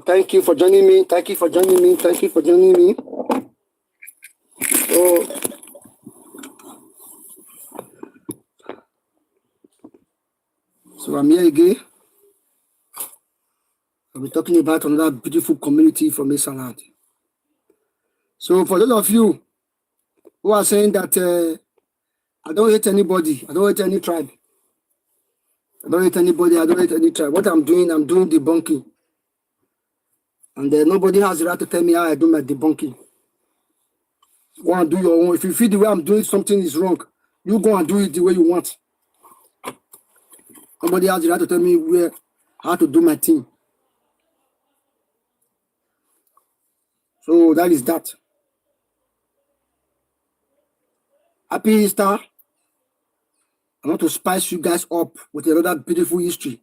Thank you for joining me. Thank you for joining me. Thank you for joining me. So I'm here again. I'll be talking about another beautiful community from Esaland. So for those of you who are saying that I don't hate anybody, I don't hate any tribe, I don't hate anybody, I don't hate any tribe. What I'm doing debunking. And nobody has the right to tell me how I do my debunking. Go and do your own. If you feel the way I'm doing something is wrong, you go and do it the way you want. Nobody has the right to tell me how to do my thing. So that is that. Happy Easter. I want to spice you guys up with another beautiful history.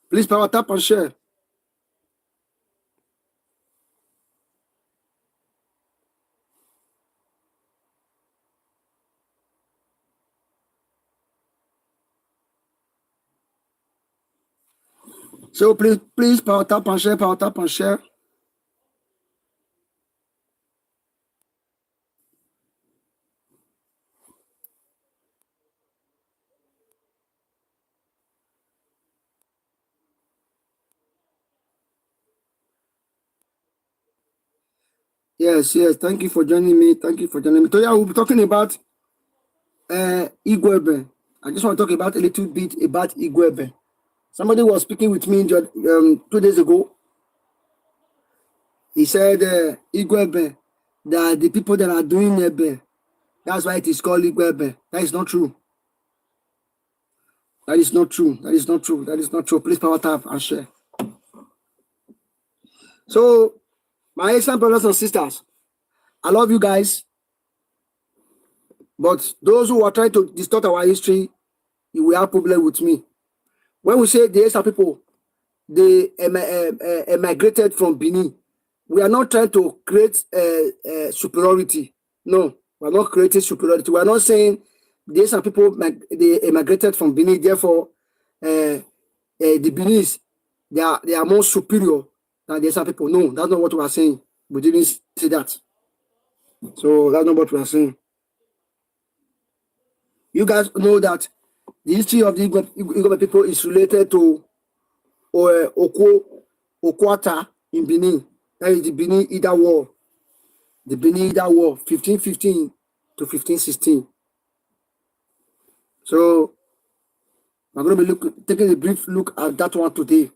Please power tap and share. So please power tap and share, power tap and share. Yes. Thank you for joining me. Thank you for joining me. Today I will be talking about Igueben. I just want to talk about a little bit about Igueben. Somebody was speaking with me 2 days ago. He said Igueben, that the people that are doing Ebe, that's why it is called Igueben. That is not true. That is not true. That is not true. That is not true. Please power tap and share. So, my excellent brothers and sisters, I love you guys. But those who are trying to distort our history, you will have problem with me. When we say the Esa people, they emigrated from Benin, we are not trying to create superiority. No, we are not creating superiority. We are not saying the Esa people they emigrated from Benin, therefore the Beninese they are more superior than the Esa people. No, that's not what we are saying. We didn't say that. So that's not what we are saying. You guys know that the history of the Igbo people is related to Okwata in Benin. That is the Benin Ida War. The Benin Ida War, 1515 to 1516. So I'm going to be taking a brief look at that one today.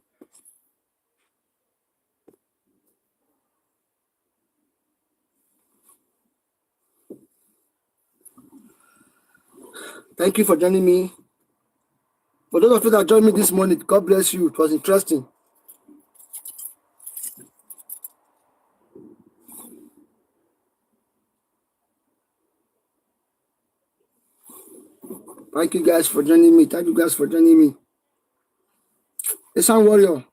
Thank you for joining me. For those of you that joined me this morning, God bless you. It was interesting. Thank you guys for joining me. Thank you guys for joining me. The Sound Warrior.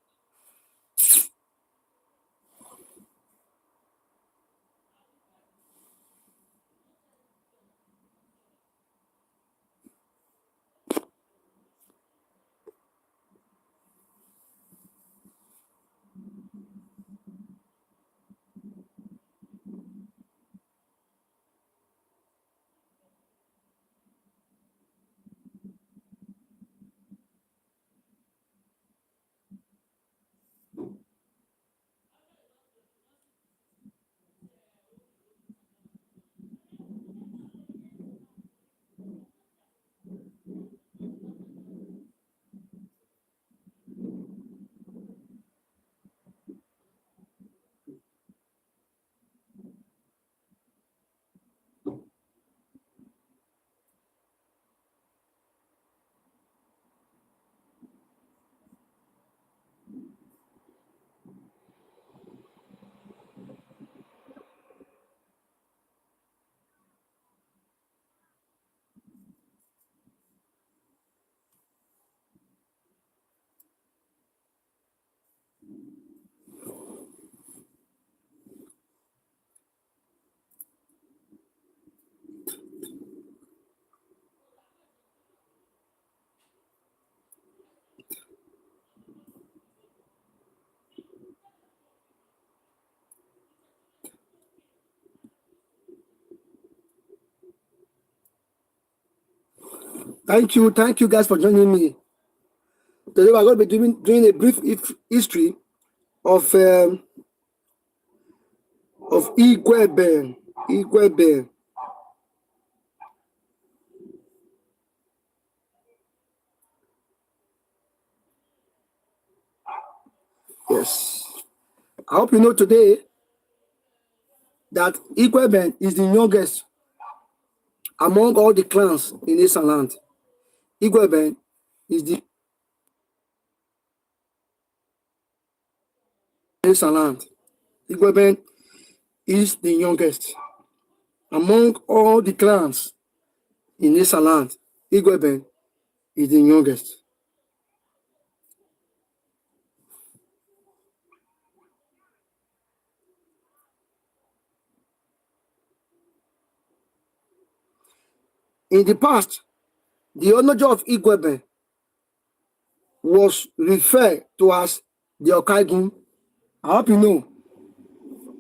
Thank you guys for joining me. Today we're going to be doing a brief history of Igueben. Igueben. Yes. I hope you know today that Igueben is the youngest among all the clans in Eastern land. Igueben is the Eastern land. Igueben is the youngest among all the clans in Eastern land. Igueben is the youngest. In the past, the Onojo of Igueben was referred to as the Okaigun. I hope you know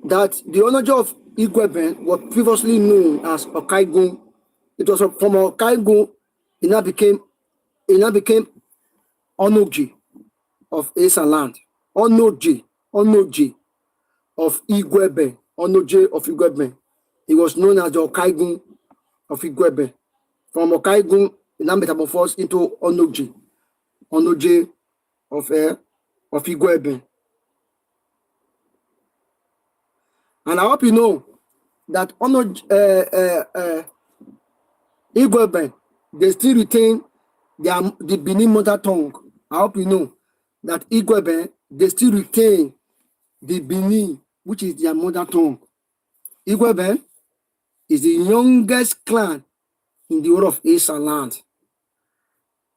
that the Onojo of Igueben was previously known as Okaigun. It was from Okaigun, it now became Onoji of Eastern land. Onoji of Igueben. Onoji of Igueben. He was known as the Okaigun of Igueben. From Okaigun, it now metamorphosed into Onoji of Igueben. And I hope you know that Igueben, they still retain the Benin mother tongue. I hope you know that Igueben, they still retain the Benin, which is their mother tongue. Igueben is the youngest clan in the whole of Eastern land.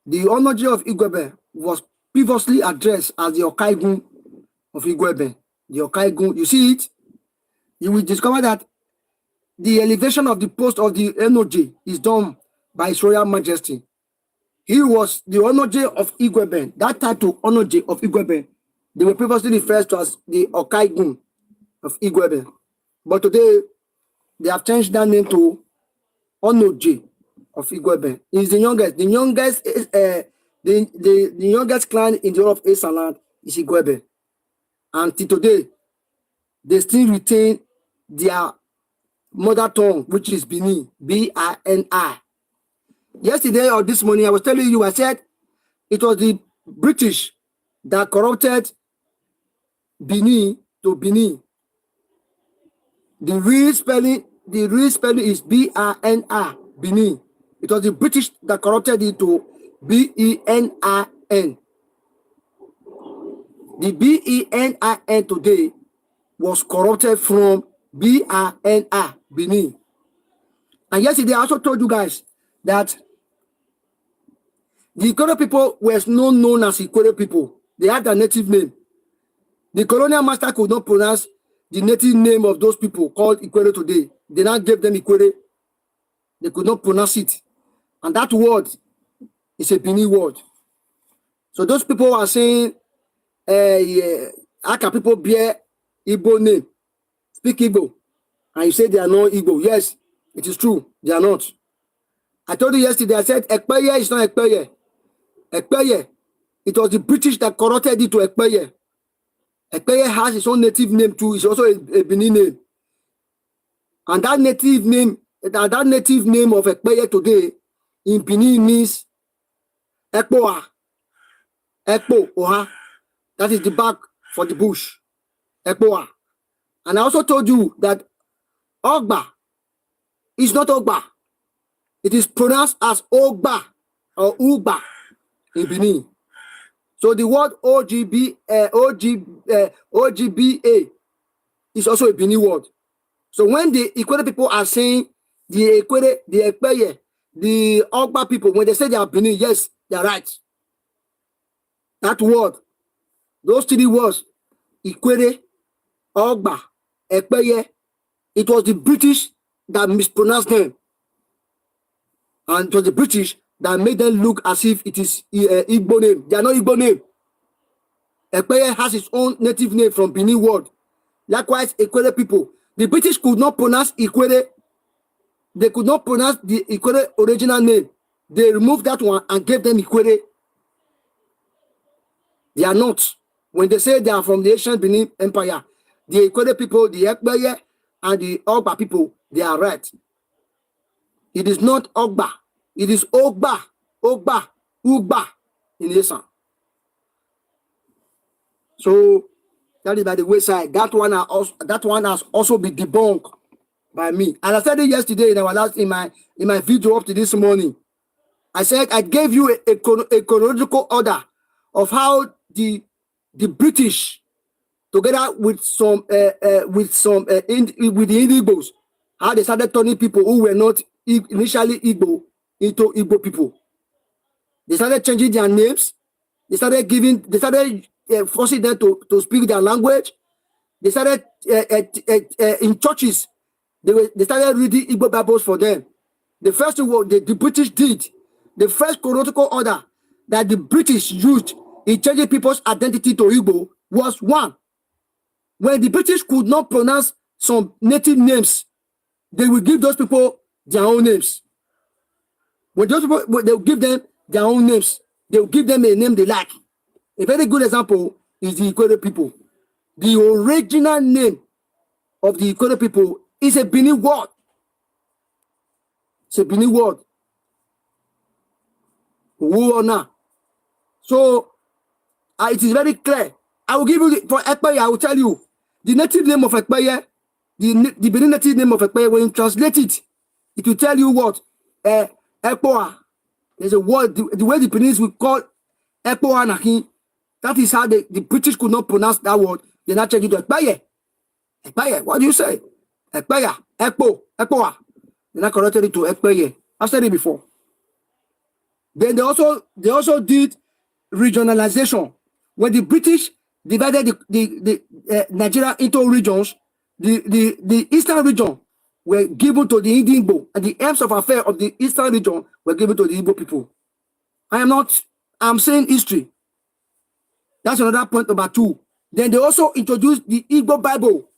The Onoji of Igueben was previously addressed as the Okaigun of Igueben. The Okaigun, you see it? You will discover that the elevation of the post of the Onoji is done by His Royal Majesty. He was the Onoji of Igueben. That title, Onoji of Igueben, they were previously referred to as the Okaigun of Igueben. But today, they have changed that name to Onoji of Igueben. He is the youngest. The youngest clan in the whole of Eastern land is Igueben. And till today, they still retain their mother tongue, which is Bini, B-I-N-I. Yesterday or this morning, I was telling you, I said it was the British that corrupted Bini to Bini. The real spelling is B-I-N-I, Bini. It was the British that corrupted it to B-E-N-I-N. The B-E-N-I-N today was corrupted from B-I-N-I, Benin. And yesterday I also told you guys that the Igueben people were not known as Igueben people. They had a native name. The colonial master could not pronounce the native name of those people called Igueben today. They now gave them Igueben. They could not pronounce it. And that word is a Benin word. So those people are saying, how can people bear Igbo name? Speak Igbo. And you say they are not Igbo. Yes, it is true. They are not. I told you yesterday, I said Ekpeye is not Ekpeye. Ekpeye, it was the British that corrupted it to Ekpeye. Ekpeye has its own native name too. It's also a Benin name. And that native name of Ekpeye today in Benin means Ekpoa. Ekpo, Oha. That is the back for the bush. Ekpoa. And I also told you that Ogba is not Ogba. It is pronounced as Ogba or Ugba in Benin. So the word OGBA is also a Benin word. So when the Igueben people are saying the Ekpeye, the Ogba people, when they say they are Benin, yes, they are right. That word, those three words, Igueben, Ogba, Ekpeye, it was the British that mispronounced them. And it was the British that made them look as if it is Igbo name. They are not Igbo name. Ekpeye has its own native name from Benin word. Likewise, Igueben people. The British could not pronounce Igueben. They could not pronounce the Igueben original name. They removed that one and gave them Ikwere. They are not. When they say they are from the ancient Benin Empire, the Ikwere people, the Ekbeye, and the Ogba people, they are right. It is not Ogba. It is Ogba, Ogba, Ugba in Esan. So that is by the wayside. That one has also been debunked by me. And I said it yesterday in our last in my video up to this morning. I said I gave you a chronological order of how the British, together with the Igbos, how they started turning people who were not initially Igbo into Igbo people. They started changing their names. They started forcing them to speak their language. They started in churches. They started reading Igbo Bibles for them. The first thing the British did, the first chronological order that the British used in changing people's identity to Igbo was one. When the British could not pronounce some native names, they will give those people their own names. When those people, they will give them their own names. They will give them a name they like. A very good example is the Igueben people. The original name of the Igueben people is a Benin word. It's a Benin word. Wuona. So it is very clear. I will give you for Ekpeye, I will tell you the native name of Ekpeye, the Benin native name of Ekpeye. When you translate it, it will tell you what Ekpoa. There's a word, the way the Beninese will call Ekpoa Nahi. That is how the British could not pronounce that word. They not change it to Ekpeye. Ekpeye, what do you say? Ekpeye, Ekpo, Ekpoa. They not corrected it to Ekpeye. I've said it before. Then they also did regionalization. When the British divided the Nigeria into regions, the eastern region were given to the Indian Igbo, and the aims of affair of the eastern region were given to the Igbo people. I'm saying history. That's another point number 2. Then they also introduced the Igbo Bible.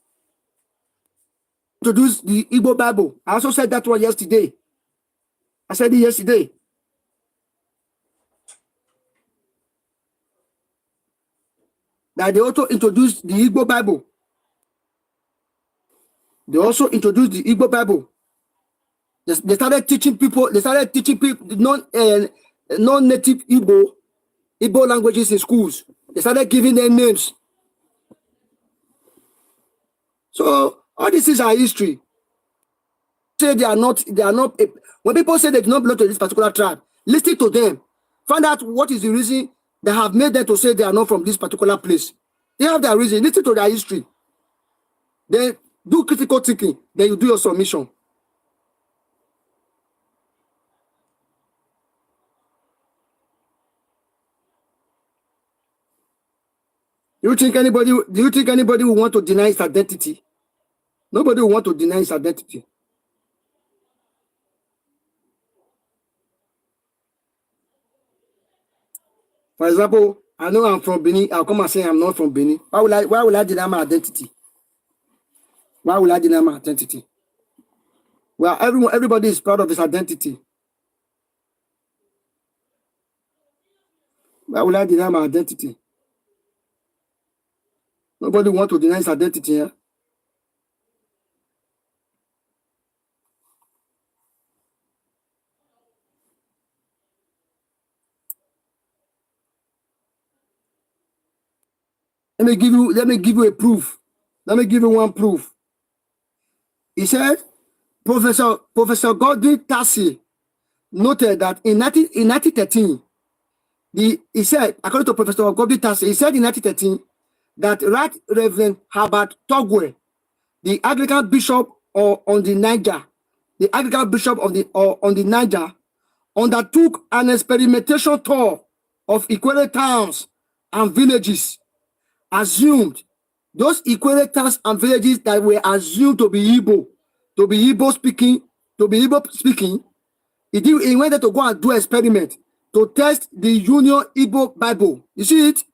I also said that one yesterday. I said it yesterday. That they also introduced the Igbo Bible. They also introduced the Igbo Bible. They started teaching people non-native Igbo languages in schools. They started giving them names. So all this is our history. Say they are not. When people say they do not belong to this particular tribe, listen to them. Find out what is the reason that have made them to say they are not from this particular place. They have their reason. Listen to their history. Then do critical thinking. Then you do your submission. Do you think anybody will want to deny his identity? Nobody will want to deny his identity. For example, I know I'm from Benin. I'll come and say I'm not from Benin. Why will I deny my identity? Why will I deny my identity? Well, everybody is proud of his identity. Why will I deny my identity? Nobody wants to deny his identity here. Let me give you a proof. Let me give you one proof. He said, Professor Godwin Tassi noted that in 1913, he said, according to Professor Godwin Tassi, he said in 1913 that Right Reverend Herbert Togwe, the Anglican bishop on the Niger, undertook an experimentation tour of Ikwere towns and villages. Assumed those Ikwere towns and villages that were assumed to be Igbo speaking, he went there to go and do experiment to test the Union Igbo Bible. You see it?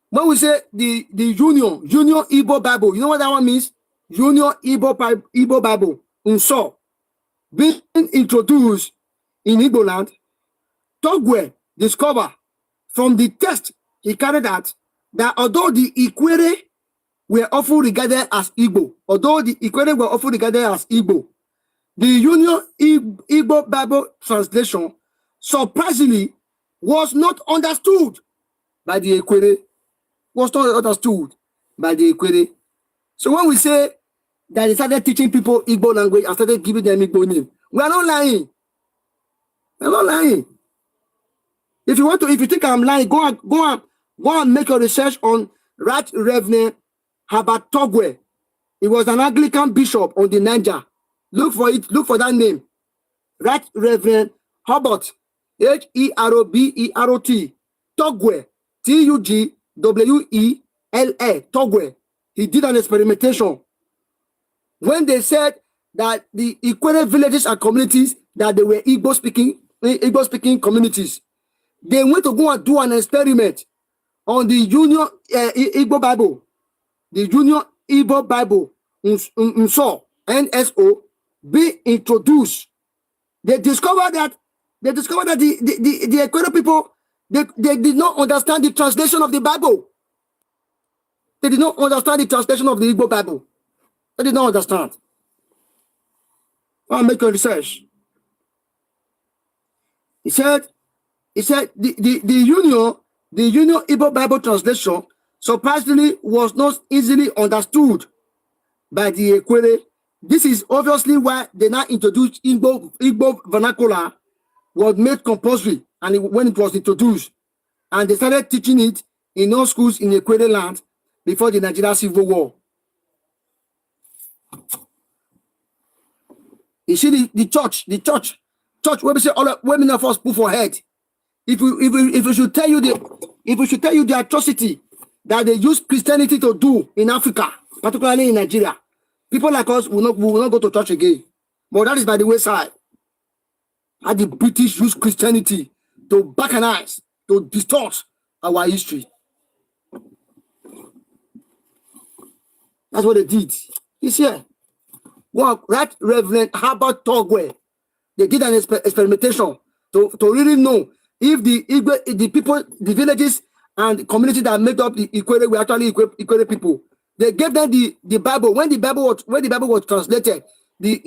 When we say the Union Igbo Bible, you know what that one means? Union Igbo Bible, UNSO, being introduced in Igbo land, Togwe discovered from the test he carried out that although the Ikwere were often regarded as Igbo, the Union Igbo Bible translation surprisingly was not understood by the Ikwere. So when we say that they started teaching people Igbo language and started giving them Igbo name, we are not lying. If you think I'm lying, go and make your research on Right Reverend Herbert Togwe. He was an Anglican bishop on the Niger. Look for that name. Right Reverend Herbert, Herobert, Togwe, Tugwela, Togwe. He did an experimentation. When they said that the Ikwere villages and communities, that they were Igbo speaking communities, they went to go and do an experiment on the Union Igbo Bible. The Union Igbo Bible, NSO, be introduced. They discovered that the Ikwere people, they did not understand the translation of the Bible. They did not understand the translation of the Igbo Bible. They did not understand. I'll make a research. He said the Union Igbo Bible translation surprisingly was not easily understood by the Ikwere. This is obviously why they now introduced Igbo vernacular was made compulsory, and when it was introduced, and they started teaching it in all schools in Ikwere land before the Nigerian Civil War. You see the church, where we say all women of us put for head. If we should tell you the atrocity that they use Christianity to do in Africa, particularly in Nigeria, people like us will not go to church again. But that is by the wayside. How the British use Christianity to bacanize, to distort our history. That's what they did. This year, Right Reverend Herbert Togwe, they did an experimentation to really know if the people, the villages and communities that made up the Ikwere were actually Ikwere people. They gave them the Bible. When the Bible was translated, the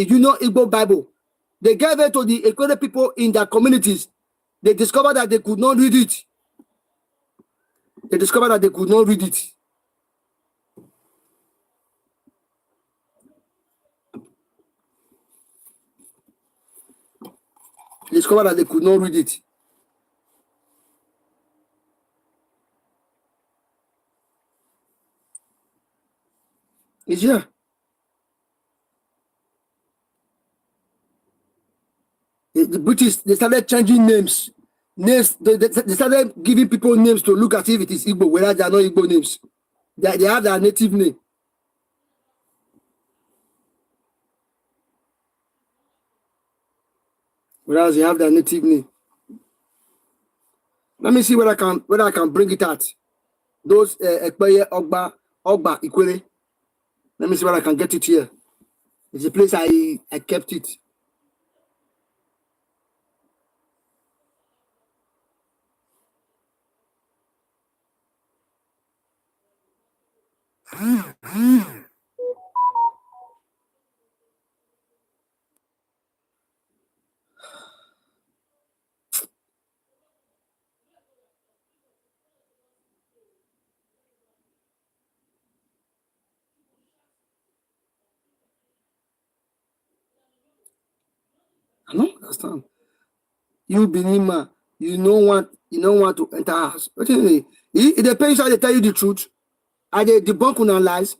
Union Igbo Bible, they gave it to the Ikwere people in their communities. They discovered that they could not read it. They discovered that they could not read it. They discovered that they could not read it. It's here. The British, they started changing names. They started giving people names to look as if it is Igbo, whereas they are not Igbo names. They have their native name. Whereas they have their native name. Let me see whether I can bring it out. Those Ekpeye, Ogba, Ikwere. Let me see whether I can get it here. It's a place I kept it. I don't understand. You Benima, you don't want to enter house. What do you mean? It depends how they tell you the truth. Are they debunk on lies?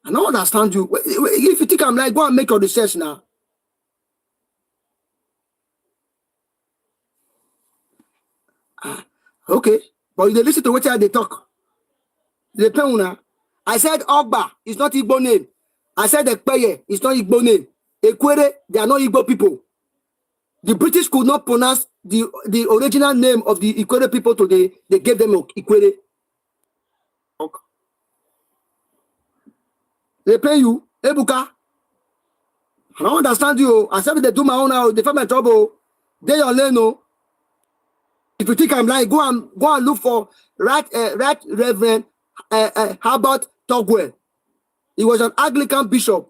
I don't understand you. If you think I'm lying, go and make your research now. Okay, but you listen to what they talk. I said Ogba is not Igbo name. I said Ekpeye is not Igbo name. Ekwere, they are not Igbo people. The British could not pronounce the original name of the Ikwere people today. They gave them Ikwere. Okay. They pay you, Ebuka. I don't understand you. I said they do my own now. They find my trouble. They your lane, no. If you think I'm lying, go and look for Right Reverend Herbert Togwell. He was an Anglican bishop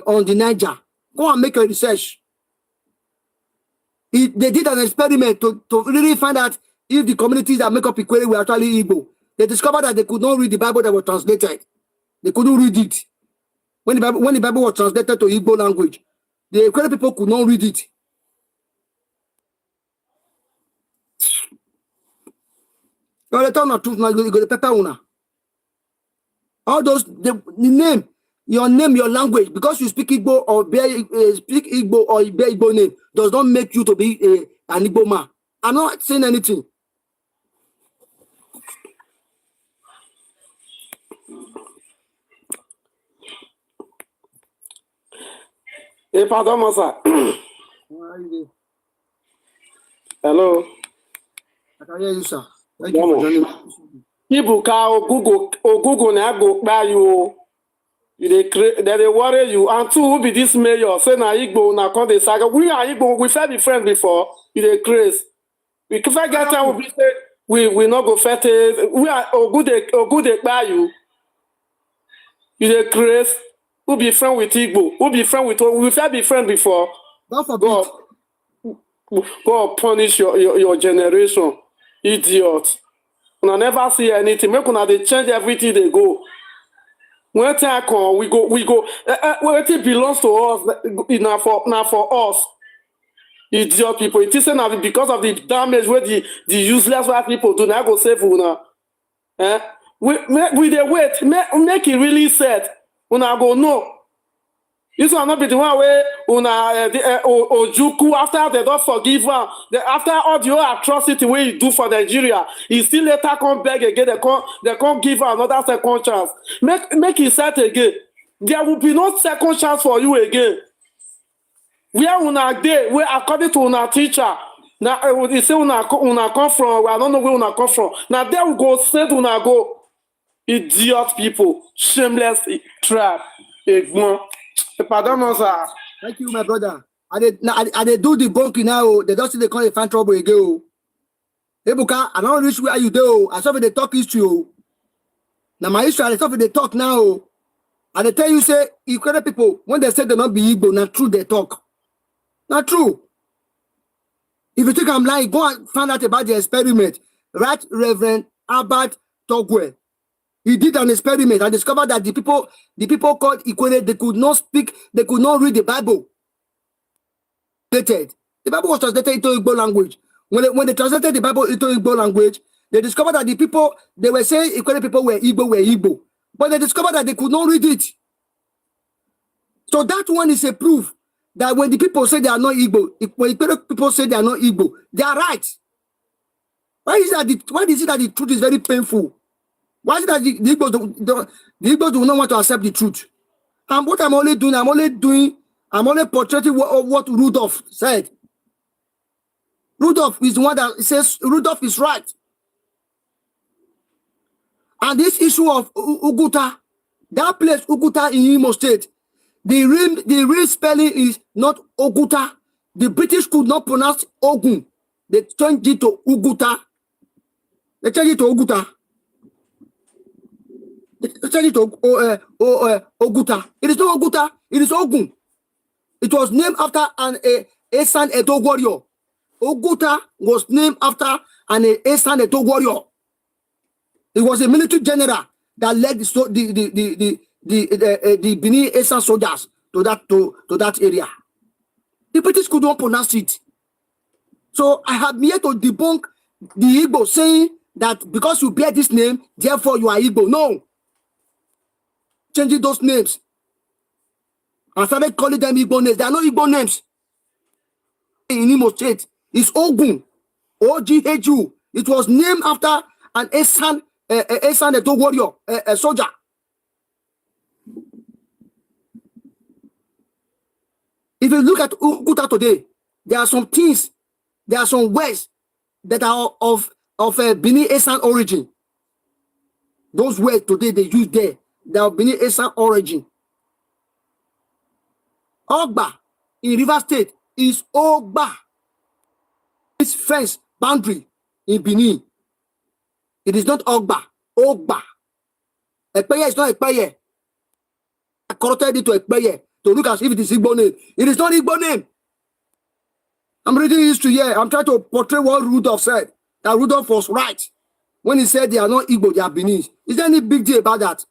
on the Niger. Go and make a research. They did an experiment to really find out if the communities that make up Igueben were actually Igbo. They discovered that they could not read the Bible that was translated. They couldn't read it. When the Bible was translated to Igbo language, the Igueben people could not read it. All those the name, your name, your language, because you speak Igbo or speak Igbo or bear Igbo name does not make you to be an Igbo man. I'm not saying anything. Hey, pardon, sir. Hello. I can hear you, sir. Thank you for joining me. People can Google na go buy you. They worry you. And two who be this mayor say na Igbo na come dey saga. We are Igbo. We first be friends before. You dey craze. We first get time we say we not go fet it. We are Ogude buy you. You dey craze. Who be friend with Igbo? Who be friend with? We first be friends before. God punish your generation, idiot. Una never see anything. Make una dey change everything they go. When time come, we go. Wetin belongs to us na for us. Idiot people. It is not because of the damage where the useless white people do. Now go save una. We dey wait. Make it really set. Una go know. This will not be the one where Ojuku, after they don't forgive her, after all the atrocity where you do for Nigeria, he still later come back again. They can't give her another second chance. Make it set again. There will be no second chance for you again. Where una dey, where according to una teacher, now they say una come from. I don't know where una come from. Now there we go. Say una go. Idiot people, shameless trap. Pardon, sir. Thank you, my brother. I they do the bunking now. They don't see they call it fan trouble again. Ebuka, I don't reach where you do. I saw they talk history. Now my history, I saw they talk now. And they tell you say Igueben people when they say they not be Igbo, not true they talk. Not true. If you think I'm lying, go and find out about the experiment. Right, Reverend Herbert Togwell. He did an experiment and discovered that the people called Igueben, they could not speak, they could not read the Bible. The Bible was translated into Igbo language. When they translated the Bible into Igbo language, they discovered that the people, they were saying Igueben people were Igbo. But they discovered that they could not read it. So that one is a proof that when the people say they are not Igbo, when people say they are not Igbo, they are right. Why is it that the truth is very painful? Why is it that the Igbos do not want to accept the truth? And what I'm only doing, I'm only portraying what Rudolph said. Rudolph is the one that says Rudolph is right. And this issue of Uguta, that place Uguta in Imo State, the real spelling is not Oguta. The British could not pronounce Ogun. They changed it to Uguta. Oguta. It is not Oguta, it is Ogun. It was named after an Esan Edo warrior. Oguta was named after an Esan Edo warrior. It was a military general that led the Benin Esan soldiers to that area. The British could not pronounce it. So I have yet to debunk the Igbo saying that because you bear this name, therefore you are Igbo. No. Changing those names. I started calling them Igbo names. They are not Igbo names. In Imo State, it's Ogun. O-G-H-U. It was named after an Esan Edo warrior, a soldier. If you look at Uguta today, there are some things, there are some words that are of Benin Esan origin. Those words today they use there, they are Benin Esan origin. Ogba in River State is Ogba. It's fence boundary in Benin. It is not Ogba. Ogba. Ekpeye is not Ekpeye. I corrected it to Ekpeye to look as if it is Igbo name. It is not Igbo name. I'm reading history here. I'm trying to portray what Rudolph said. That Rudolph was right when he said they are not Igbo, they are Benin. Is there any big deal about that?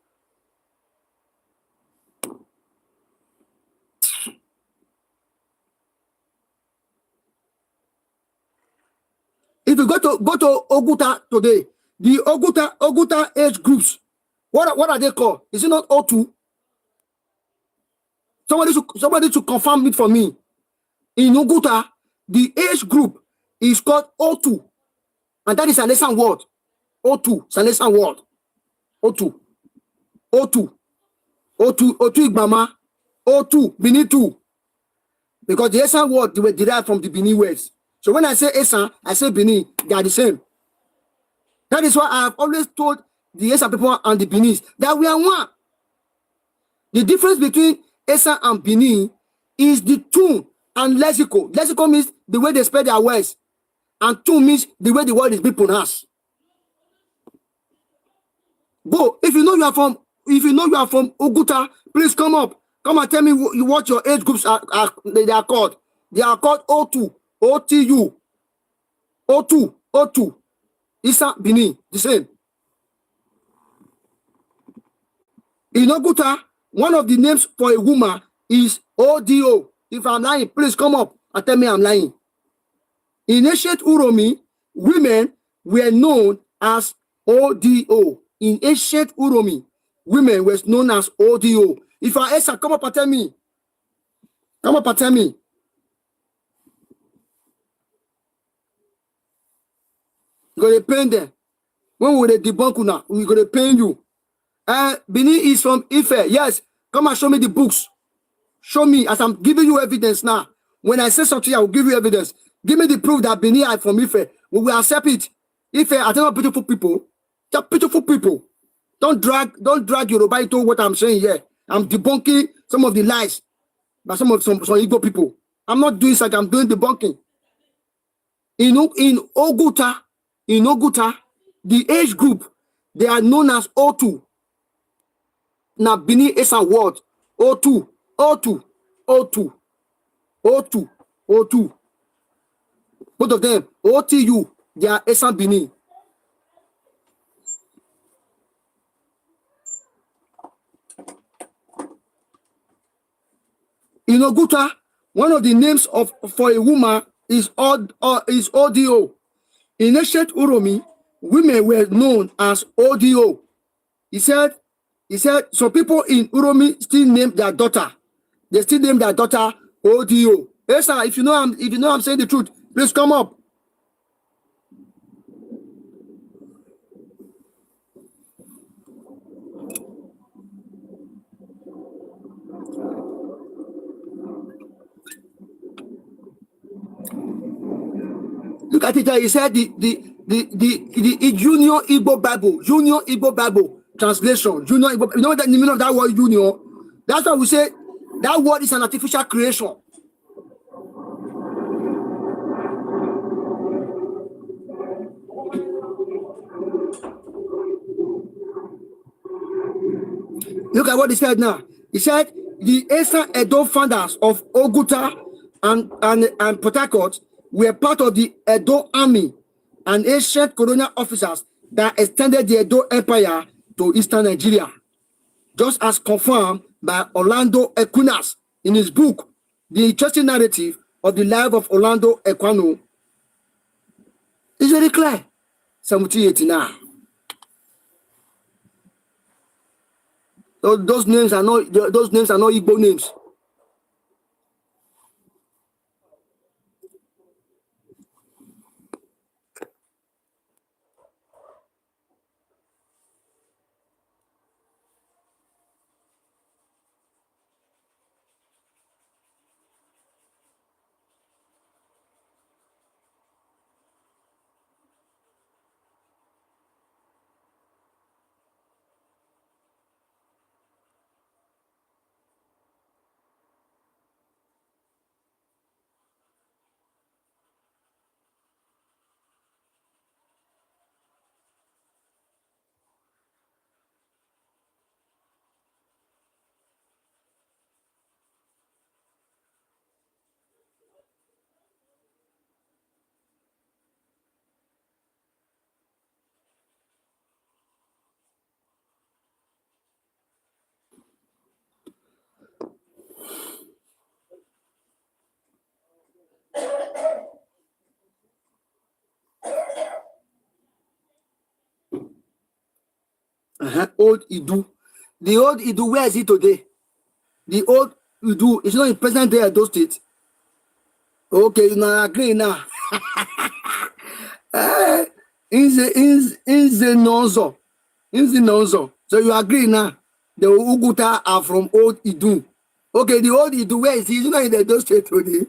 If you go to Oguta today, the Oguta age groups, what are they called? Is it not O2? Somebody should confirm it for me. In Oguta, the age group is called O2, and that is an Esan word. O2, it's an Esan word. O2, O2, O2, O2 Igbama, O2, Benin 2. Because the Esan word, they were derived from the Benin words. So when I say Esan, I say Benin, they are the same. That is why I have always told the Esan people and the Benis that we are one. The difference between Esan and Benin is the tune and lexico. Lexico means the way they spell their words, and tune means the way the word is being pronounced. Go, if you know you are from Oguta, please come up. Come and tell me what your age groups they are called. They are called O2, OTU, O2, O2. Isa Benin, the same. In Oguta, one of the names for a woman is ODO. If I'm lying, please come up and tell me I'm lying. In ancient Uromi, women were known as ODO. In ancient Uromi, women were known as ODO. If I answer, come up and tell me. Come up and tell me. You're going to pain them. When we debunk you now, we're going to pain you. Benin is from Ife. Yes. Come and show me the books. Show me, as I'm giving you evidence now. When I say something, I will give you evidence. Give me the proof that Benin are from Ife. We will accept it. Ife are not beautiful people. They're beautiful people. Don't drag Yoruba into what I'm saying here. I'm debunking some of the lies by some Igbo people. I'm not doing like I'm doing debunking. In Oguta, the age group, they are known as O2. Now Benin is a word. O2, O2, O2, O2, O2. Both of them, OTU, they are Esan Benin. In Oguta, one of the names for a woman is ODO. In ancient Uromi, women were known as ODO. He said some people in Uromi still name their daughter. They still name their daughter ODO. Hey, sir, if you know I'm saying the truth, please come up. Look at it. He said the Junior Igbo Bible translation. Junior Igbo. You know the meaning of that word junior? That's why we say that word is an artificial creation. Look at what he said now. He said the ancient Edo founders of Oguta and Port Harcourt were part of the Edo army and ancient colonial officers that extended the Edo Empire to eastern Nigeria, just as confirmed by Orlando Equinas in his book, The Interesting Narrative of the Life of Orlando Equiano. It's very clear. 1789. Those names are not Igbo names. Old Idu. The old Idu, where is it today? The old Idu is not in present day at those states. Okay, you now agree now. In the nonzo. So you agree now. The Uguta are from old Idu. Okay, the old Idu, where is it? It's not in those states today.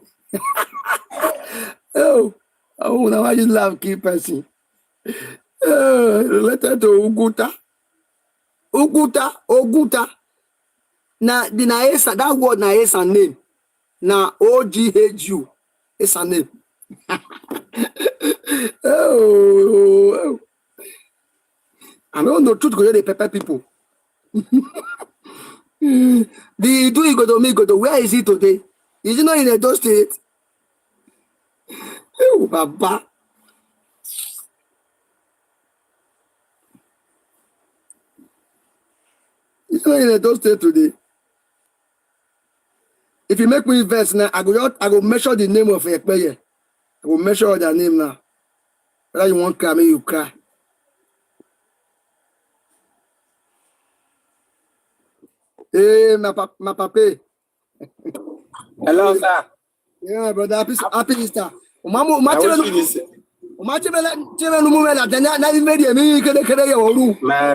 Oh, now I just love key person. Related to Uguta. Oguta. Now, the Naesa, that word Naesa name. Now, OGHU is a name. Oh. I don't know truth because they pepper people. The do you go to me, go to where is it today? Is it not in Edo State? Oh, Baba. It's not in Edo State today. If you make me invest now, I go measure the name of a player. I will measure their name now. Whether you want to cry, you cry. Hey, my papa. Hello, sir. Yeah, brother. Happy Easter. I wish you this. My brother, my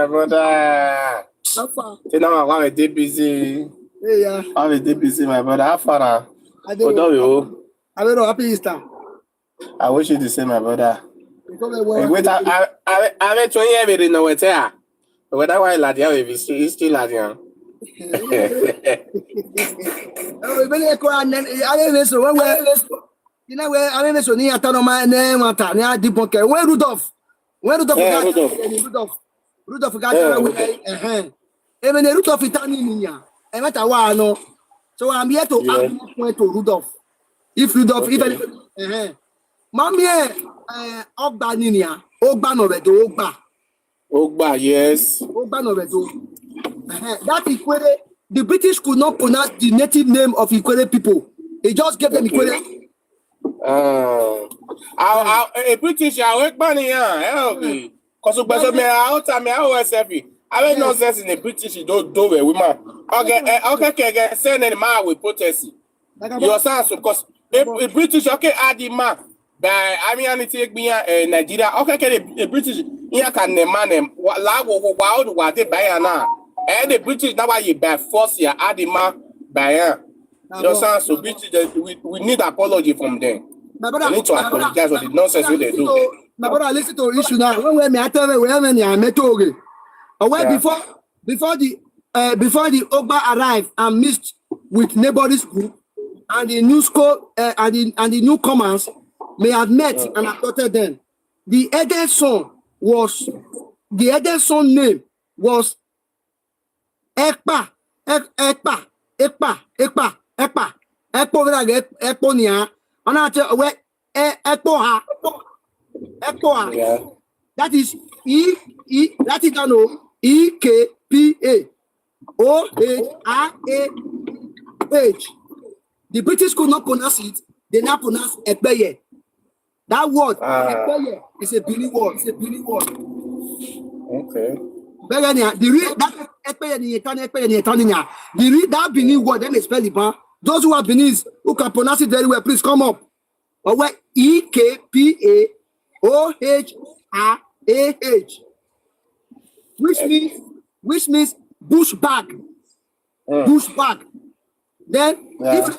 brother. You know, I'm very busy. Yeah. I'm very busy, my brother. How far now? I don't know. Happy Easter. I wish you the same, my brother. Wait, I 20 years in the water. Whether why lad, yeah, he's still lad, yeah. You know where I mean, so near Tanoma name, Matania, where Rudolph? Where Rudolph got away. Even the root of Italian, and what I want no. So I'm here to add point to Rudolph. If Rudolph, even Mammy, Ogba Ninia, Ogba Novedo, Ogba, yes. Ogba Novedo. That Ikwere, the British could not pronounce the native name of Ikwere people. They just gave them Ikwere. A British, I work money, yeah. Because I always happy. I don't know sense in the British, you don't do it, woman. Okay, send any man with protest. Your sense, because a British, okay, add the man. But I mean, I take me Nigeria. Okay, the British, here can the man, what they buy now. And the British, now you buy force here, add the man, buy. Your sense, so British, we need apology from them. We need to apologize for the nonsense what they do. My brother, listen to issue now. When I tell you, when I met you, before the Ogba arrived and mixed with neighbor's group, and the new school and the newcomers may have met and adopted them. The eldest son name was Ekpa. That is EKPA OHRAH. The British could not pronounce it. They now pronounce Ekpeye. That word, Ekpeye, is a Benin word. It's a Benin word. Okay. That Benin word, let me spell it, man. Those who are Beninese, who can pronounce it very well, please come up. Or what? EKPA OHRAH. Which means bush bag. Bush bag. Then if you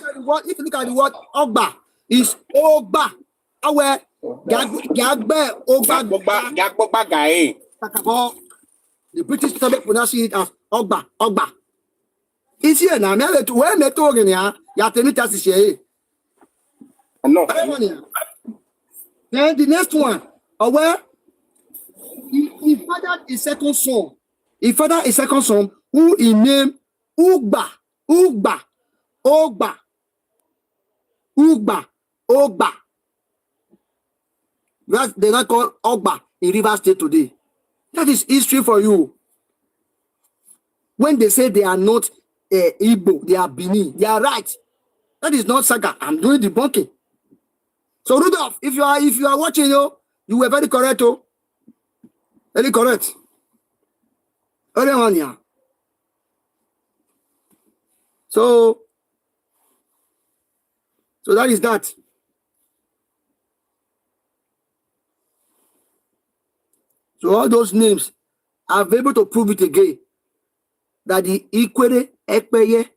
look at the word Ogba, is Ogba. Our Gagbe Ogba guy. The British started pronouncing it as Ogba. It's here now. Where me talking here? You tell me that's here. No. Then the next one, where he fathered a second son. He fathered a second son who he named Ogba. They not call Ogba in Rivers State today. That is history for you. When they say they are not Igbo, they are Bini, they are right. That is not saga. I'm doing debunking. So Rudolph, if you are watching, you were very correct. Very correct. Very one here. So that is that. So all those names, I'm able to prove it again that the Ikwere, Ekpeye,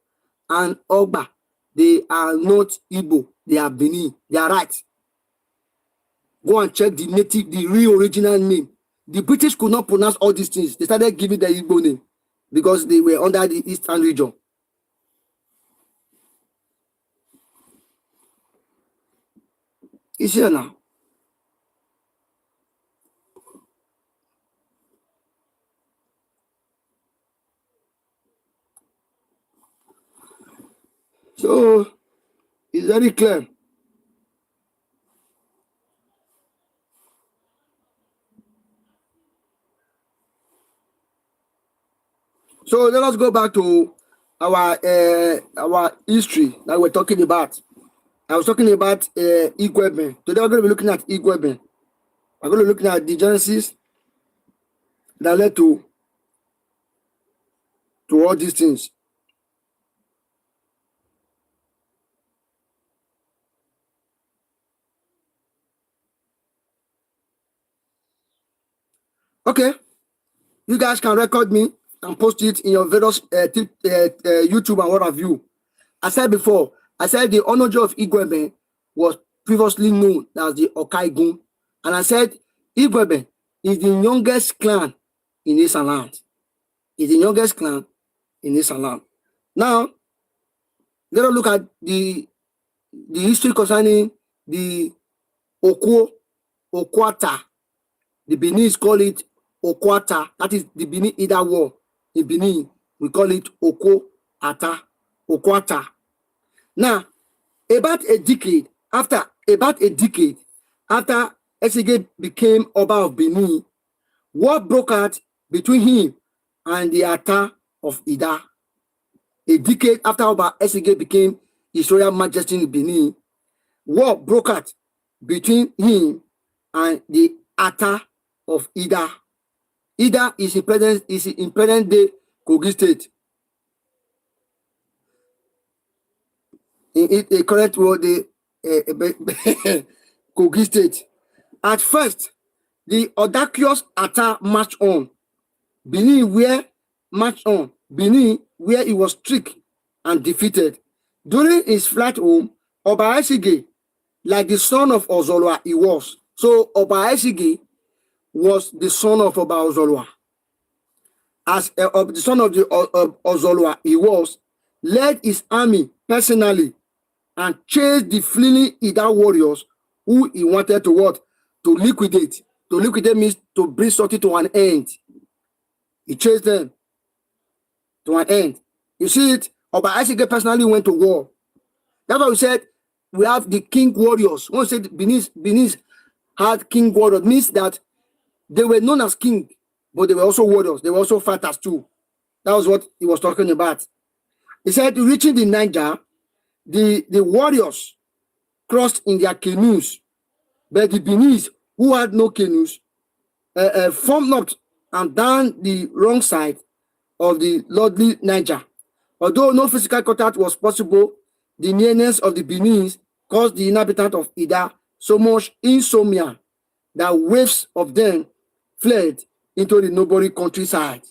and Ogba, they are not Igbo. They are Benin. They are right. Go and check the native, the real original name. The British could not pronounce all these things. They started giving the Igbo name because they were under the Eastern region. It's here now. So it's very clear. So let us go back to our history that we're talking about. I was talking about Igueben. Today we're going to be looking at Igueben. We're going to be looking at the Genesis that led to all these things. Okay, you guys can record me and post it in your various YouTube and what have you. I said before, I said the Onojo of Igueben was previously known as the Okaigun. And I said Igueben is the youngest clan in this land. It's the youngest clan in this land. Now, let us look at the history concerning the Okwata. The Beninese call it Okwata. That is the Benin Ida War. In Benin, we call it Okwata. Now, about a decade after Esige became Oba of Benin, war broke out between him and the Ata of Ida. A decade after Oba Esige became His Royal Majesty in Benin, war broke out between him and the Ata of Ida. Ida is in present day Kogi State. In a correct word, Kogi State. At first, the audacious Ata marched on. Benin, where he was strict and defeated. During his flight home, Oba Esige, like the son of Ozolwa, he was. So Oba Esige was the son of Oba Ozolwa. As the son of the Ozolwa, he was, led his army personally and chased the fleeing Ida warriors who he wanted to what? To liquidate. To liquidate means to bring something to an end. He chased them to an end. You see it? Oba Esige personally went to war. That's why we said we have the king warriors. When we said Benin had king warriors, means that they were known as king, but they were also warriors. They were also fighters too. That was what he was talking about. He said, reaching the Niger, the warriors crossed in their canoes, but the Beninese, who had no canoes, formed up and down the wrong side of the lordly Niger. Although no physical contact was possible, the nearness of the Beninese caused the inhabitants of Ida so much insomnia that waves of them fled into the neighboring countryside.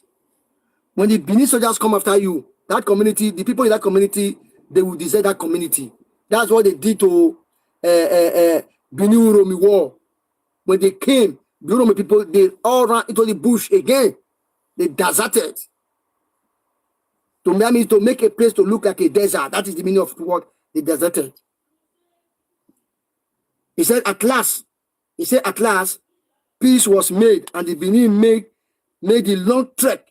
When the Benin soldiers come after you, that community, the people in that community, they will desert that community. That's what they did to Benin Uromi War. When they came, the Uromi people, they all ran into the bush again. They deserted. To make a place to look like a desert. That is the meaning of what they deserted. He said, at last, peace was made, and the Benin made the long trek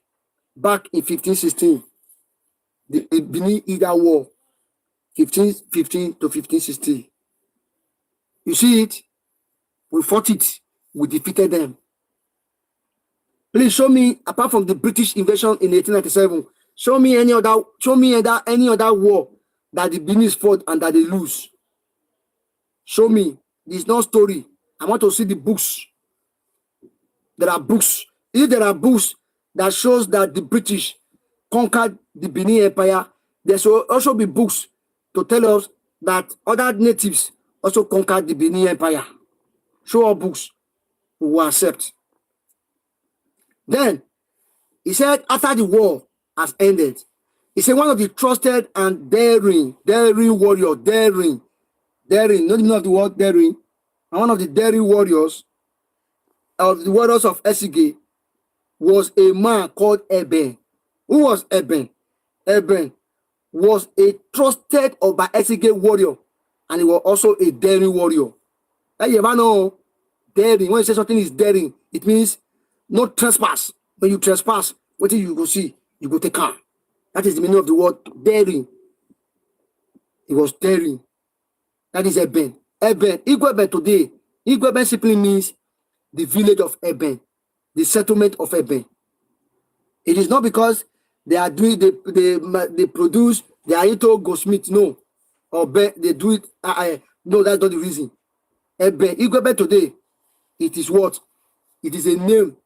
back in 1516. The Benin Ida War, 1515 to 1516. You see it? We fought it. We defeated them. Please show me, apart from the British invasion in 1897, show me any other war that the Benin fought and that they lose. Show me. It's not story. I want to see the books. There are books if there are books that shows that the British conquered the Benin Empire, there should also be books to tell us that other natives also conquered the Benin Empire. Show us books, we will accept. Then, he said, after the war has ended, he said one of the trusted and daring warrior, daring, not the meaning of the word daring, and one of the daring warriors of the warriors of Esige was a man called Igueben. Who was Igueben? Igueben was a trusted Oba Esige warrior, and he was also a daring warrior. You ever know daring? When you say something is daring, it means no trespass. When you trespass, what do you go see? You go take care. That is the meaning of the word daring. He was daring. That is Igueben. Igueben today. Igueben simply means the village of Igueben, the settlement of Igueben. It is not because they are doing they produce, they are into goldsmith, no, or they do it. No, that's not the reason. Igueben today, it is what? It is a name.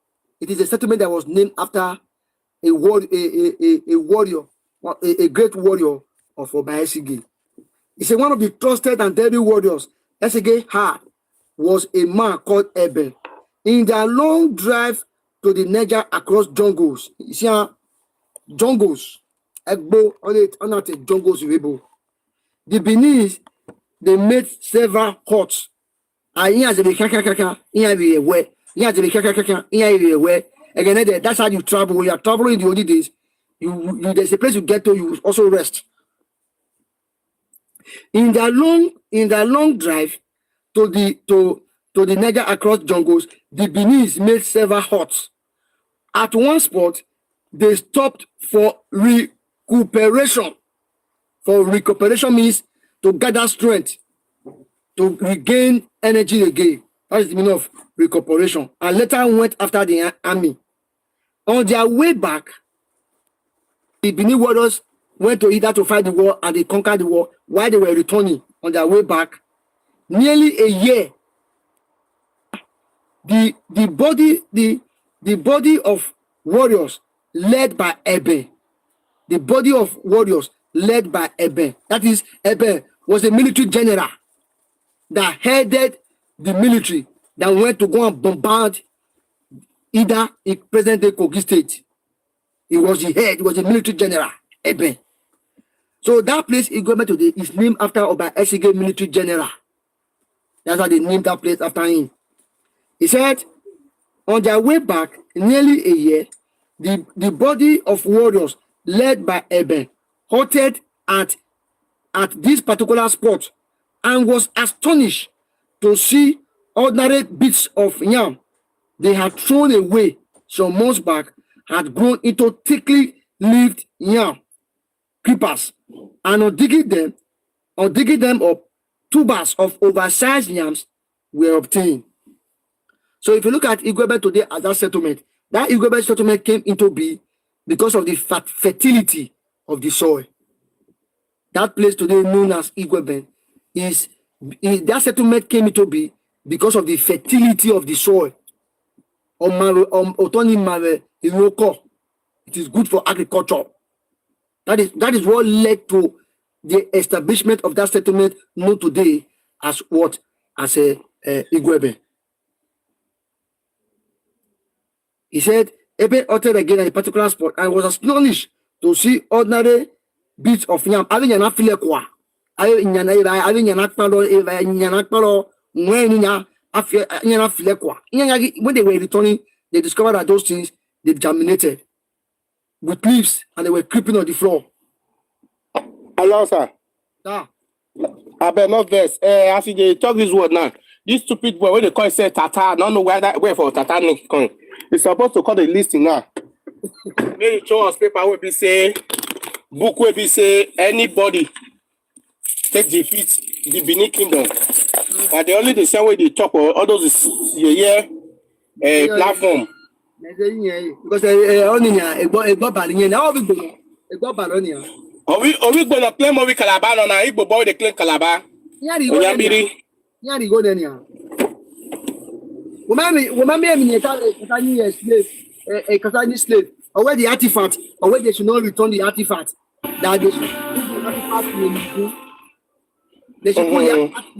It is a settlement that was named after a warrior, a great warrior of Oba Esige. It's one of the trusted and daring warriors Esige had was a man called Igueben. In their long drive to the Niger across jungles, you see jungles, Igbo, on jungles, the Beninese, they made several huts. And again, that's how you travel. When you are traveling in the old days, you there's a place you get to, you also rest. In their long drive to the Niger across jungles, the Beninese made several huts. At one spot, they stopped for recuperation. For recuperation means to gather strength, to regain energy again. That is the meaning of recuperation. And later went after the army. On their way back, the Benin warriors went to either to fight the war and they conquered the war. While they were returning on their way back, nearly a year, the body of warriors led by Igueben, the body of warriors led by Igueben. That is, Igueben was a military general that headed the military that went to go and bombard either in present-day Kogi State. He was the head, he was a military general, Igueben. So that place, Igueben today, is named after Oba Esige military general. That's why they named that place after him. He said, on their way back, nearly a year, the body of warriors led by Igueben halted at this particular spot and was astonished to see ordinary bits of yam they had thrown away some months back had grown into thickly leaved yam creepers, and on digging them up, tubers of oversized yams were obtained. So if you look at Igueben today as that Igueben settlement came into being because of the fertility of the soil. That place today known as Igueben that settlement came into being because of the fertility of the soil. It is good for agriculture. That is what led to the establishment of that settlement known today as what? As a Igueben. He said, Igueben uttered again at a particular spot and was astonished to see ordinary bits of yam. When they were returning, they discovered that those things, they germinated with leaves and they were creeping on the floor. Eloghosa. Yeah. I better not verse. As they talk this word now, this stupid boy, when they call it say Tata, I don't know where for Tata no come. He's supposed to call the listing now. Maybe show us paper will be say, book will be say, anybody take defeat the Benin Kingdom. But the only the same way they talk or all those is platform. Because only Igbo Balinian, now Igbo Balonia. Are we going to claim we Calabar on our Igbo boy? They claim Calabar. Yari go there. Woman, me slave. a concerning slave, or where the artifact, or where they should not return the artifact, that they should put the artifact in a museum. They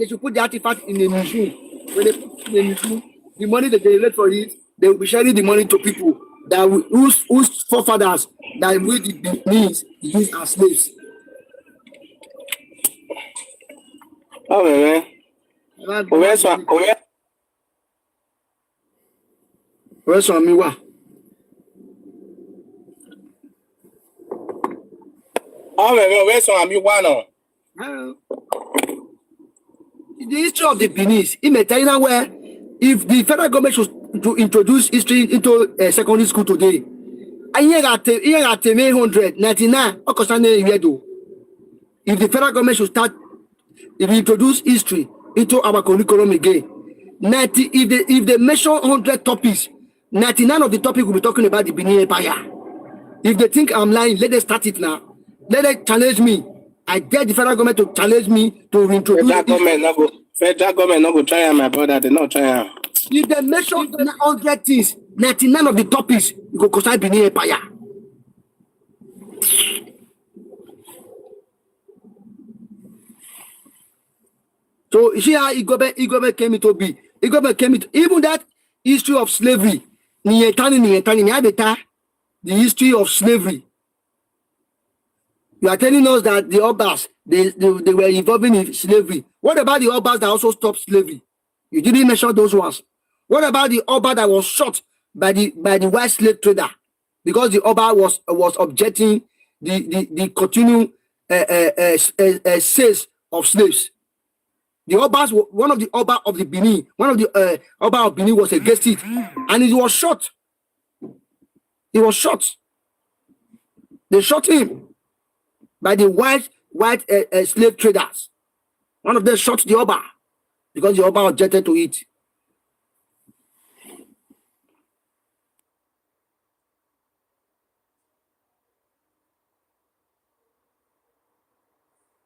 should put the artifact in a museum. When they put it in a museum, the money that they generate for it, they will be sharing the money to people that whose forefathers that we the Beninese use as slaves. Oh man. Where's on me? What? Oh man, where's on me? One. The history of the Beninese, in Medina, where if the federal government should to introduce history into secondary school today, I hear at 199. If the federal government should start, if we introduce history into our curriculum again, 90. If they measure 100 topics, 99 of the topic will be talking about the Benin Empire. If they think I'm lying, let them start it now. Let them challenge me. I dare the federal government to challenge me to reintroduce. Federal government not go try, my brother. They not try. If they measure 100 things, 99 of the topics you go consider Benin Empire. So you see how Igueben came into be. Igueben came into even that history of slavery. The history of slavery. You are telling us that the Obas they were involved in slavery. What about the Obas that also stopped slavery? You didn't mention those ones. What about the Oba that was shot by the white slave trader because the Oba was objecting the continued sales of slaves? The Obas, one of the Oba of the Benin, Oba of Benin was against it, and he was shot. He was shot. They shot him by the white slave traders. One of them shot the Oba because the Oba objected to it.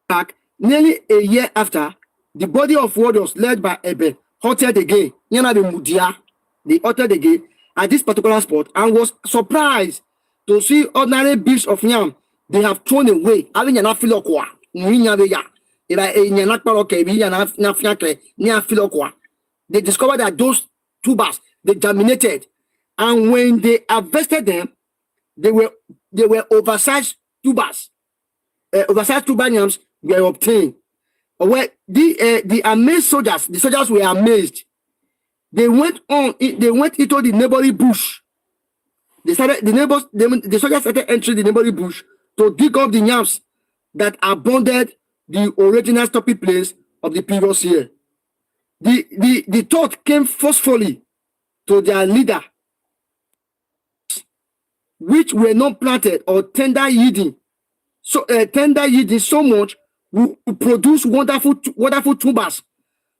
Back nearly a year after, the body of warriors led by Ebe halted again. They halted again at this particular spot and was surprised to see ordinary beasts of yam they have thrown away. They discovered that those tubers they germinated, and when they harvested them, they were oversized tubers. Oversized tuber yams were obtained. Where the amazed soldiers, the soldiers were amazed. They went into the neighboring bush. The soldiers started entering the neighboring bush to dig up the yams that abandoned the original stopping place of the previous year. The thought came forcefully to their leader, which were not planted or tender yielding so much will produce wonderful tubers.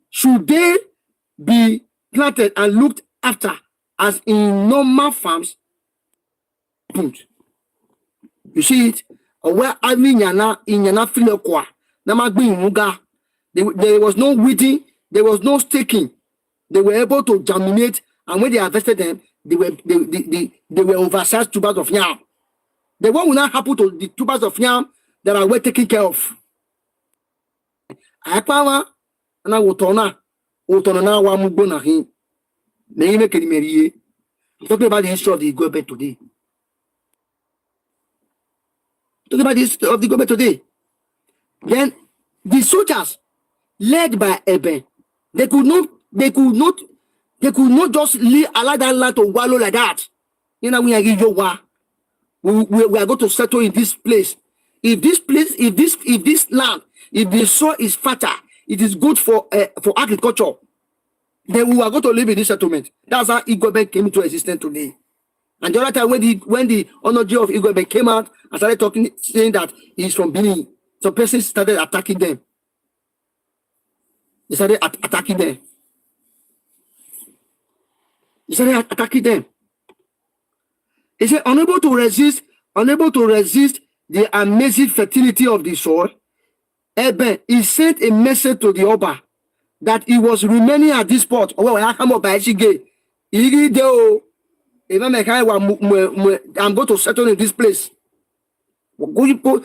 Should they be planted and looked after as in normal farms? You see it? Where there was no weeding, there was no staking. They were able to germinate, and when they harvested them, they were oversized tubers of yam. The one will not happen to the tubers of yam that are well taken care of. I'm talking about the history of the Igueben today. Talking about the history of the Igueben today. Then the soldiers led by Ebe, they could not just allow that land to wallow like that. We are going to settle in this place. If this land, if the soil is fertile, it is good for agriculture, then we are going to live in this settlement. That's how Igueben came into existence today. And the other time when the Onoji of Igueben came out and started saying that he's from Benin, some persons started attacking them. They started attacking them. They started attacking them. He said, unable to resist the amazing fertility of the soil, Ebe, he sent a message to the Oba that he was remaining at this spot. I'm going to settle in this place.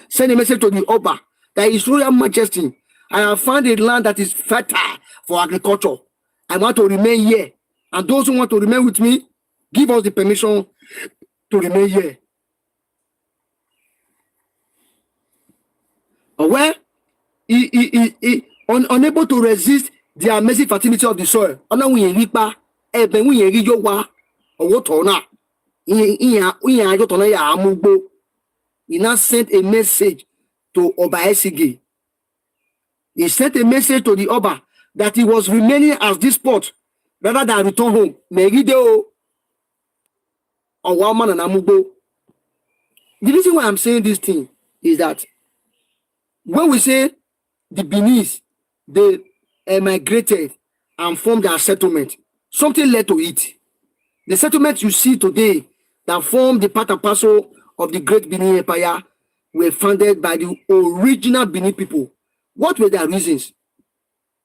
Send a message to the Oba that His Royal Majesty, I have found a land that is fertile for agriculture. I want to remain here. And those who want to remain with me, give us the permission to remain here. Where he unable to resist the amazing fertility of the soil. He now sent a message to Oba Esige. He sent a message to the Oba that he was remaining as this spot rather than return home. The reason why I'm saying this thing is that when we say the Beninese, they migrated and formed their settlement, something led to it. The settlement you see today that form the part and parcel of the Great Benin Empire were founded by the original Benin people. What were their reasons?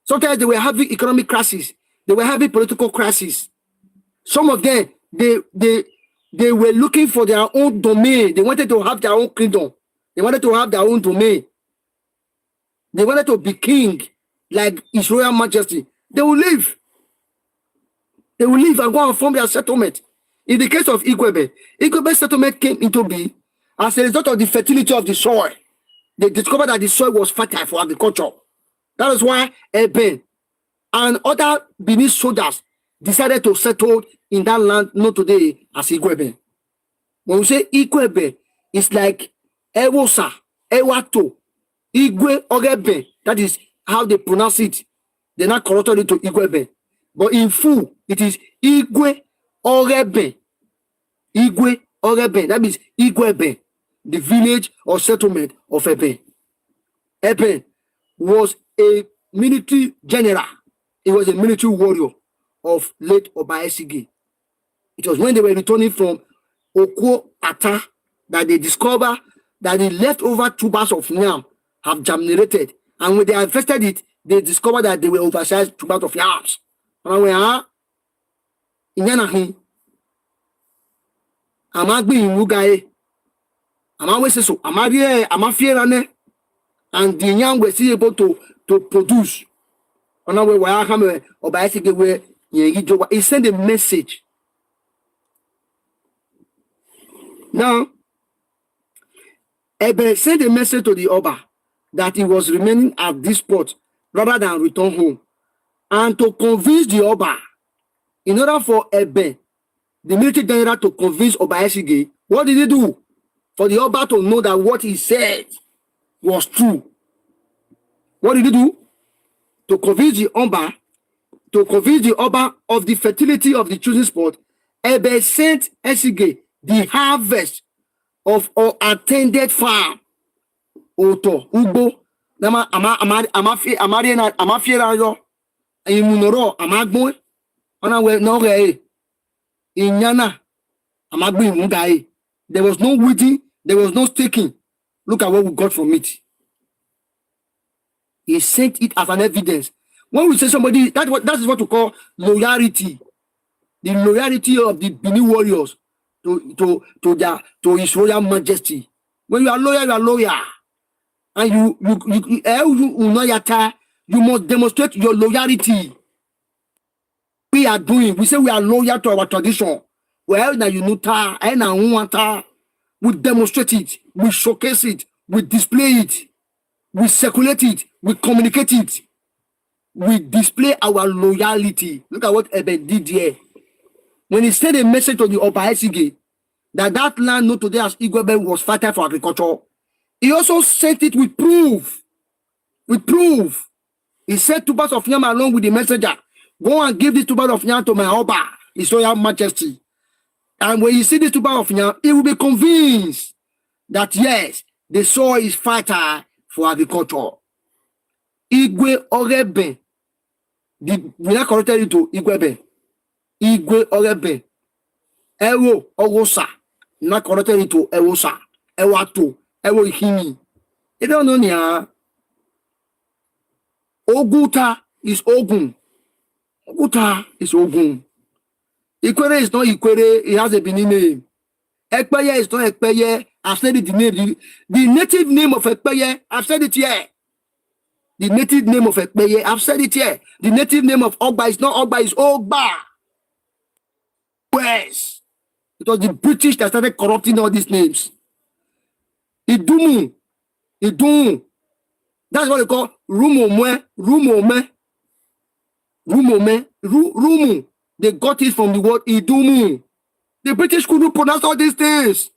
Sometimes they were having economic crisis. They were having political crisis. Some of them, they were looking for their own domain. They wanted to have their own kingdom. They wanted to have their own domain. They wanted to be king, like His Royal Majesty. They will leave. They will leave and go and form their settlement. In the case of Igueben, Igueben settlement came into being as a result of the fertility of the soil. They discovered that the soil was fertile for agriculture. That is why Eben and other Benin soldiers decided to settle in that land known today as Igueben. When we say Igueben, it's like Eloghosa, Ewato, Igwe Ogeben. That is how they pronounce it. They not corrupted it to Igueben. But in full, it is Igwe Ogeben. Igwe Ogeben. That means Igueben, the village or settlement of Eben. Eben was a military general. He was a military warrior of late Oba Esige. It was when they were returning from Oko Ata that they discovered that the leftover tubers of yam have germinated. And when they harvested it, they discovered that they were oversized tubers of yams. And when I'm and the young were still able to produce. He sent a message. Now, Eben sent a message to the Oba that he was remaining at this spot rather than return home. And to convince the Oba, in order for Eben, the military general, to convince Oba Esige, what did he do? For the Oba to know that what he said was true. What did he do? To convince the Oba of the fertility of the chosen spot, Eben sent Esige the harvest of our attended farm. Oto, Ugbo, Amafierayo, Imunoro, Amagbo, Anawe, Noge, Inyana, Amagbi Mungai. There was no weeding, there was no staking. Look at what we got from it. He sent it as an evidence. When we say somebody, that is what we call loyalty. The loyalty of the Benin warriors to His Royal Majesty. When you are loyal, you are loyal. And you must demonstrate your loyalty. We say we are loyal to our tradition. Well, now you know, we demonstrate it, we showcase it, we display it, we circulate it, we communicate it, we display our loyalty. Look at what Eben did here. When he sent a message to the Oba Esige that land known today as Igueben was fertile for agriculture, he also sent it with proof. With proof. He said tubers of yam along with the messenger, go and give this tubers of yam to my Oba, His Royal Majesty. And when you see this tuber of yam, he will be convinced that yes, the soil is fertile for agriculture. Igwe Ogeben. We are corrected to Igueben. Igwe Ogeben. Eloghosa. Not corrected to Eloghosa. Ewato. Elohimi. You don't know niya. Oguta is Ogun. Oguta is Ogun. Ikwere is not Ikwere, it has a Benin name. Ekpeye is not Ekpeye. I've said it, the name. The native name of Ekpeye, I've said it here. The native name of Ekpeye, I've said it here. The native name of Ogba is not Ogba, it's Ogba. Yes. It was the British that started corrupting all these names. Idumu. Idun. That's what they call Rumome. Rumome. Rumome. Rumu. They got it from the word Idumu. The British couldn't pronounce all these things.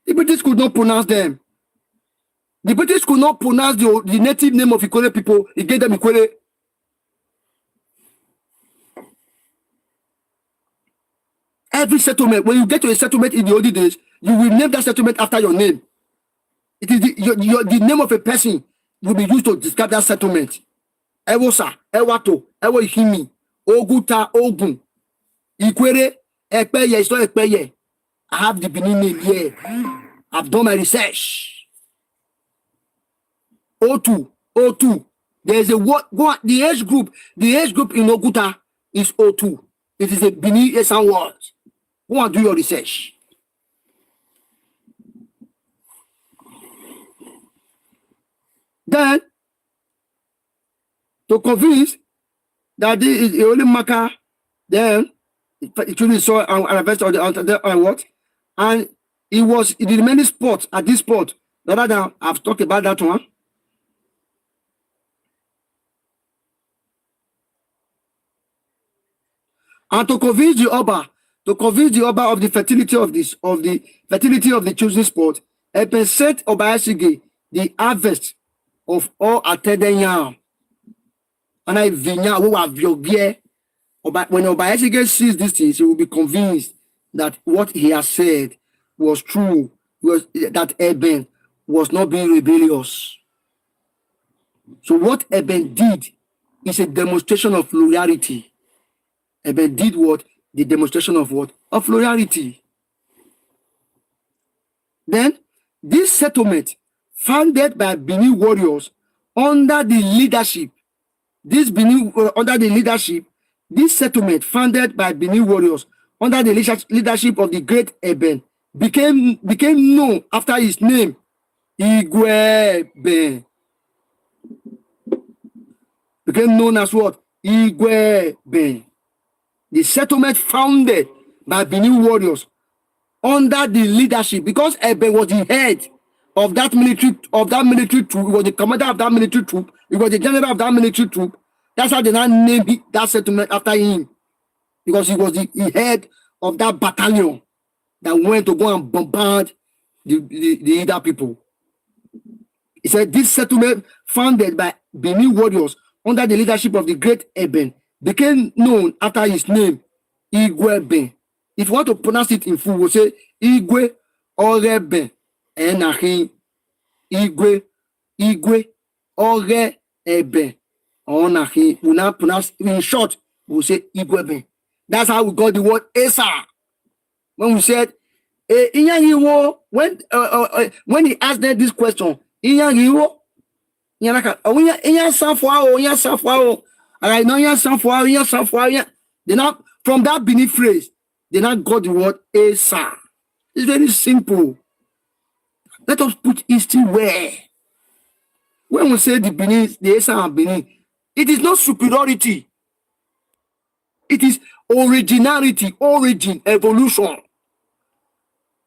The British could not pronounce them. The British could not pronounce the native name of Ikwere people. He gave them Ikwere. Every settlement, when you get to a settlement in the olden days, you will name that settlement after your name. It is the name of a person will be used to describe that settlement. Ewosa, Ewato, Ewohimi, Oguta, Ogun, Ikwere, Ekpeye, it's not Ekpeye. I have the Benin name here. I've done my research. O2. There's a what? The age group in Oguta is O2. It is a Benin Esan word. Go and do your research. Then, to convince that this is the only marker, then it really saw an investor on what? And it was in the remaining spot at this spot. Rather than I've talked about that one. And to convince the Oba of the fertility of the choosing spot, Eben sent Obayashige the harvest of all attendant yam. And I vinya who have your beer. When Obayashige sees these things, he will be convinced that what he has said was true, that Eben was not being rebellious. So what Eben did is a demonstration of loyalty. Eben did what? The demonstration of what? Of loyalty. Then, this settlement, founded by Benin warriors under the leadership, this settlement founded by Benin warriors under the leadership of the great Eben became known after his name, Igueben. Became known as what? Igueben. The settlement founded by Benin warriors under the leadership, because Eben was the head of that military troop, he was the commander of that military troop, he was the general of that military troop. That's how they now named that settlement after him, because he was the head of that battalion that went to go and bombard the other people. He said this settlement founded by Benin warriors under the leadership of the great Eben became known after his name, Igueben. If you want to pronounce it in full, we'll say Igwe Orebe Enahin. Igwe Orebe Onahin. We now pronounce in short, we'll say Igueben. That's how we got the word Esa. When we said, when he asked them this question, they now, from that Benin phrase, they now got the word Esa. It's very simple. Let us put history where. When we say the Esa and Benin, it is not superiority. It is originality, origin, evolution.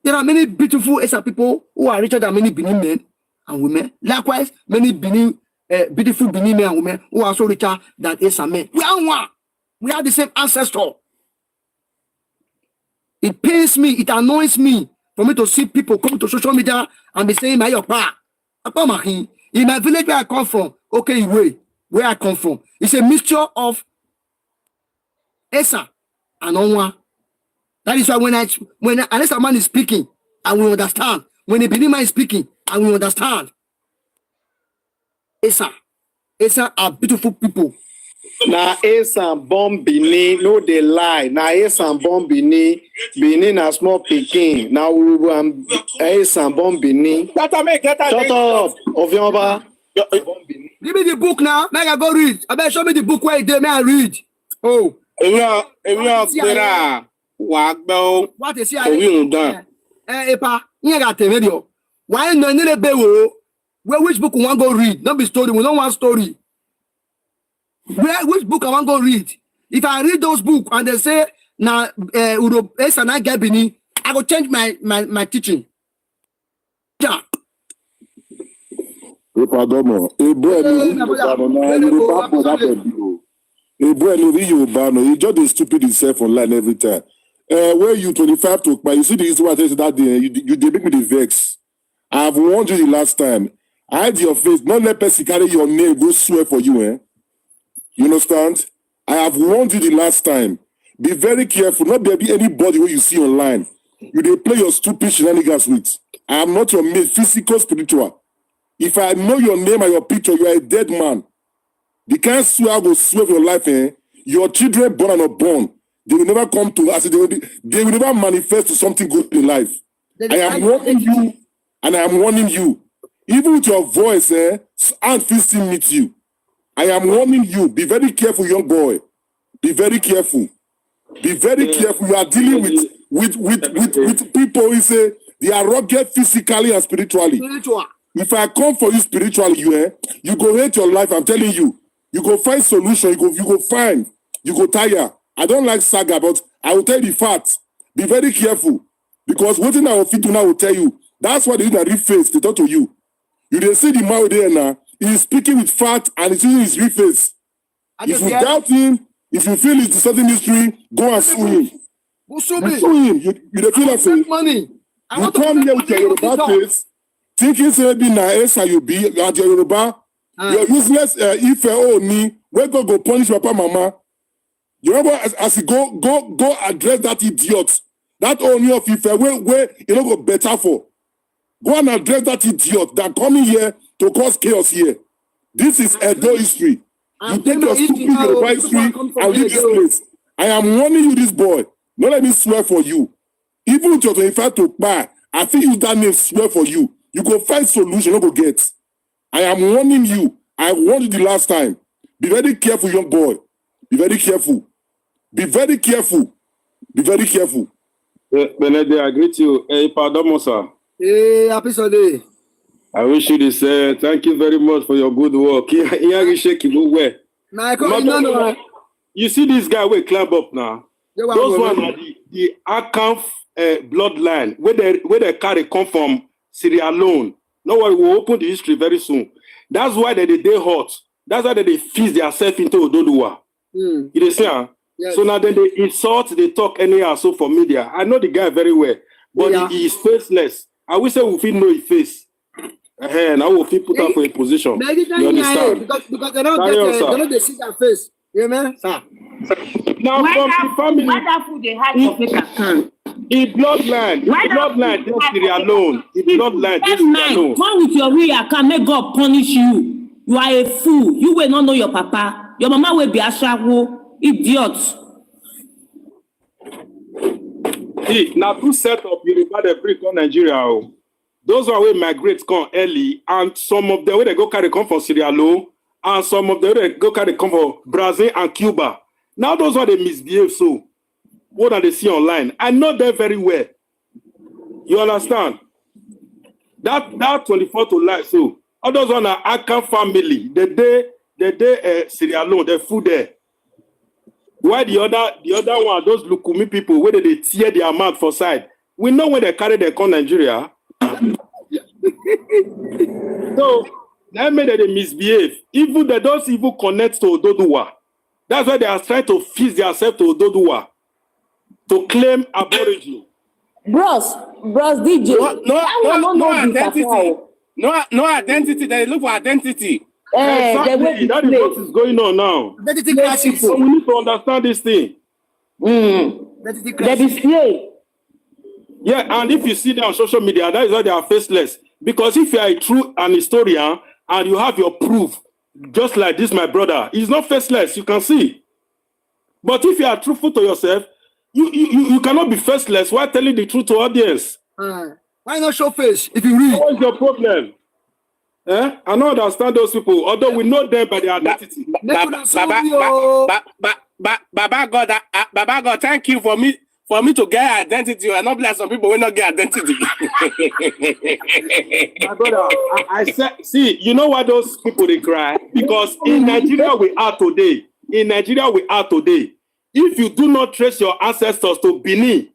There are many beautiful Esa people who are richer than many Benin men and women. Likewise, many beautiful Benin men and women who are also richer than Esa men. We are one. We are the same ancestor. It pains me, it annoys me for me to see people come to social media and be saying, in my village where I come from, okay, where I come from, it's a mixture of Esa and Onwa. That is why when unless a man is speaking, I will understand. When a Benin man is speaking, I will understand. Esa are beautiful people. Na Esa born Benin, no they lie. Na Esa born Benin na small pikin. Na Esa born Benin. Shut up, Ovionba. Give me the book now. Make I go read. I better show me the book where it is. May I read? Oh, What is here? Epa, you got a video. Why no need a bewo? Where which book we want go read? Don't be story. We don't want story. Which book I want go read? If I read those books and they say now Europe and I get Bini, I go change my teaching. Yeah. Ipadomo, you just the stupid itself online every time. Where you 25 to, but you see the issue what I said that day, you did make me the vex. I have warned you the last time. Hide your face, not let person carry your name, go swear for you, eh? You understand? I have warned you the last time. Be very careful, not there be anybody who you see online. You they play your stupid shenanigans with. I am not your mate, physical, spiritual. If I know your name and your picture, you are a dead man. The kind of swear I will swear for your life, eh? Your children, born and not born, they will never come to us. They will never manifest to something good in life. I am warning you, and I am warning you. Even with your voice, and still meet you. I am warning you. Be very careful, young boy. Be very careful. Be very careful. You are dealing with people who say they are rugged physically and spiritually. If I come for you spiritually, you go hate your life. I'm telling you. You go find solution. You go find. You go tire. I don't like saga, but I will tell you the facts. Be very careful. Because what I will fit to now will tell you. That's why they do real face. They talk to you. You didn't see the man there now. He is speaking with fact and he's using his real face. If you doubt him, if you feel it's a certain mystery, go and sue him. Go sue me. Sue him. You don't feel like saying money. You come here with your Yoruba face, thinking say be na S and you be at your Yoruba. You're useless if me, where go punish papa mama. You remember as you go address that idiot. That only of Ife where you don't go better for. Go and address that idiot that coming here to cause chaos here. This is Edo history. You take your stupid Yoruba history and leave this place. I am warning you, this boy. Don't let me swear for you. Even with your 25 to buy, I think use that name swear for you. You go find solution, you go get. I am warning you. I warned you the last time. Be very careful, young boy. Be very careful. Be very careful. Be very careful. Benedict, I greet you. Hey, pardon, sir. Hey, happy Sunday. I wish you the same. Thank you very much for your good work. You see this guy will climb up now. Those ones are the Akan bloodline where they carry come from Sierra Leone. No worry, we'll open the history very soon. That's why they hot. That's why they feast themselves into Ododuwa. You see, yes. So now then they insult, they talk anyhow so for media. I know the guy very well, but he is faceless. I wish I would feel no face. Now will feel put up for a position. You understand? Because they don't see their face. You know, sir. Now from the family, the bloodline, just Sierra Leone. The bloodline, just Sierra Leone. Come with your real account, may God punish you. You are a fool. You will not know your papa. Your mama will be a shawo. Idiot. Now two set up Yoruba they bring on Nigeria. Those are where migrate come early, and some of them where they go carry come from Sierra Leone, and some of them where they go carry come from Brazil and Cuba. Now those are they misbehave so. What are they see online? I know them very well. You understand? That 24 to life so. Others on are Akan family. The day Sierra Leone, the food there. Why the other one, those Lukumi people, where they tear their mouth for side. We know when they carry their con Nigeria. So that made that they misbehave. Even they don't even connect to Ododuwa. That's why they are trying to feast themselves to Ododuwa to claim aborigine. Bros, DJ. No identity. No identity. They look for identity. Exactly. That is what is going on now. So we need to understand this thing. They display. Yeah, and if you see them on social media, that is why they are faceless. Because if you are a true an historian and you have your proof, just like this, my brother, he's not faceless. You can see. But if you are truthful to yourself, you cannot be faceless while telling the truth to audience. Why not show face if you read? What is your problem? I don't understand those people, although we know them by their identity. Baba God, thank you for me to get identity. And not like some people will not get identity. My brother, I said, see, you know why those people they cry? Because in Nigeria we are today. If you do not trace your ancestors to Benin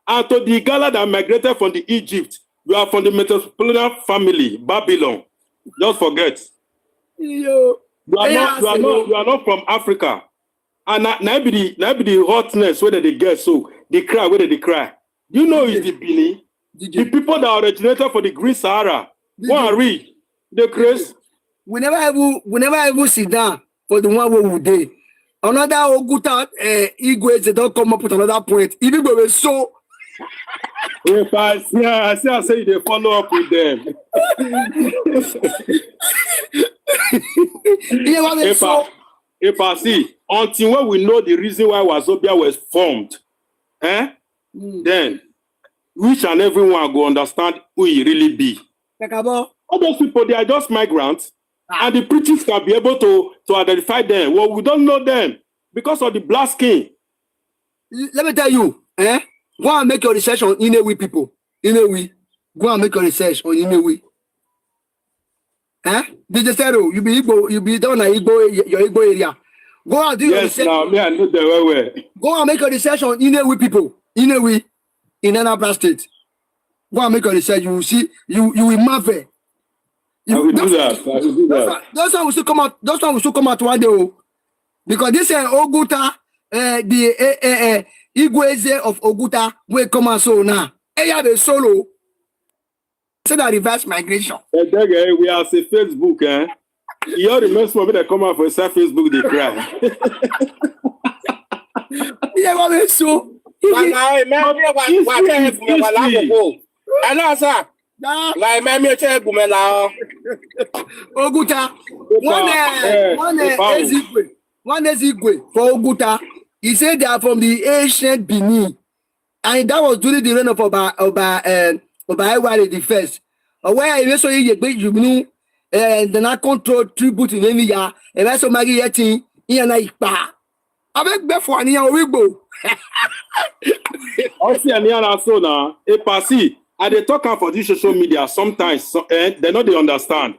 and to the Igala that migrated from the Egypt, you are from the Metropolitan family, Babylon. Just forget. You are not from Africa. And now be the hotness whether they get so they cry whether they cry. You know it's the Benin. The people that originated for the Green Sahara. Go and read the Chris. We never ever sit down for the one where we did. Another Oguta Igueben, they don't come up with another point. Even though we're so. If I say they follow up with them. If I see until when we know the reason why Wazobia was formed, then each and everyone go understand who he really be. All those people, they are just migrants, and the preachers can be able to identify them. Well, we don't know them because of the black skin. Let me tell you, go and make your research on Inewi people. Inewi. Go and make your research on Inewi. DJ Sero, you be Igbo, you be down at Igbo, your Igbo area. Go and do your research. Now, me, I know the way. Go and make your research on Inewi people. Inewi in Anambra State. Go and make your research. You will see, you will marvel. I will do that. Those one will still come out. Those one will still come out one day. Because this Oguta, the Igueze of Oguta will come out so now. They have a solo. So that reverse migration. We are say Facebook, You all remember some of that come out for Facebook, they cry. Yeah, what is so? Hello, sir. Like me check Oguta. One is Igwe for Oguta. He said they are from the ancient Benin. And that was during the reign of Oba the first. Where I also you know and then I control tribute in any year and I so magi yeti in a ipa. I beg before any Igbo. Also, and so now, Epasi, and they talk for this social media sometimes, they know they understand.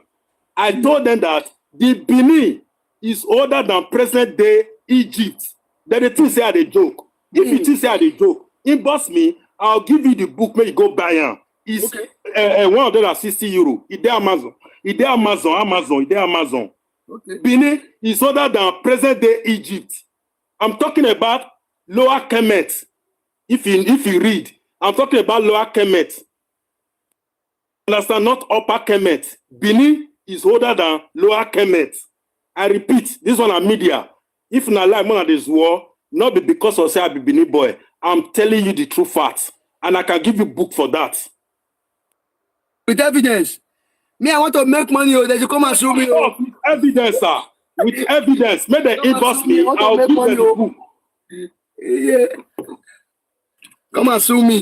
I told them that the Benin is older than present day Egypt. Then they think say they joke. If you think say they joke, inbox me, I'll give you the book, may you go buy it. It's 160 euro. It's Amazon. Okay. Benin is older than present day Egypt. I'm talking about Lower Kemet. If you read, I'm talking about Lower Kemet. Understand, not Upper Kemet. Benin is older than Lower Kemet. I repeat, this one are media. If not like one of this war, not be because of say I be Benin boy. I'm telling you the true facts, and I can give you book for that. With evidence. Me, I want to make money. They should come and show me. With evidence, sir. With evidence. Make the inbox me. I'll give you the book. Yeah. Come and sue me.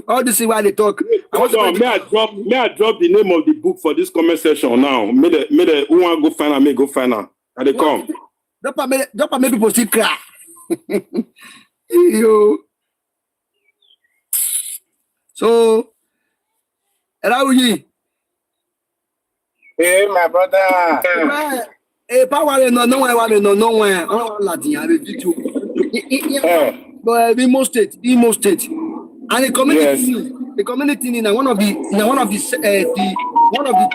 All this is why they talk. Hold on. May I drop the name of the book for this comment section now? May the who want to go find out, may go find out. And they come. Don't make people still cry. Yo. So, Raouyi. Hey, my brother. Hey, power no one. But Imo State, and the community in one of the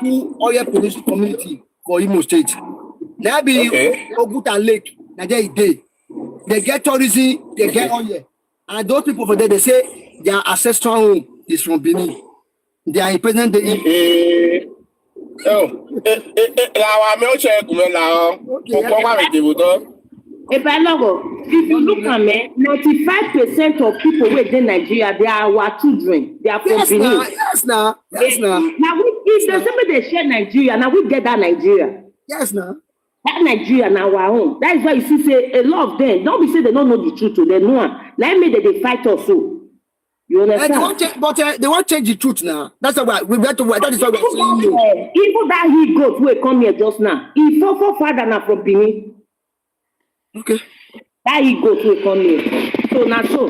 two oil production community for Imo State. There be Oguta Lake. They get tourism, they get oil, and those people for there they say their ancestral home is from Benin. They are in present day. If you look at me, 95% of people within Nigeria, they are our children. They are from Benin. Yes, now. Now, if there's somebody they share Nigeria, now we get that Nigeria. Yes, now. That Nigeria now our own. That is why you see say a lot of them. Don't be say they don't know the truth. They know. Let me they fight also. You understand? They won't change the truth now. That's why we got to. That is why we're saying you. Even that he goat will come here just now. He father now from Benin. Okay. That he go to come here. So now so.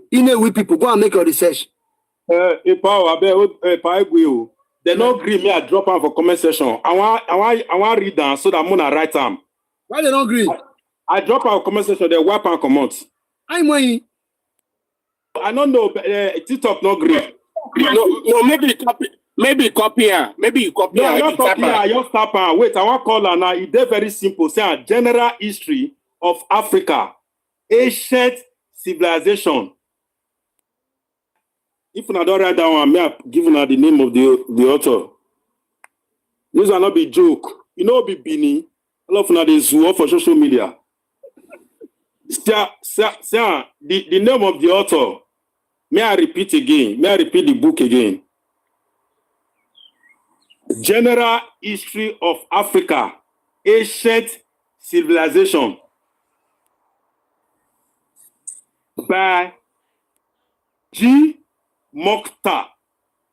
We people go and make your research. They no agree me. I drop am for comment section. I want read down so that I'm gonna write them. Why they don't agree? I drop our comment section. They wipe and comment. I'm waiting. I don't know. TikTok no agree. No, maybe copy her. Maybe you copy her. No, not copy. I just tap her. Wait, I want call her now. It's very simple. Say general history of Africa, ancient civilization. If I don't write down, I'm giving her the name of the author. This will not be joke. You know, be Bini. A lot of the zoo for social media. The name of the author. May I repeat again? May I repeat the book again? General History of Africa, Ancient Civilization by G. Mokhtar.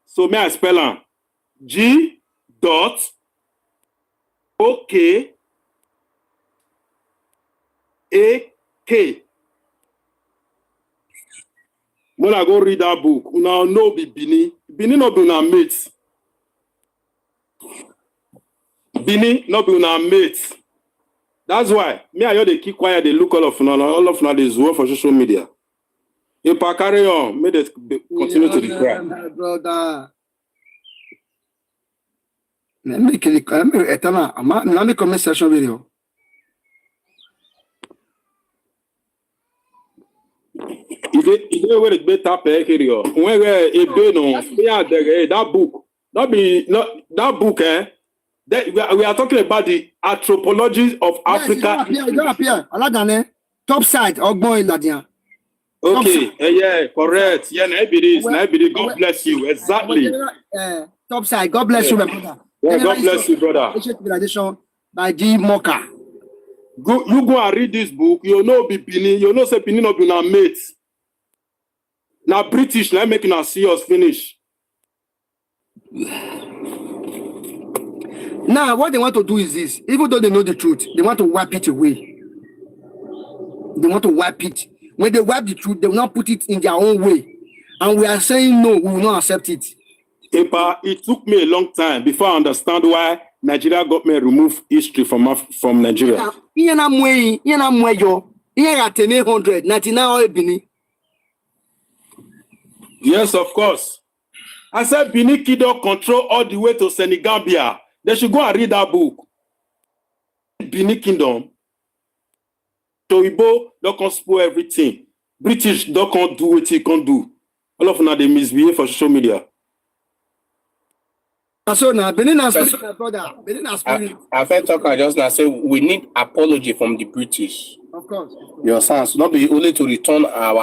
So may I spell it? G. Dot. OK. A. K. When I go read that book, now no be Bini. Bini no be una mates. Bini no be una mates. That's why me and you they keep quiet. They look all of now they zoom for social media. If I carry on, may they continue to the cry. Brother. Let me comment section video. If where it be tap here, when that book, that book, we are talking about the anthropology of Africa. Top side, Ogbon Iladian. Okay, yeah, correct. Yeah, God bless you. Exactly. Top side, God bless you, my brother. Yeah, God bless you, brother. Civilization by G. Moka. You go and read this book. You know, be Bini. You know, say Bini no be na mates. Now British, now making us see us finish. Now, what they want to do is this. Even though they know the truth, they want to wipe it away. They want to wipe it. When they wipe the truth, they will not put it in their own way. And we are saying no, we will not accept it. It took me a long time before I understand why Nigeria government removed history from Nigeria. Yes, of course. I said Benin Kingdom control all the way to Senegambia. They should go and read that book. Benin Kingdom. So Igbo don't spoil everything. British don't do what he can do. All of them they misbehave for social media. So now Benin has spirit, my brother. Benin has spirit. I felt talking just now say we need apology from the British. Of course. Your sons, not be only to return our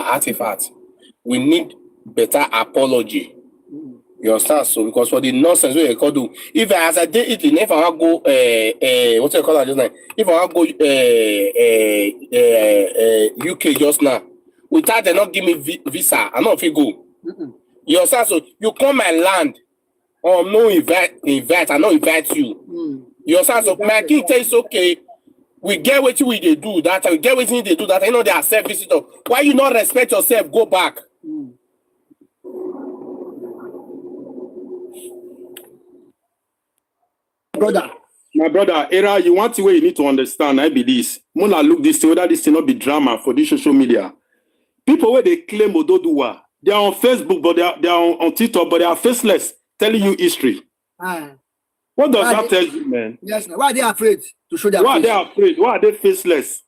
artifacts. We need better apology. You understand? So because for the nonsense we can do, if as I did Italy, if I want to go what do you call that just now? If I want to go UK just now, without they not give me visa, I not fit go. You understand? So you come my land, no invite, I not invite you. You understand? So my king says okay. We get what we they do that, we get what they do that. You know they are self visitor. Why you not respect yourself? Go back. My brother, Era, you want to where you need to understand. I be this. Mona look this whether this will not be drama for this social media. People where they claim Ododuwa, they are on Facebook, but they are on TikTok, but they are faceless, telling you history. What does that tell you, man? Yes, why are they afraid to show their Why face? are they afraid? Why are they faceless?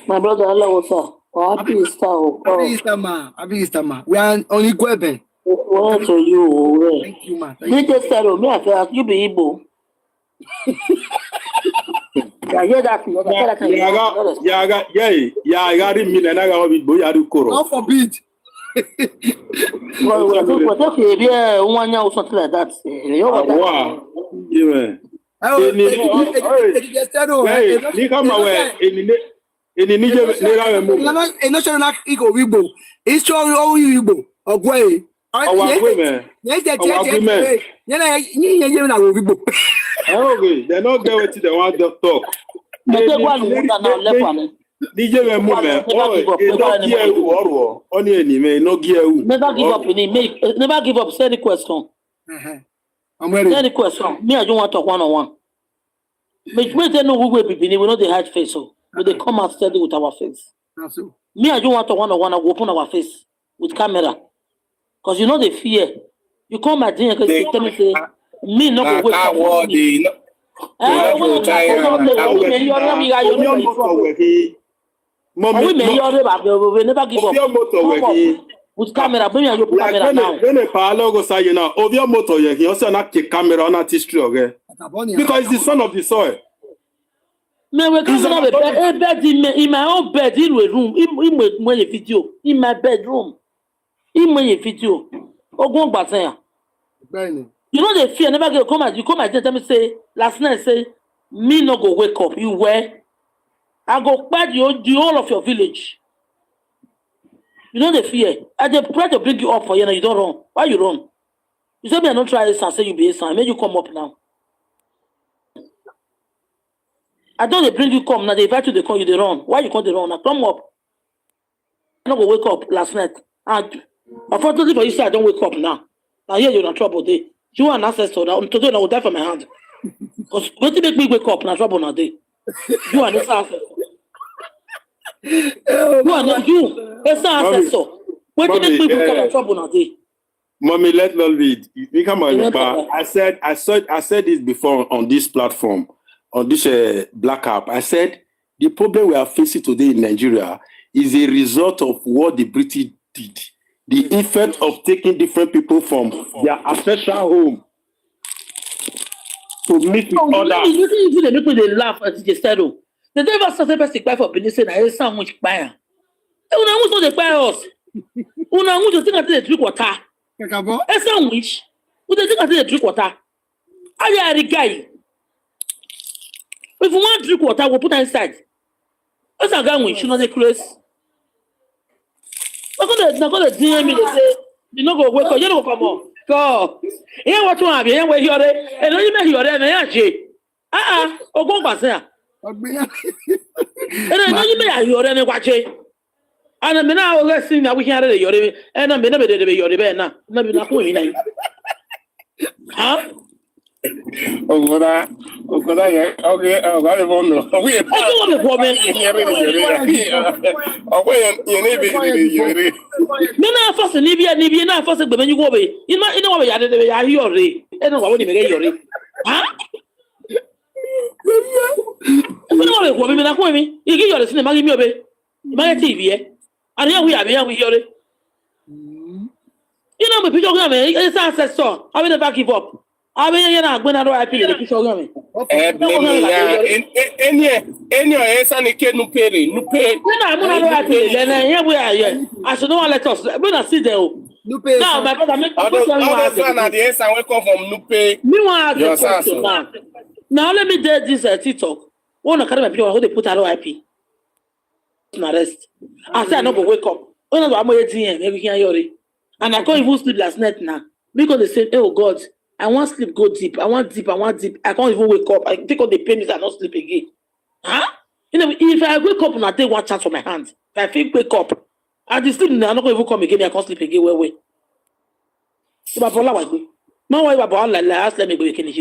My brother, Eloghosa. Happy Easter. Happy Easter, man. Happy Easter, man. We are on Igueben. Where to you? Thank you, man. You just said, me, I feel you be Igbo. I hear that. I got it. Me and I got it. Boy, I do koro. God forbid. Well, okay, yeah, one year or something like that. Wow. Yeah. Okay, they don't get what they want to talk. But they want to now left one. DJ we movement. Oh, it don't give you or only anime, no give you. Never give up in it. Never give up. Say the question. I'm ready. Say the question. Me, I don't want to talk one-on-one. Make me tell no we will be we know the hide face so. We they come and steady with our face. That's it. Me, I don't want to one-on-one. I go open our face with camera. Because you know the fear. You come at me and tell me say me no go wake up. We never give up. With camera, bring your camera now. When a Eloghosa say you know, of your motor, he also not the camera on that history, okay? Because it's the son of the soil. Me we come have a bed in my own bed in a room. In my video in my bedroom. In my video. Ogun Bataya. You know the fear never come at you come at tell me say last night say me no go wake up. You were I go bad you the whole of your village. You know the fear. I just try to bring you up for you and you don't run. Why you run? You say me I don't try this and say you be a son. Make you come up now. I don't bring you come now. They invite you to come you they run. Why you can't run? Now come up. I don't go wake up last night. And unfortunately for you say I don't wake up now. Now here you're in trouble day. You are an ancestor now. Today I will die for my hand. Because what you make me wake up now trouble now day. You are this ancestor. You are not you. It's an ancestor. What you make me wake up now trouble now day. Mommy, let not read. You come on. I said this before on this platform, on this black app. I said the problem we are facing today in Nigeria is a result of what the British did. The effect of taking different people from their ancestral home to meet with others. You they make me they laugh at the settle. They never started to buy for Benin saying I sound much buyer. Una want to buy us. Una want to think that they drink water. A sandwich. Who they think that they drink water? I are the guy. If you want to drink water, we'll put it inside. That's a guy which you know the craze. They're gonna DM me. They say you know go wake up. You know come on. Go. Here what you have here where you are. And you make you are there. Na o go pass here. And you make you are there. Watch it. And me now we see that we can read you are. And me never did you are there now. No be not going in. Huh? Ogoda, yeah. Okay, I got it on. We are the woman. Nina first Nibia na first but when you go away. You know what you are here already. I know what you make already. Huh? You know what woman na ko mi. You give your cinema give me obey. My TV eh. And here we are here already. You know me picture game it's ancestor. I will never give up. I mean, you're not going to write the picture of me. Any son can no pay. No pay. I'm going to write it. Then here we are. Yeah. I should not let us. We're not sit there. No pay. Now, my brother, make other son at the son will come from no pay. Meanwhile, now let me do this TikTok. One of the people who they put out IP. Arrest. I said, I don't go wake up. One of them, maybe can you? And I can't even sleep last night now because they said, oh God. I want sleep, go deep. I want deep. I can't even wake up. I take all the pain and not sleep again. Huh? You know, if I wake up and I take one chance for my hand, if I feel wake up, and the sleep, I'm not going to even come again. I can't sleep again. Wait. If I follow what no way about ask let me go again.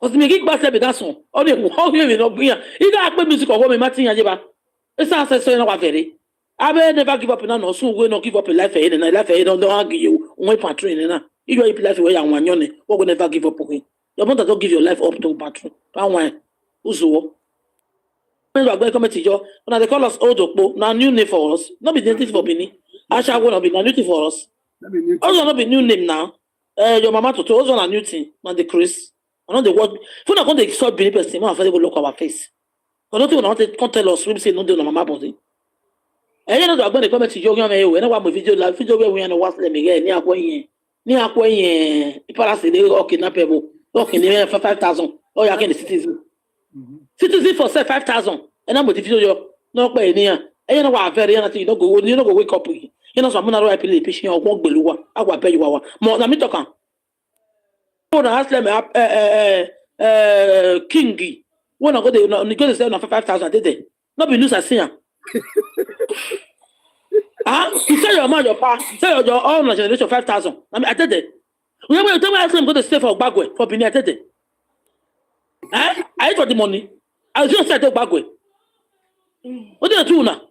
Because me get back to that song. All the whole game not bring. You got to music or me Martin Yajiba. It's not so no very. I will never give up. No, so we not give up a life ahead and life ahead. Don't argue you. Only patrolling now. If you life away and one yone, what will never give up again? You want to give your life up to battle. Why? Uzo. When we are going to come to you, now they call us old Okpo. Now new name for us. Not be native for Bini. I shall go be new name for us. Also not be new name now. Your mama to also a new thing. Now the Chris. I know the word. If we not going to start Bini person, man, will look our face. But not even want tell us. We say no, do no mama body. And you know I'm going to come to you. When I want my video live, video where we are no watch them again. Near going. Ni akwenye ipara se dey kidnapable lock in there for 5,000 or you can citizen citizen for say 5,000 and I'm with you no pe ni and you know what very anything you no go wake up you know so I'm not right play patient or won gbeluwa agwa pe you wa mo na me talk am no na ask them Kingi. When I go there, no, go to sell 5,000. Did they? Not be news I see. You sell your man, your pa, sell your own generation 5,000. I did it. When you tell me I go to stay for Bagwe for Benin, I did it. I ate for the money. I just said to Bagwe. What do you do now?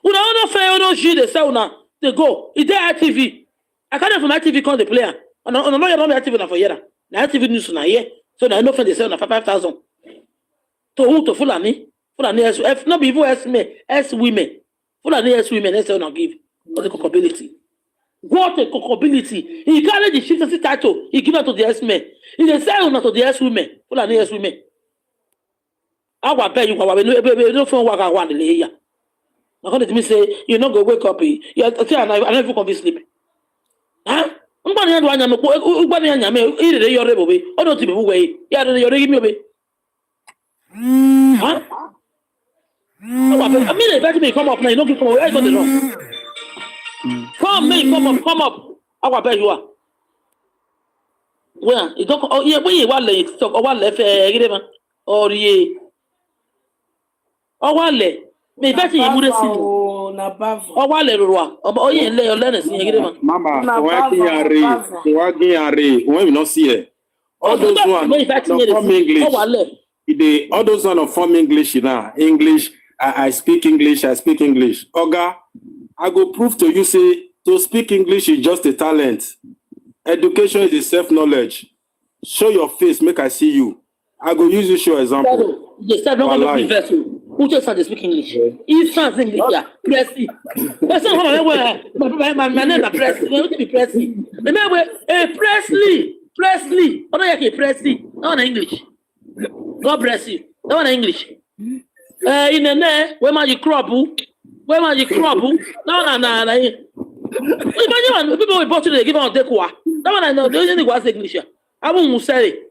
Who don't fair, no shit, they sell now. They go. Is there TV? I can't from my TV call the player. And I know you're not my TV now for year. Now TV news now here. So now I know for the sell now for 5,000. To who to Fulani? Fulani as not be even as women. Fulani as women, that's all now give. What the cockability. What a cockability. He carried the chieftaincy title. He give it to the S-men. He dey sell not to the S-women. Fulani S-women. I will bet you no phone work I want to lay here. I'm going to say, you're not going to wake up. I never come to sleep. Huh? I'm going to have your rebel. I don't think away. Yeah, you're give me away. Huh? I mean, let me come up now. You don't come away. I got it wrong. Come up. I will bet you are. Well, you don't. Oh, yeah, when you want to talk, or left, or ye. Oh, wale. Me beti ye mude si. Oh, wale roi. Oh, ye le olene si ye man. Mama, wagi are. When we not see it. All those one no form English. Oh, wale. All those one of form English now. English. I speak English. Oga, I go prove to you say to speak English is just a talent. Education is a self-knowledge. Show your face, make I see you. I go use you show example. Yes, sir, don't go to vessel. Who just started speaking English? He sounds English. Yeah, Pressy. That's not my name is Pressy. You need to be Pressy. Remember, Presley. Oh, no, you're Presley. No one English. God bless you. No one English. In the net, where man you crop? No. Imagine people will they give on Dekwa. That one I know. The only was English. I won't say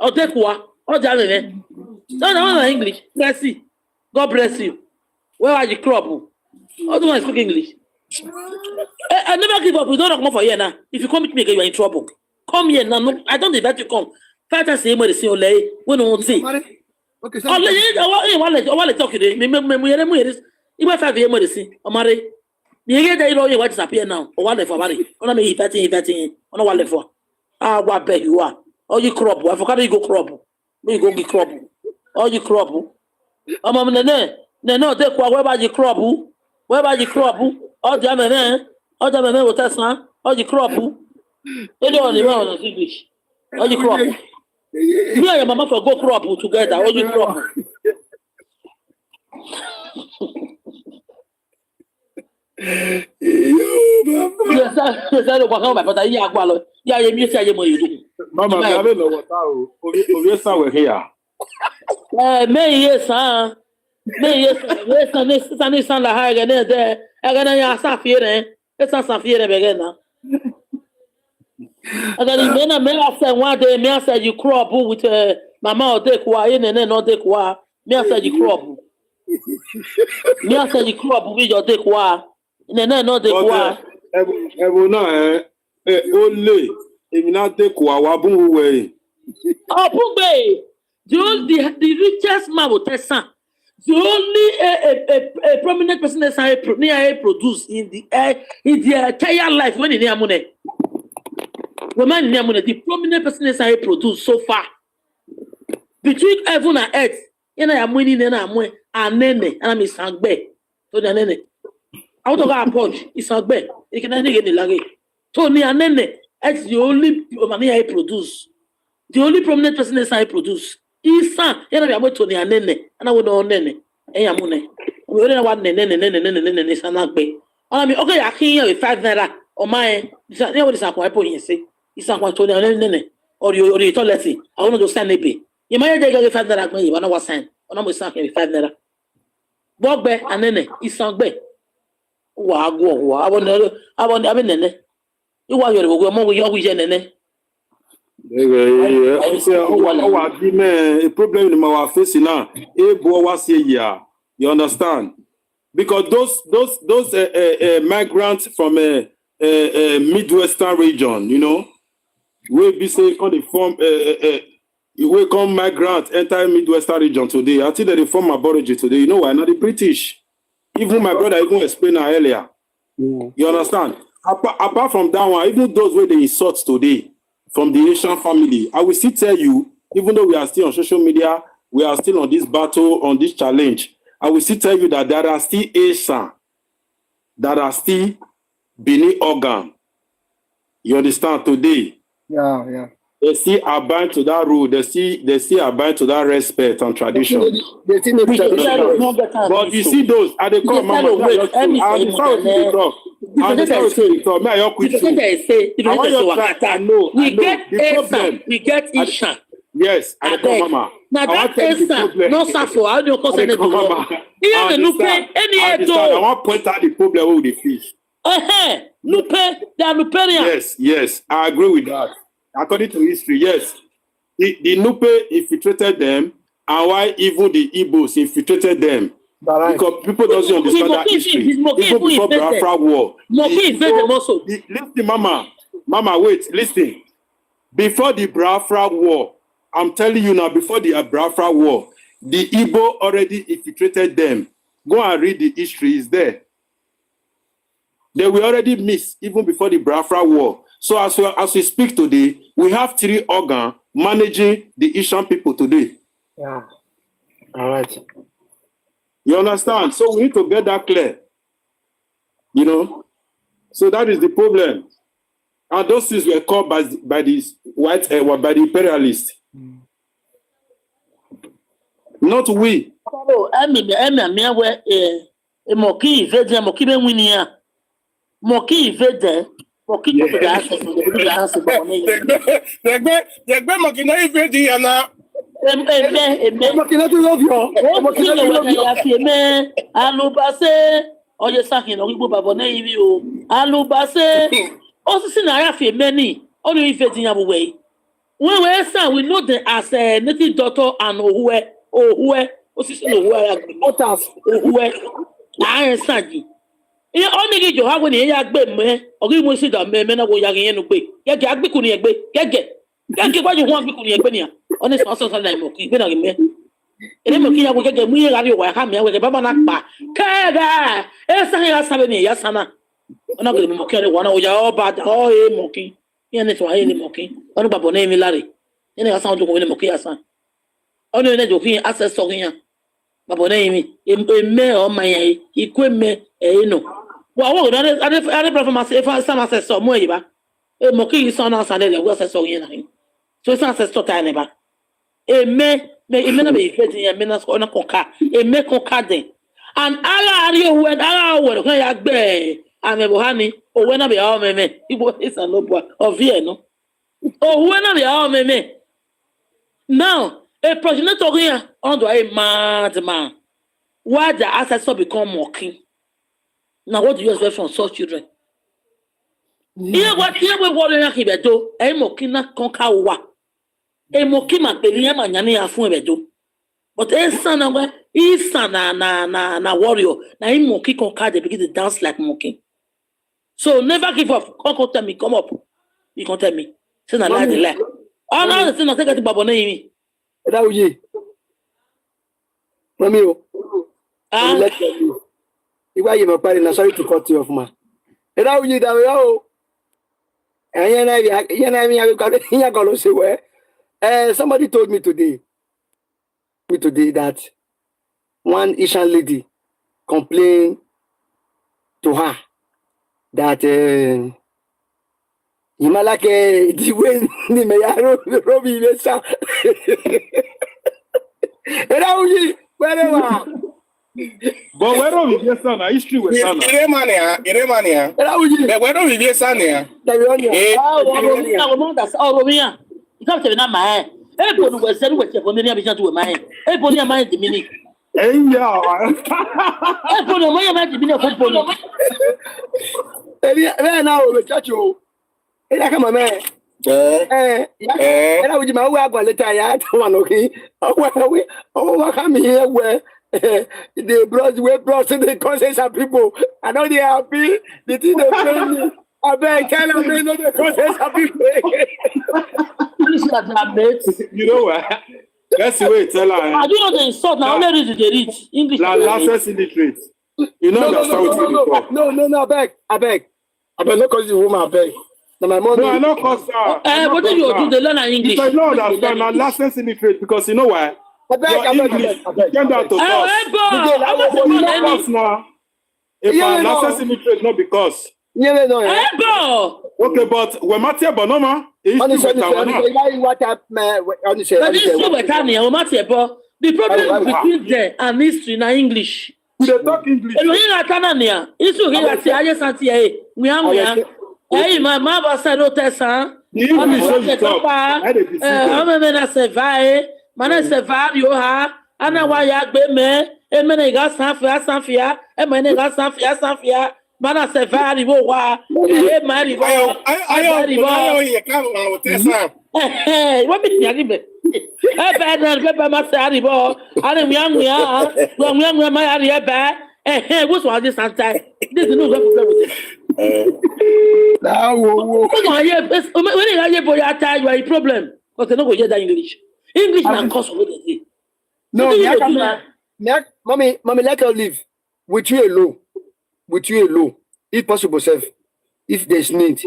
or Dekwa or Jamie. No, English. Pressy. God bless you. Where are you crop? I don't speak English. I never give up. We don't come for here now. If you come with me again, you are in trouble. Come here now. No, I don't invite you to come. Fight and say what they say. We don't see. Okay, Oh, I want to talk today. You 5 years more see. Omare. You get that you want to disappear now. Or one for Mari. On me inviting. On one for. Ah, what beg you are. Oh, you crop. I forgot you go crop. You go get crop. Oh, you crop. No, take where about you crop? Where about you crop? Oh, Jamaican will test now. Oh, you crop. You don't know English. Oh, you crop. Me and your mama for go crop together. Oh, you crop. Yes, I don't want but I hear yeah, you miss your money. Mama, I don't know what we're here. May yes, huh? May yes, Sunny Sun la high again there. I got a sapphire, it's a sapphire again now. And then I may have said one day, me I said you crop with Mama or take why in and then not take why. Me I said you crop. Me I said you crop with your take why. And then not take why. Everyone, only if you not take why, wabu way. Oh, Pugbe. The richest man will test son. The only a prominent person that I produce in the entire life when in the money. Woman in the money, the prominent person that I produce so far. Between heaven and earth, and I am winning and I'm winning, and nene, and I'm in Sangbe. So the nene. I want to go and punch. It's Sangbe. You can get the luggage. Tony and nene, it's the only money I produce. The only prominent person that I produce. Isa, you know, I'm Tony and Nene, and I would know Nene. Hey, I'm Nene. We don't want Nene, Sanagbe. I mean, okay, I can't hear 5 naira or my. You know what is a point you say? It's not Tony and Nene, or you told let's see. I want to send a pay. You might get 5 naira when you want to sign. Or I'm saying 5 naira. Bogbe and Nene, it's Sangbe. Wow, I want Nene. You want your go with your Nene. A problem in our facing now. You understand? Because those migrants from a Midwestern region, you know, will be saying on the form You will come migrant, enter Midwestern region today. I think that they form Aborigine today. You know why? Not the British. Even my brother even explained that earlier. You understand? Apart from that one, even those where they insult today from the Asian family, I will still tell you, even though we are still on social media, we are still on this battle, on this challenge, I will still tell you that there are still Asian that are still Benin organ. You understand today? Yeah. They still abide to that rule. They still abide to that respect and tradition. They still make tradition. But you see those, and they come, Mama, I understand what you talk. I understand what you talk. May I help with you? I want you to know. We get the problem. we get Isha. Yes, I come, Mama. Now that Esa, no suffer. How do you call it? I want to point out the problem with the fish. Lupe, they are Luperian. Yes, I agree with that. According to history, yes. The Nupe infiltrated them, and why even the Igbos infiltrated them. Right. Because people doesn't understand that history. Even before Biafra War. Listen, Mama, wait, listen. Before the Biafra War, I'm telling you now, before the Biafra War, the Igbo already infiltrated them. Go and read the history, it's there. They were already missed even before the Biafra War. So as we speak today, we have 3 organs managing the Asian people today. Yeah. All right. You understand? So we need to get that clear. You know? So that is the problem. And those things were called by these white, by the imperialists. Not we. We know them as a native daughter and Ohue. I understand you. Only you have when you have been me, or you must see the men of Yagan. Get Bikuni, get what you want Bikuni, honest also sometimes. Been a man. And then Mokia will get me at your Hamia with a Babanakba. Kada, Esani, Yasana. I'm not going to mock one of your bad, oh, mocking. And it's why any mocking. On a Babone Milari. And I sound to win a Mokia. Only let you hear access to him. Babone, a male on my equipment, no. Well, I never from myself, if I saw some more, a Moki son of Sunday was a so in. So it's not a sort of never. A may be getting a minute on a coca, a make cockading. And Allah, you went Allah, when I be, I'm a bohani, or when I be all me, it a no boy of Vienno. Oh, when I be all me. Now, a progenitor here under a mad man. Why the ancestors become mocking? Now, what do you expect from such children? Here, what we want to do, a mokina conquer. A mokima Beliam and Yania Fuedo. But a son of his son, na warrior, na him monkey conquer, they begin to dance like monkey. So never give up. Come tell me, come up. You can tell me. Say na lie, the lie. Oh, no, the thing I take it to Babone. That was you. Mammy, why you my party? Sorry to cut you off, man. And how you that way? And somebody told me today that one Asian lady complained to her that you might like the way Robbie Mesa. And how you wherever. But where are we get son? History with son. Iremania. Where are we get son here? You can't tell me not my head. Everybody was said what you're going to do with my head. Everybody mind the meaning. Hey, yeah. Everybody, why am I the meaning of football? Now, we catch you. Hey, come on, man. And I would my work on the tire. One, okay. Oh, come here where. They brought the conscience of people. I know they are happy. The thing they play me. I beg, can I bring the process of people? English that they are mates. You know what? That's the way it's tell her. I do not insult now. Only read the reach. English. La license illiterate. You know understand what you talk. No, I beg, no cause the woman, I beg. Now my mom. No, I not cause that. What do you do? They learn English. Because no understand na license illiterate because you know why? I beg. Came down to us. Now. If I license illiterate, not because. Yeah, no. Okay, but when Matthew Bonoma is The problem between them and history na English. they talk English. Hey, my mother said, "Oh, Tessa, The English wey you talk, I dey deceive them. Mana se va ribo wa, eh ma ribo. What be the agreement? Eh bad na be ma se ribo. Ani we ma ari e ba. What's all this time? This is no problem with it. Now, Come on, yeah, when you boy attack, you are a problem. Because they no go hear that English. English na cause of what they say. no, mommy, let her live with you alone. If possible, self. If there's need,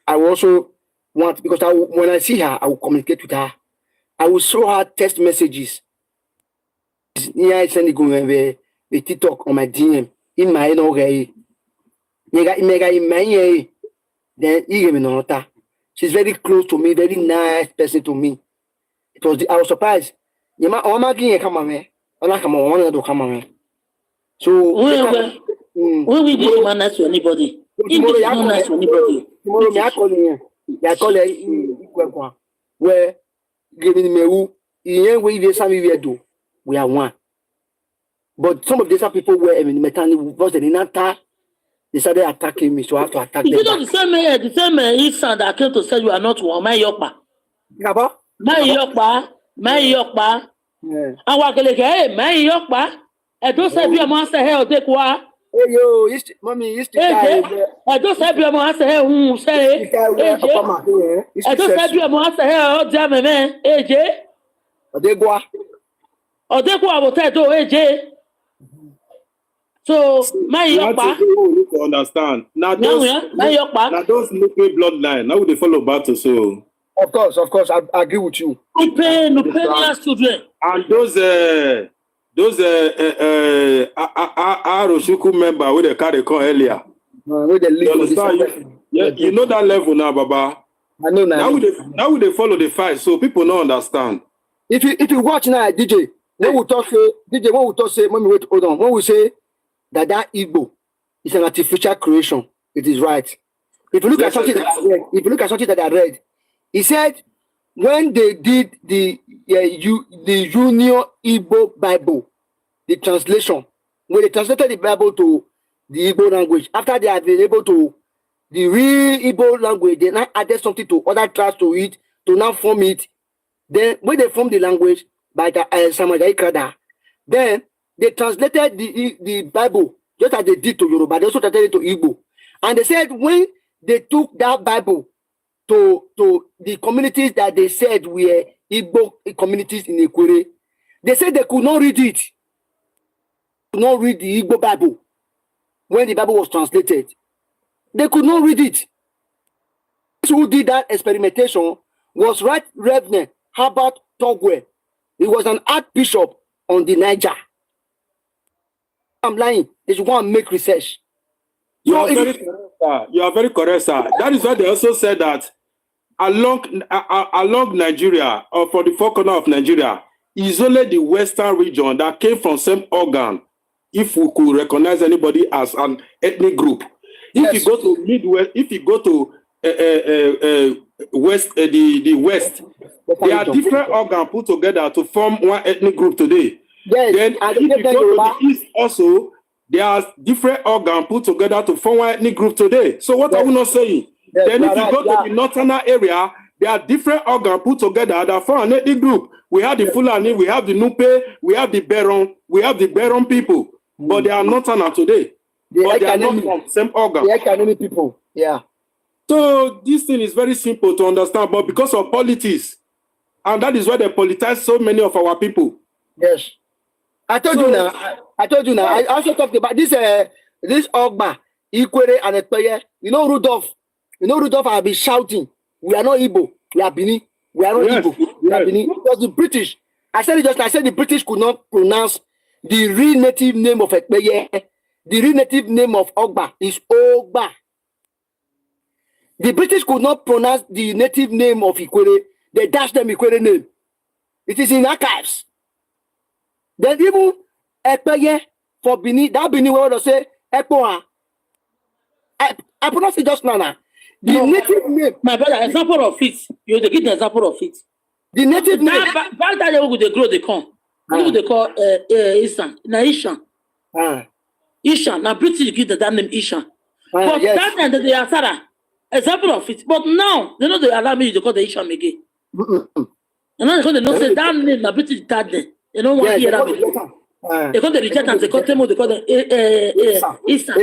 I will also want because when I see her, I will communicate with her. I will show her text messages. Yeah, I send it go the TikTok on my DM in my no way. Then Igueben. She's very close to me, very nice person to me. I was surprised. You ma come on, man. Come on. So When we do man nice to anybody, English is not nice to anybody. Tomorrow, I call you. I call Igueben. Where giving me who in way we do. We are one. But some of these people were in the they started attacking me, so I have to attack them. You know the same Isan that came to say you are not one. My Yokpa. My Yokpa. And what hey, my Yokpa. I don't say be a monster here or take what. Hey yo, mommy, I don't say be a monster here who say. I don't say be a monster here or jam man. AJ. Odegwa. Odegwa will tell you AJ. So my Yokpa. You need to understand. Now those nuclear bloodline. Now they follow battle. So of course, I agree with you. No pain children. And those Aroshuku member with the carry call earlier. With the leave you know that level now, Baba. I know now. Now they follow the fight, so people don't understand. If you watch now, DJ, when we talk say, mommy, wait, hold on. When we say that Igbo is an artificial creation, it is right. If you look at something that I read, he said when they did the Junior Igbo Bible, the translation, when they translated the Bible to the Igbo language, after they had been able to the real Igbo language, they now added something to other tribes to it, to now form it. Then when they formed the language by the Samadai, then they translated the Bible just as they did to Yoruba. They also translated it to Igbo. And they said when they took that Bible to the communities that they said were Igbo communities in Ekwere, they said they could not read it. Could not read the Igbo Bible when the Bible was translated. They could not read it. Who did that experimentation was Right Reverend Herbert Togwe. He was an archbishop on the Niger. I'm lying. They should go and make research. You are very correct, sir. That is why they also said that along Nigeria, or for the four corners of Nigeria, is only the western region that came from same organ. If we could recognize anybody as an ethnic group, if you go to Midwest, if you go to West, the West, there are different organs put together to form one ethnic group today. Yes, then if you go to the East also, there are different organs put together to form one ethnic group today. So what are we not saying? Then if you go to the northern area, there are different organs put together that form an ethnic group. We have the Fulani, we have the Nupe, we have the Beron, we have the Beron people, but they are northern today. But they are not from same organ. The academic people, yeah. So this thing is very simple to understand, but because of politics, and that is why they politicize so many of our people. Yes. I told you now. I also talked about this Ogba, Ikwere, and Ekpeye. You know Rudolph. I've been shouting. We are not Igbo. We are Bini. We are not Igbo. We are Bini. Because the British, I said the British could not pronounce the real native name of Ekpeye. The real native name of Ogba is Ogba. The British could not pronounce the native name of Ikwere. They dashed them Ikwere name. It is in archives. Then even Ekpeye for Bini, that Bini word to say Ekpoa. I pronounce it just now. The native name. My brother, example of it. You give the example of it. The native name. Back that they grow, they come. What they call Ishan. Now Ishan. Ishan. Now British give that name Ishan. But yes. that time they are Sarah. Example of it. But now they know they allow me to call the Ishan again. And now they know say that name na British that name. They don't want to hear that. They call the reject and they call them. They call the Ishan.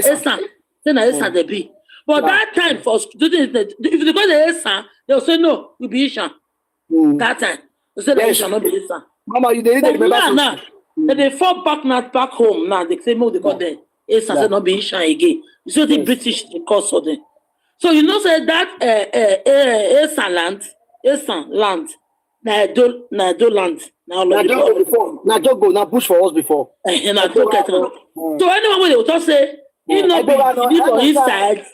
Then Ishan they be. But that time for students, if they call the Ishan, they'll say no, we be Ishan. That time they say that Ishan not be Ishan. Mama, you didn't remember. Now they fall back home. Now they say no, they call the Ishan say not be Ishan again. You see the British they call so then. So you know say that Ishan land, na do land. Now Jogo, bush for us before. And I took it. So anyone will just say, you know, on inside.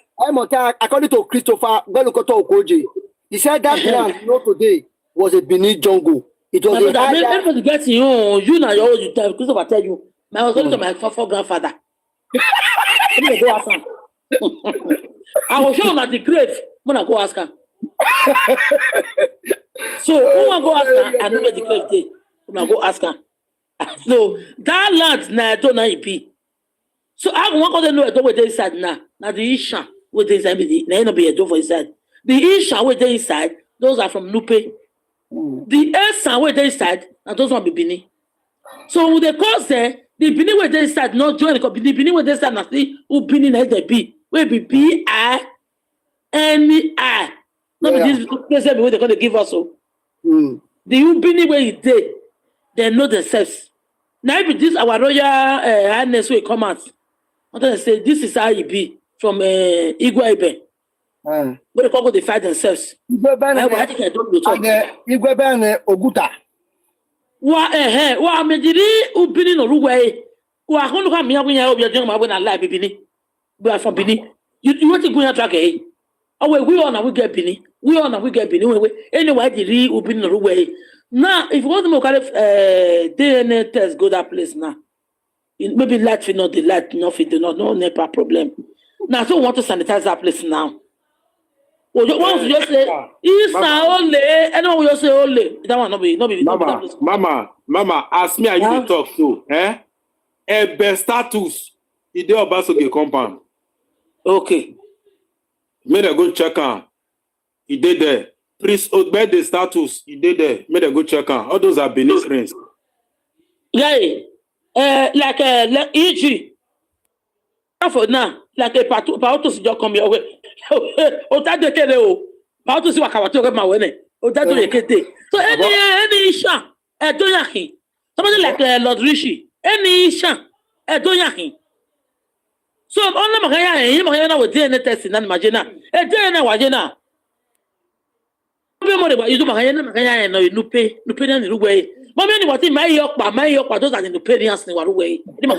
According to Christopher Belukoto Okoje, he said that land today was a Benin jungle. It was a everybody gets you now your old time. Christopher tell you, I was going to my grandfather. I was shown at the grave when I go ask her. So who I go ask her? I know where the grave day. When I go ask her. So that land na don't know IP. So I want to know where they inside now. Now the Isha where they inside na no be a door for inside. The Isha where they inside, those are from Nupe. The Esa where they inside, and those one be Bini. So with the cause there, the Bini where they inside not join the Bini where they inside na see who Bini na they be. Where be BINI. Not be this place where they gonna give us so. The Ubini where he did, they know themselves. Now if this our royal highness will come out. I'm gonna say this is how it be from Igueben. Where they go they fight themselves. Igueben Oguta. Wa mediri Ubini no ruwe. Wa honu ka mi abunya obi ajen ma na live Bini. We are from Bini. You want to go and track eh? Oh, we on we get Bini. We get Bini. Anyway, the real Ubini no ruwe. Now, if you want to carry DNA test, go that place now. Maybe light will not the light, nothing, no NEPA problem. Now, so we want to sanitize that place now. Well, once you just say, it's only, and now we just say only. That one not be. Mama, ask me, I you talk to, A best status, it dey Obasoge compound. Okay. May they go check on. He did there. Priest Odbe the status, he did there. May they go check on. All those are Benin friends. Yeah. Like EG. For now, like a Pautus just come your way. Oh, that the Kero. Pautus Wakawato my way. Oh, that the Kete. So any Isha, a Doyaki. Somebody like Lord Rishi. Any Isha, a Doyaki. So on the Mahayana with DNA testing and Magina. A DNA Wagena. You do Mahayana and you pay in the way. But many what in my York, those are in the Pedians in one way. You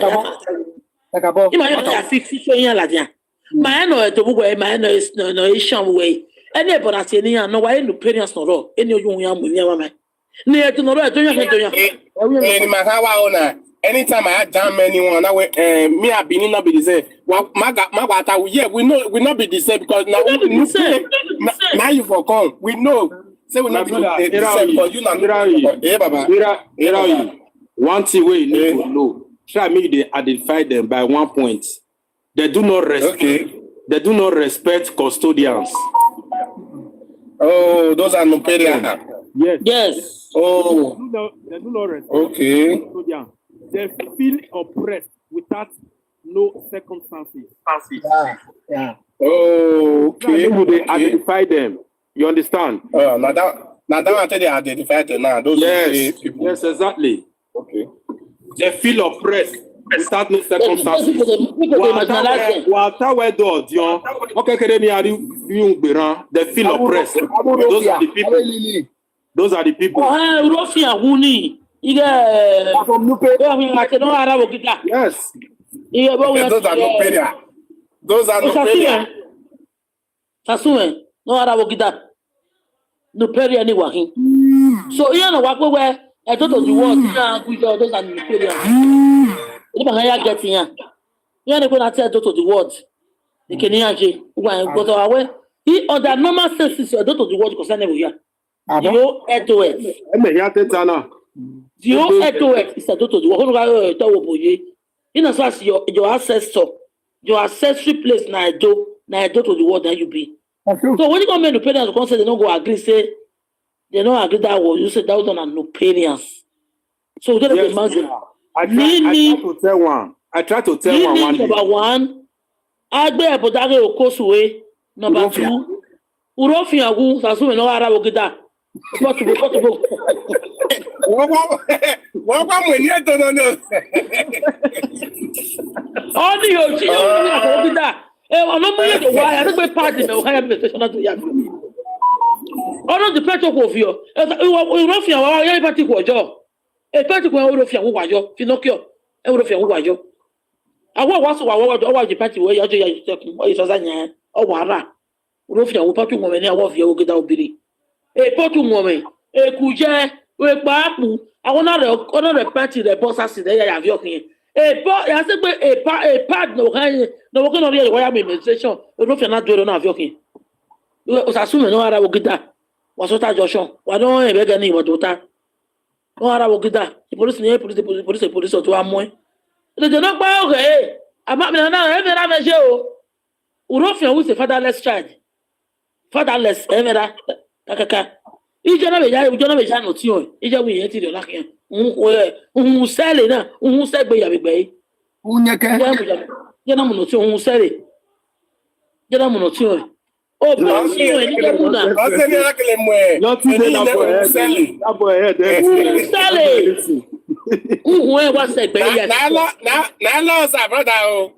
50 years ladia. My no to way, my no is no Asian way. Any but I say, no, why in the Pedians no, any young woman. Near to no, I don't know. Anytime I had damn anyone, me have been not be the same. Well, Magata, yeah, we not be the same because now you for come. We know. Say we not be the same because you not. One thing we need to know. Try me they identify them by one point. They do not respect. Okay. They do not respect custodians. Oh, those are no parents. Yes. Oh. They do not respect. Okay. Custodians. They feel oppressed without no circumstances. Yeah. Oh, okay. People they Okay. identify them. You understand? Now that one they identify them now. Those Yes. people. Yes, exactly. Okay. They feel oppressed without no circumstances. People they marginalize them. Wata wedo odion. Okay, kede ni ari yung gberan. They feel oppressed. Those are the people. Those are the people. Oh, Rofia Wuni. From Nupe. Yes. Those are no peria. Those are no peria. Sasume. No Arabo Gita. No peria ni wahin. So you know what where I thought of the world. Those are no peria. Get here. You know when I tell to the world. The Kenyan but away. He under normal senses you don't the world concern here. You eto it. You eto it is a to the world to boye. In as far as your ancestor, your ancestry place na do to the world that you be. So when you come in the parents come say they don't go agree, say they don't agree that word, you say that was on no parents. So they don't imagine. I try to tell one. Number one, Agbe Ebodare Okosuwe. Number two, Urofiagu, Sasume no Arabo Gida. Possible. What when you don't know? All the Yoshi Gida. No more why I don't party no higher station to Yaku. All the petrol of you. Urofia, why a particular job? A particular Urofia Wajo, Pinocchio, Urofia Wajo. I was the party where you're talking or Wara. Urofia will put woman near what you get out Billy. A potu woman, a Kuja, a Bapu. I want another party the boss has there. I have your king. A part no kind, no one of the way I'm administration. Urofia not doing on your king. You was assuming no other will get that. Was what I just show. Why don't I beg any what daughter? No other will get that. The police or to a moy. They do not buy okay. I'm not now every show. Urofia was a fatherless child. Fatherless, ever. Kaka. Ija na beja no ti o. Ija we yeti de lakin. Sell it na. Sell be ya be. Unyeke. Jena mo no ti sell. Jena mo no ti o. Oh, but you ni de muna. I say ni akele mo. Not today na boy. That boy head. Sell it. Who was say be ya. Na loss brother o.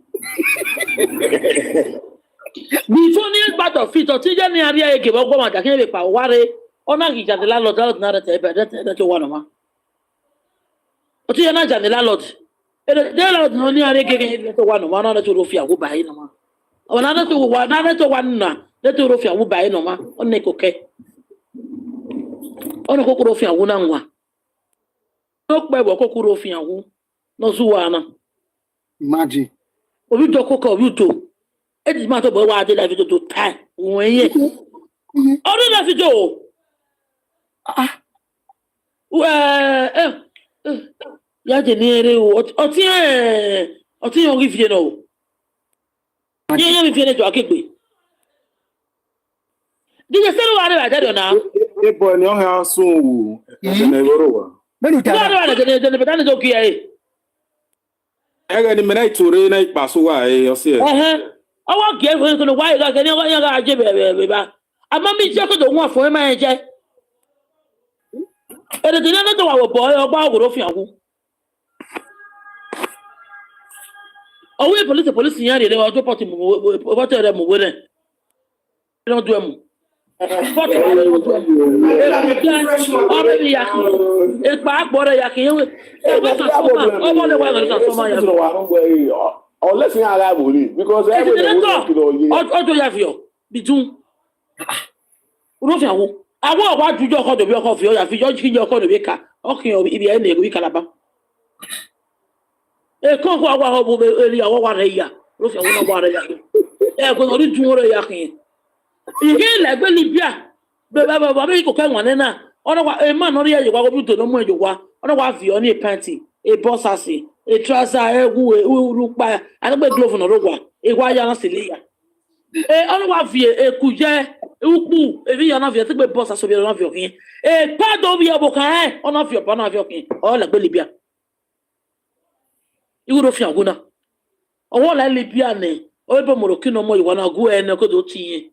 Before near part of it, or Tija ni area give up one that can be power. Ona gija the landlord na that one ma. O Tija na the landlord. The landlord no ni area give one na to Rofia wo buy no ma. Ona na to one na to Rofia wo buy no ma. Ona koke. Ona ko Rofia wo na nwa. No pe wo ko Rofia wo no zuwa na. Imagine. Obi do ko obi do. It is matter about why they like to time. When you all the video. Ya genere oti on give you know. Yeah, me feel to akegbe. Did you say what I did now? E boy ni o ha sun wu. E na igoro wa. Menu tell. But that is okay. Ega ni mena itore na ipaso wa o se. I want to give him the white like any other baby. I'm me check the one for him. And it didn't know our boy or bow with Rofia. Oh, we police here, they were to put him over them with it. Don't do him. Already, it's back, but I can't. Unless you are because Auto Yavio, between Rofia. I want what you call the work of your your call the baker. Okay, if you end we calaba. A conquer our earlier one year. Rofia, one year. I go to tomorrow. Yakin. You get like Libya. Baby, you can one and a man or you go to no more you want. I don't want you on a panty, a boss assy. A trouser who look by and a glove on a rogue, a wire cilia. A other a cuja, uku, a vian of your boss as of your king. A part of your book, on of your pan of your king, all like Libya. You would have your guna. Or what like Libya, Oibo Morokino mo wana go e na kodo tinye.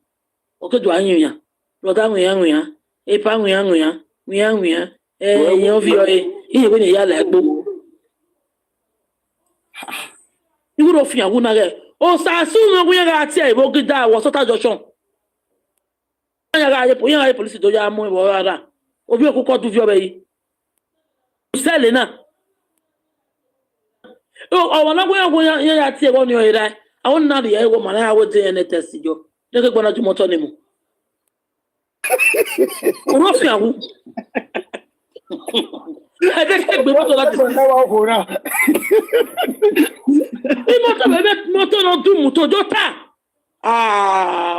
Okodo anyu ya. Roda nwe ya. Epa nwe ya. Ye ovi o e. Iye we ne ya la egbo. Iwuro fi awu na ge. O sa su no gwe ga ti e bo gida wo sota junction. Anya ga ye police do ya mu wo ara. Obi okuko du vi obe yi. Sele na. O wana gwe ya ti e wo ni o ira. Awon na ri e wo mana ya wo de ne test jo. Ne ke gbona ju moto ni mu. Oro fi awu. I think we want to let moto no do moto jota.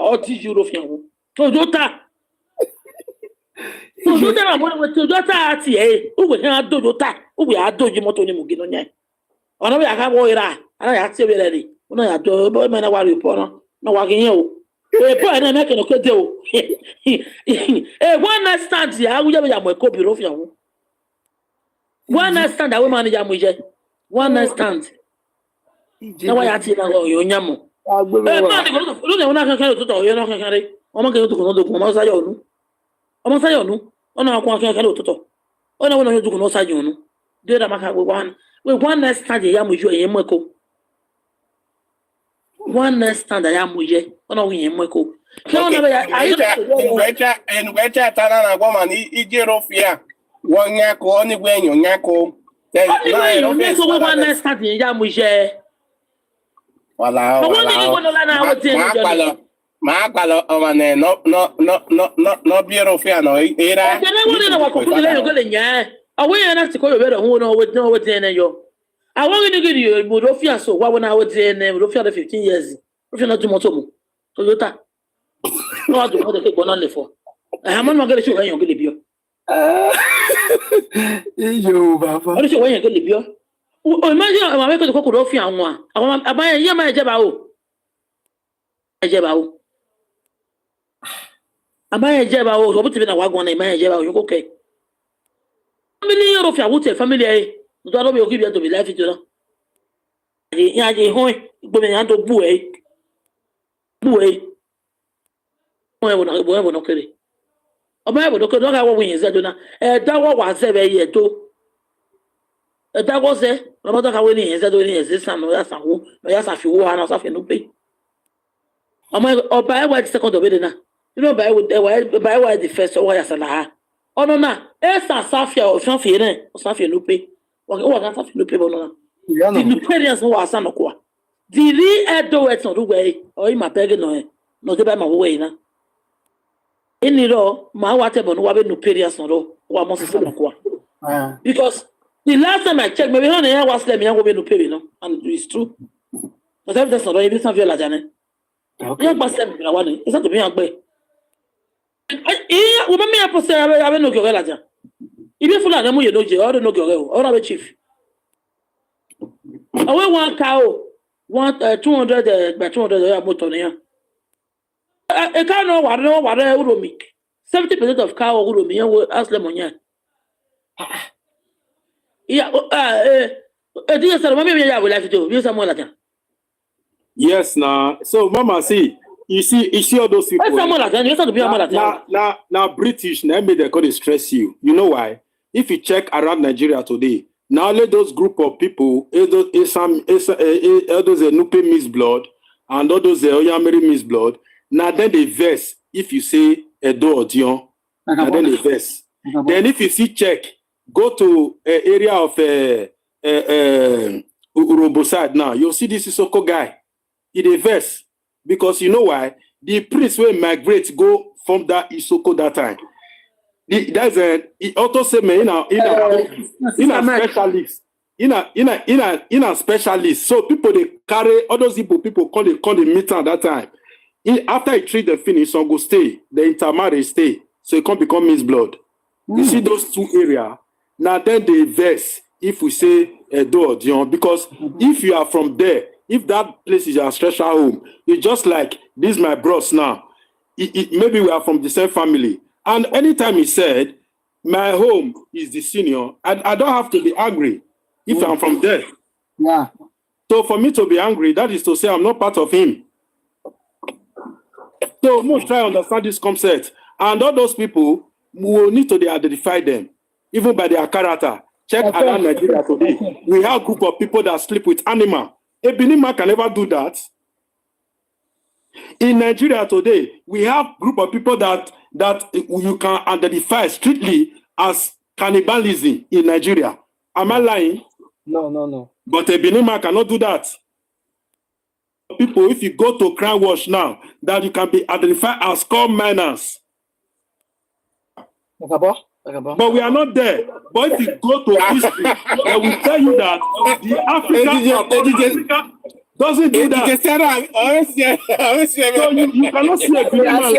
Oti juro fi awu. Toyota. Toyota na mo Toyota ati e. O we han Toyota. O we adoji moto ni mu gino nya. Ona we aka wo ira. Ara ya ti we re. Ona ya do bo me na wari po no wa gin o. E po na me ke no kede o. One night stand ya wu ya mo ko bi ro fi awu. One night stand that we manage amuje. One night stand. Na wa ya ti na yo nyamo. Ma de ko lo ne wona kan to yo no kan re. O ma ke to ko no do ko ma sa yo nu. O ma sa yo nu. Ona ko kan to. Ona wona yo do ko no sa yo nu. De da maka we one night stand ya amuje yen mo ko. One night stand ya amuje. Ona we yen mo ko. Ke ona be ya ayi en wecha tana na goma ni ijero fia. Wonya ko oni gwenyo nyako. Only so one night stand ya amuje. Wala. Ma gbalo omane no biero fia no era. Tele woni na wakokule yo gele nya. Awe ya na tiko yo bere hu no we ten yo. Awe ni gidi yo mo do fia so wa wona we ten mo do fia 15 years. Do fia na tu moto mo. Toyota. No do mo de ke gbona le fo. Eh man ma gele so yo gele bio. Iyo baba. Ori so wa yan gele bio. O imagine ma me ko ko do fia won a. Awon abaye ye ma je ba o. Amaye jeba o so buti na wagon na amaye jeba o yoko ke. Family ro fi awute family e. Do do be okibi to be life to na. Ya je ho igbo me yan to bu e. Bu e. Bo no kere. Oba e bo do ke do ga wo yin ze do na. E da wo wa ze be ye to. E da wo ze, no do ka we ni yin ze do ni yin ze san no ya san wo, no ya sa fi wo ha na sa fi no pe. Oba e wa second of it na. You know, by the first or ya salaha. Oh no na, esa safia o sanfie ne, o sanfie lupe. O ga sanfie lupe bono na. The Nuperians no asa no kwa. The re-edo et no way, or ima pege no de ba ma way na. Any law, ma whatever no wabe Nuperians no, or most of no kwa. Because the last time I checked, maybe on the was let me go be Nuperi no, and it's true. But that's not really something like that. Okay. It's not to be a woman me up say I no go la ja. If you na mo ye no je, or no go or be chief. Awe one cow, 200 by 200 motor na. E cow no wa uromi. 70% of cow uromi we ask them onya. Yeah, do you say mama me ya we life do? You say mo la ja. Yes, now. So, Mama, see, you see all those people. Now, British, now they call it stress you. You know why? If you check around Nigeria today, now let those group of people, those Nupe miss blood, and all those Oyameri miss blood. Now then they verse if you say Edo or Dion, and then they verse. Then if you see check, go to area of Urombo side now. You'll see this Isoko guy. It a verse because you know why the prince will migrate go from that Isoko that time. That's it also say me in a specialist in a specialist. So people they carry all those people call the meeting at that time. After he treat the finish, some go stay. The intermarriage stay, so it can't become mixed blood. You see those two areas. Now then they verse if we say Edo or Dion because if you are from there. If that place is your special home, it's just like this my bros now. Maybe we are from the same family. And anytime he said, my home is the senior, I don't have to be angry if I'm from there. Yeah. So for me to be angry, that is to say I'm not part of him. So we must try to understand this concept. And all those people, we will need to identify them, even by their character. Check around Nigeria today. We have a group of people that sleep with animal. A Benin man can never do that. In Nigeria today, we have a group of people that you can identify strictly as cannibalism in Nigeria. Am I lying? No. But a Benin man cannot do that. People, if you go to Crown Wash now, that you can be identified as coal miners. But we are not there. But if you go to history, they will tell you that the African doesn't do that. So you cannot see a Benin man.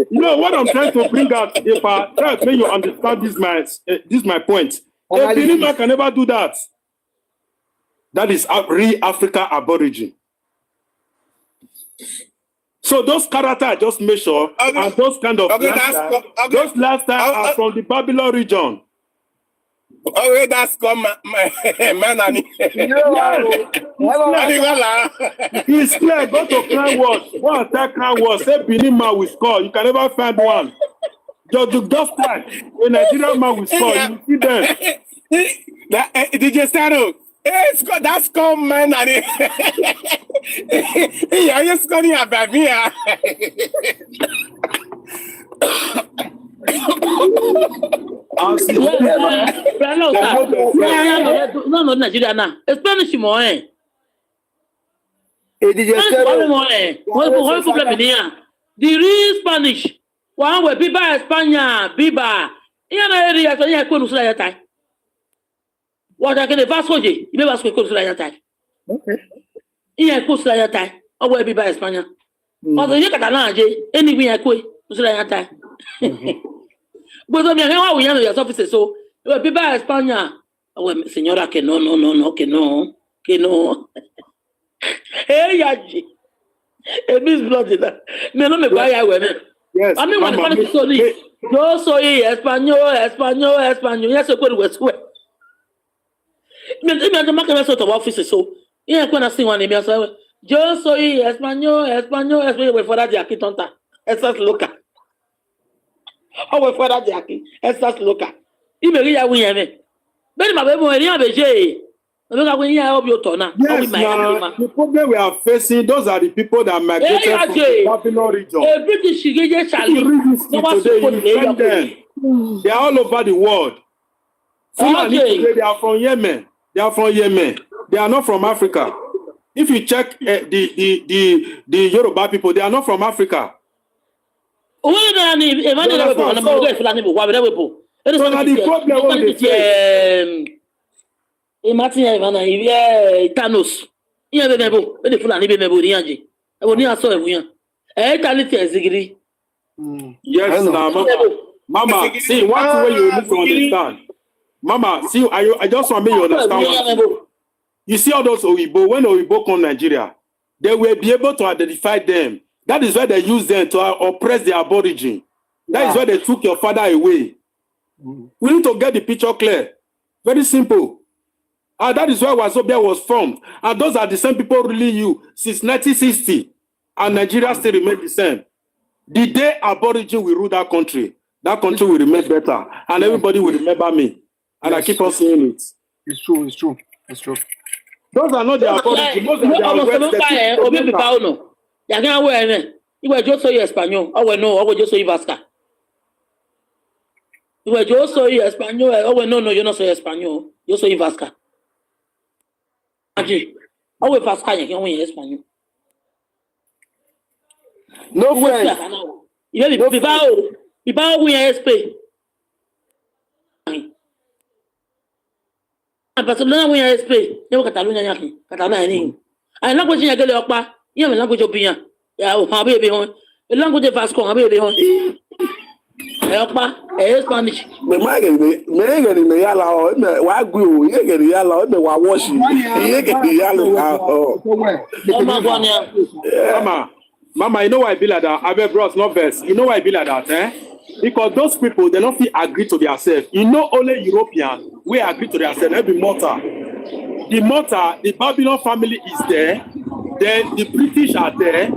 No, what I'm trying to bring out, if I try to make you understand this my point. A Benin man can never do that. That is a real Africa aborigine. So those characters I just made sure, and those kind of those lifestyle are from the Babylon region. Okay, that's called man. It's clear. Go to Crown Wash. One attack Crown Wash. Say Benin man will score. You can never find one. Just type a Nigerian man will score. You see them. DJ Staro. That's called man. Yeah, just calling a baby. No, Nigeria now. Spanish more. What problem here? The real Spanish. One where people España, Biba. You know, area so you couldn't say that. What I can the Vasco J. You never could say that. Okay. Yeah, could say that. Or where people España. Although you can anyway, I could say that. But I mean, how we have your offices so people España. Oh, señora, que no. Hey, Yaji. It means blood in that. Me no me buy ya women. Yes. I mean, when the story, yo soy español. Yes, I go to West. Me the market sort of offices so. Yeah, when I see one name, so yo soy español. We for that Jackie tonta. Estas loca. Oh, we for that Jackie. Estas loca. Imeri ya win. But my baby, when you have a J. Yes, the problem we are facing, those are the people that migrated from the Babylon region. They are all over the world. Today, they are from Yemen. They are not from Africa. If you check the Yoruba people, they are not from Africa. So the problem Martin Ivana, Thanos. You have never, the Fulani Bembo, I will not saw him. Zigiri. Yes, Mama, see, one way you need to understand. Mama, see, I just want me to understand. You see all those Oyibo, when Oyibo come Nigeria, they will be able to identify them. That is why they use them to oppress the aborigine. That is why they took your father away. We need to get the picture clear. Very simple. And that is why Wazobia was formed. And those are the same people ruling you since 1960. And Nigeria still remains the same. The day aborigine will rule that country will remain better. And everybody will remember me. And I keep on saying it. It's true. Those are not the aborigine. Those are the yo soy español. Yo soy vasca. Yo soy español. No, yo no soy español. Yo soy vasca. No friend. Ibao we SP. Barcelona we SP. You Catalonia Catalonia ni. I language ya gele okpa. You me language obiyan. Ya o ha be hon. The language Vasco ha be hon. Okpa Spanish. Me yala o me wa gbe o ye gere yala o me wa wash ye gere yala o. Mama, you know why I be like that? I bet bros, not best. You know why I be like that, eh? Because those people, they don't feel agree to themselves. You know, only Europeans, we agree to themselves. Every mortar. The Babylon family is there. Then the British are there.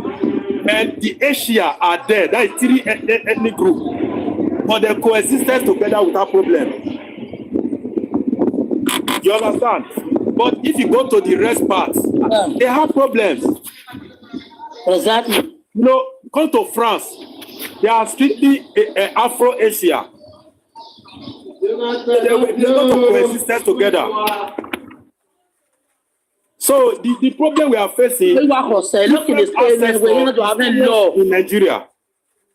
and the Asia are there. That is 3 ethnic groups, but they coexisted together without problem. You understand? But if you go to the rest parts, they have problems. Exactly. You know, come to France, they are strictly Afro-Asia. They not coexist together. So the problem we are facing Look in the statement where you know to have a law in Nigeria.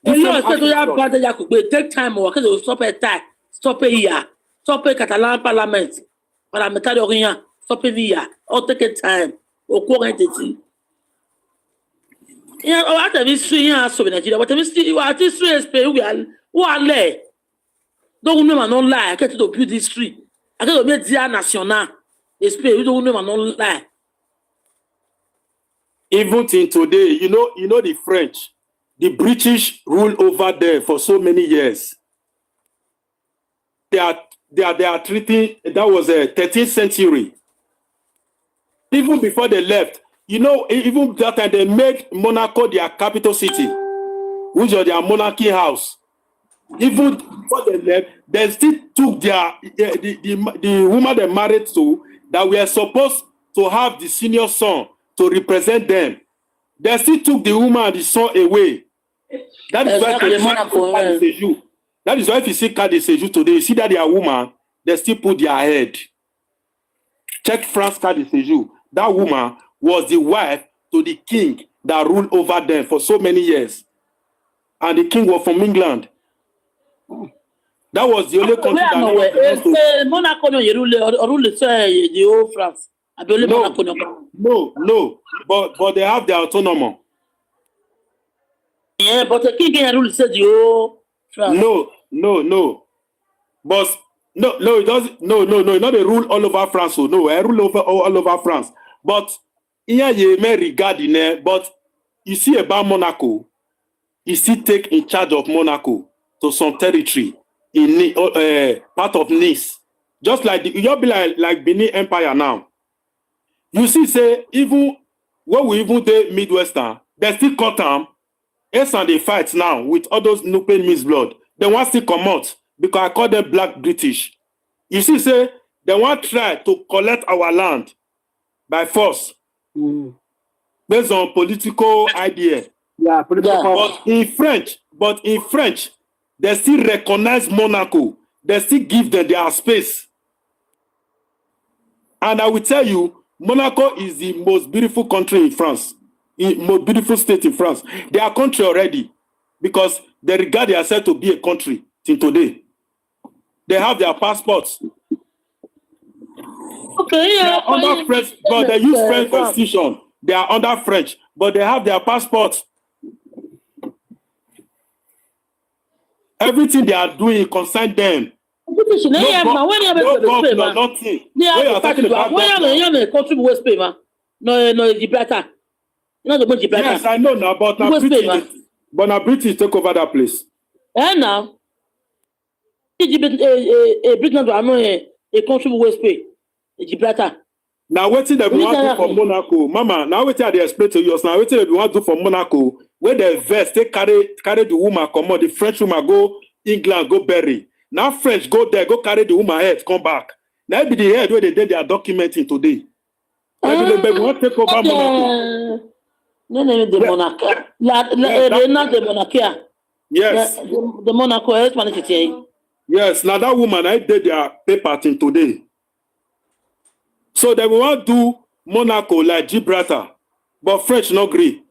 The law said we have bad that could take time or can stop a time, stop a year, stop a Catalan parliament, parliamentary stop a year, or take a time or co-entity. Yeah, or after this 3 years of Nigeria, but we still at this 3 years who are lay. Don't know no lie. I get to build this tree. I get to be dia national. We don't know no lie. Even till today, you know the French, the British rule over there for so many years. They are treating, that was a 13th century. Even before they left, you know, even that time they made Monaco their capital city, which was their monarchy house. Even before they left, they still took their the woman they married to that were supposed to have the senior son to represent them. They still took the woman and the son away. That is why that is why if you see Card de Séjour today, you see that they are woman, they still put their head. Check France Card de Séjour. That woman was the wife to the king that ruled over them for so many years. And the king was from England. That was the only country that Monaco no rule the whole France. No, but they have their autonomy. Yeah, but the king can rule the whole France. No. But no, it doesn't. No, not a rule all over France. So no, I rule all over France. But here you may regard in there. But you see about Monaco, he still take in charge of Monaco to some territory in part of Nice, just like you'll be like Benin Empire now. You see, say even when we even do Midwestern, they still cut them. Yes, and they fight now with all those no pain means blood. They want still come out because I call them Black British. You see, say they want try to collect our land by force based on political idea. Yeah, But in French, they still recognize Monaco. They still give them their space. And I will tell you, Monaco is the most beautiful country in France, the most beautiful state in France. They are country already because they regard themselves to be a country till today. They have their passports. Okay, yeah. Under French, but they use French constitution. They are under French, but they have their passports. Everything they are doing concern them. Nothing. When you are talking about yes, I know now, but now British take over that place. And now, Britain a country West Bay, Gibraltar. Now, what did they want to do for Monaco? Mama, now what they explain to you? Now, what did they want to do for Monaco? Where the vest, they carry the woman, come on, the French woman go England, go bury. Now French go there, go carry the woman head, come back. Now be the head where they did their documenting today. They want to take over Monaco. No, the Monaco. Not the Monaco. Yes. The Monaco is one. Yes, now that woman, I did their paper thing today. So they want to do Monaco like Gibraltar, but French not agree.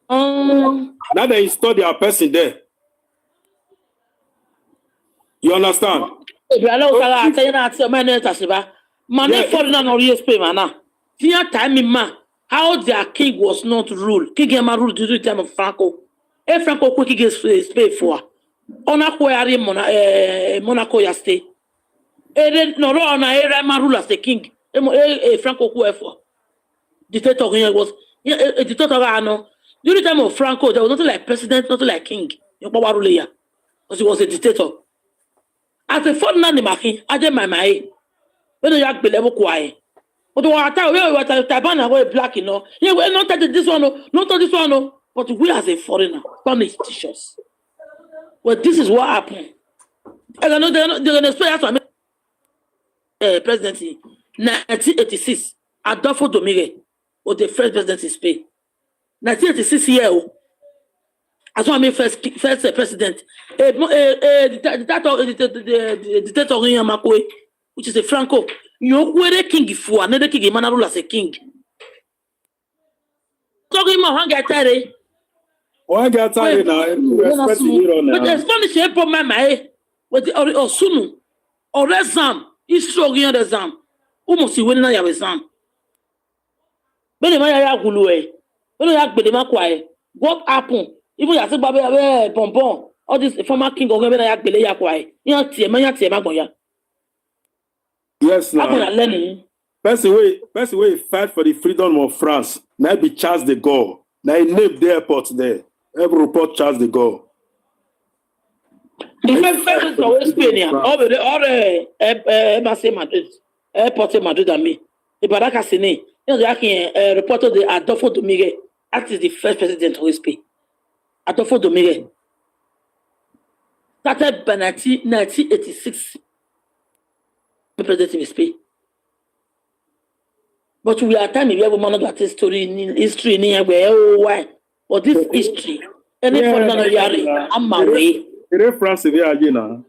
Now they install their person there. You understand? How their king was not ruled. King Emma ruled during the time of Franco. If Franco quickly gets paid for. Monaco ya stay. No, Emma rule as the king. Franco for. Dictator was a dictator. During the time of Franco, there was nothing like president, nothing like king. Because he was a dictator. As a foreigner, I did my when you have been able quiet. But what I will Tabana wear black, you know. Yeah, we're not touching this one, not touch this one. But we as a foreigner, Spanish teachers. Well, this is what happened. And I know they're going to explain to presidency 1986. Adolfo Domínguez was the first president in Spain. 1986 year. As one first president, the dictator which is a Franco. You were king for another king, man rule as a king. Talking about one guy tired. One guy tired now. But the Spanish airport, my with the Osunu or Rezam is struggling on the Zam. Almost winning a Yazam. But the Maya Gulue, when you have Bedema Quay, what happened? Even as a Baby Bonbon, all this former king of Gabena Belea Quay, you know, Tiamaya Tiamagoya. Yes, now. Person way fight for the freedom of France. Now be Charles de Gaulle. Now he named the airport there. Every report Charles de Gaulle. The first of Spain, all the Embassy Madrid, airport in Madrid and me. The Baraka Sene, you know, they reported the Adolfo Domínguez as the first president of Spain. Adolfo Domínguez started by 1986. President in Spain. But we are time we have a man that story in history near where why? But this history, any foreigner yari, I'm my way. France now.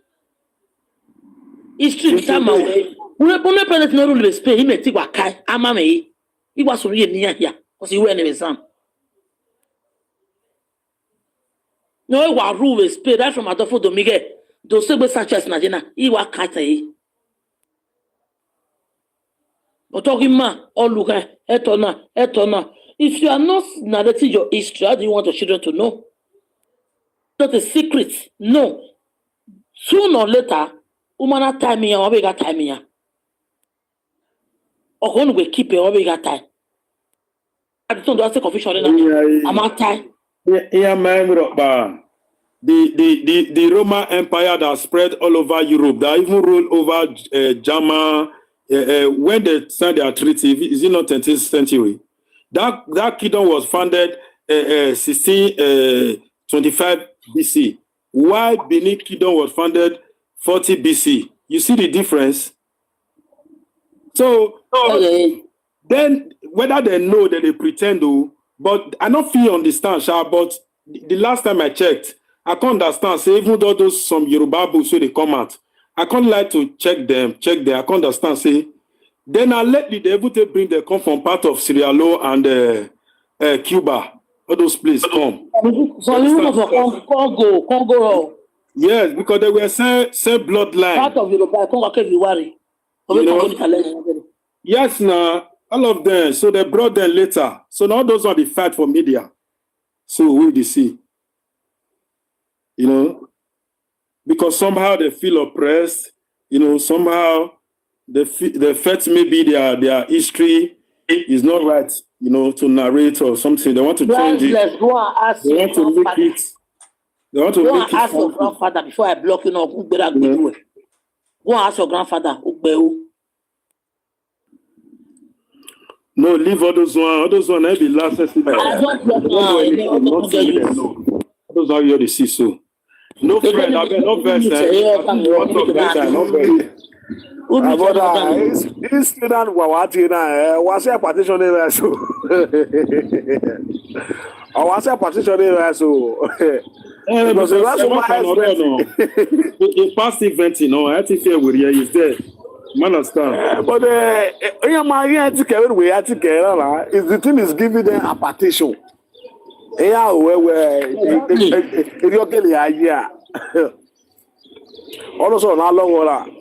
History is my way. We president no rule Spain. He may take what kai. I'm my way. He was really near here because he went in exam. No, what rule Spain? That from Adolfo Domínguez. Those same Sanchez Najina. He was kai. Otogima, all look at etona. If you are not narrating your history, how do you want your children to know? Not a secret. No. Sooner or later, umana time here, or we got time here. Or when we keep it, or we got time. I don't want to confusion. I'm out time. Yeah, man, the Roman Empire that spread all over Europe, that even ruled over Germany. When they signed their treaty, is it not 20th century? That kingdom was founded 1625 BC. While Benin kingdom was founded 40 BC. You see the difference? So then whether they know that they pretend to, but I don't feel understand, but the last time I checked, I can't understand. So even though those some Yoruba books where they come out, I can't like to check them. I can't understand. Say, then I let the devil to bring them come from part of Sierra Leone and Cuba. All those places come. So you know for Congo. Yes, because they were same bloodline. Part of Yoruba, Congo can be worried. Yes, now all of them. So they brought them later. So now those are the fight for media. So we will see. You know. Because somehow they feel oppressed, you know, somehow they felt maybe their history is not right, you know, to narrate or something. They want to change it. Go and ask they want to make it. They want to go make and it. Ask your grandfather before I block you now. Go and ask your grandfather. No, leave all those one. All those one, they be last. I don't block those are you the see so. No friend, I bet no verse. This student Wawati na was a partition area so. I was a partition area so. Because the last one the past event, you know, I think here with you is there. Man, understand. But the thing is giving them a partition. Yeah, where you're getting a year. Also, not long.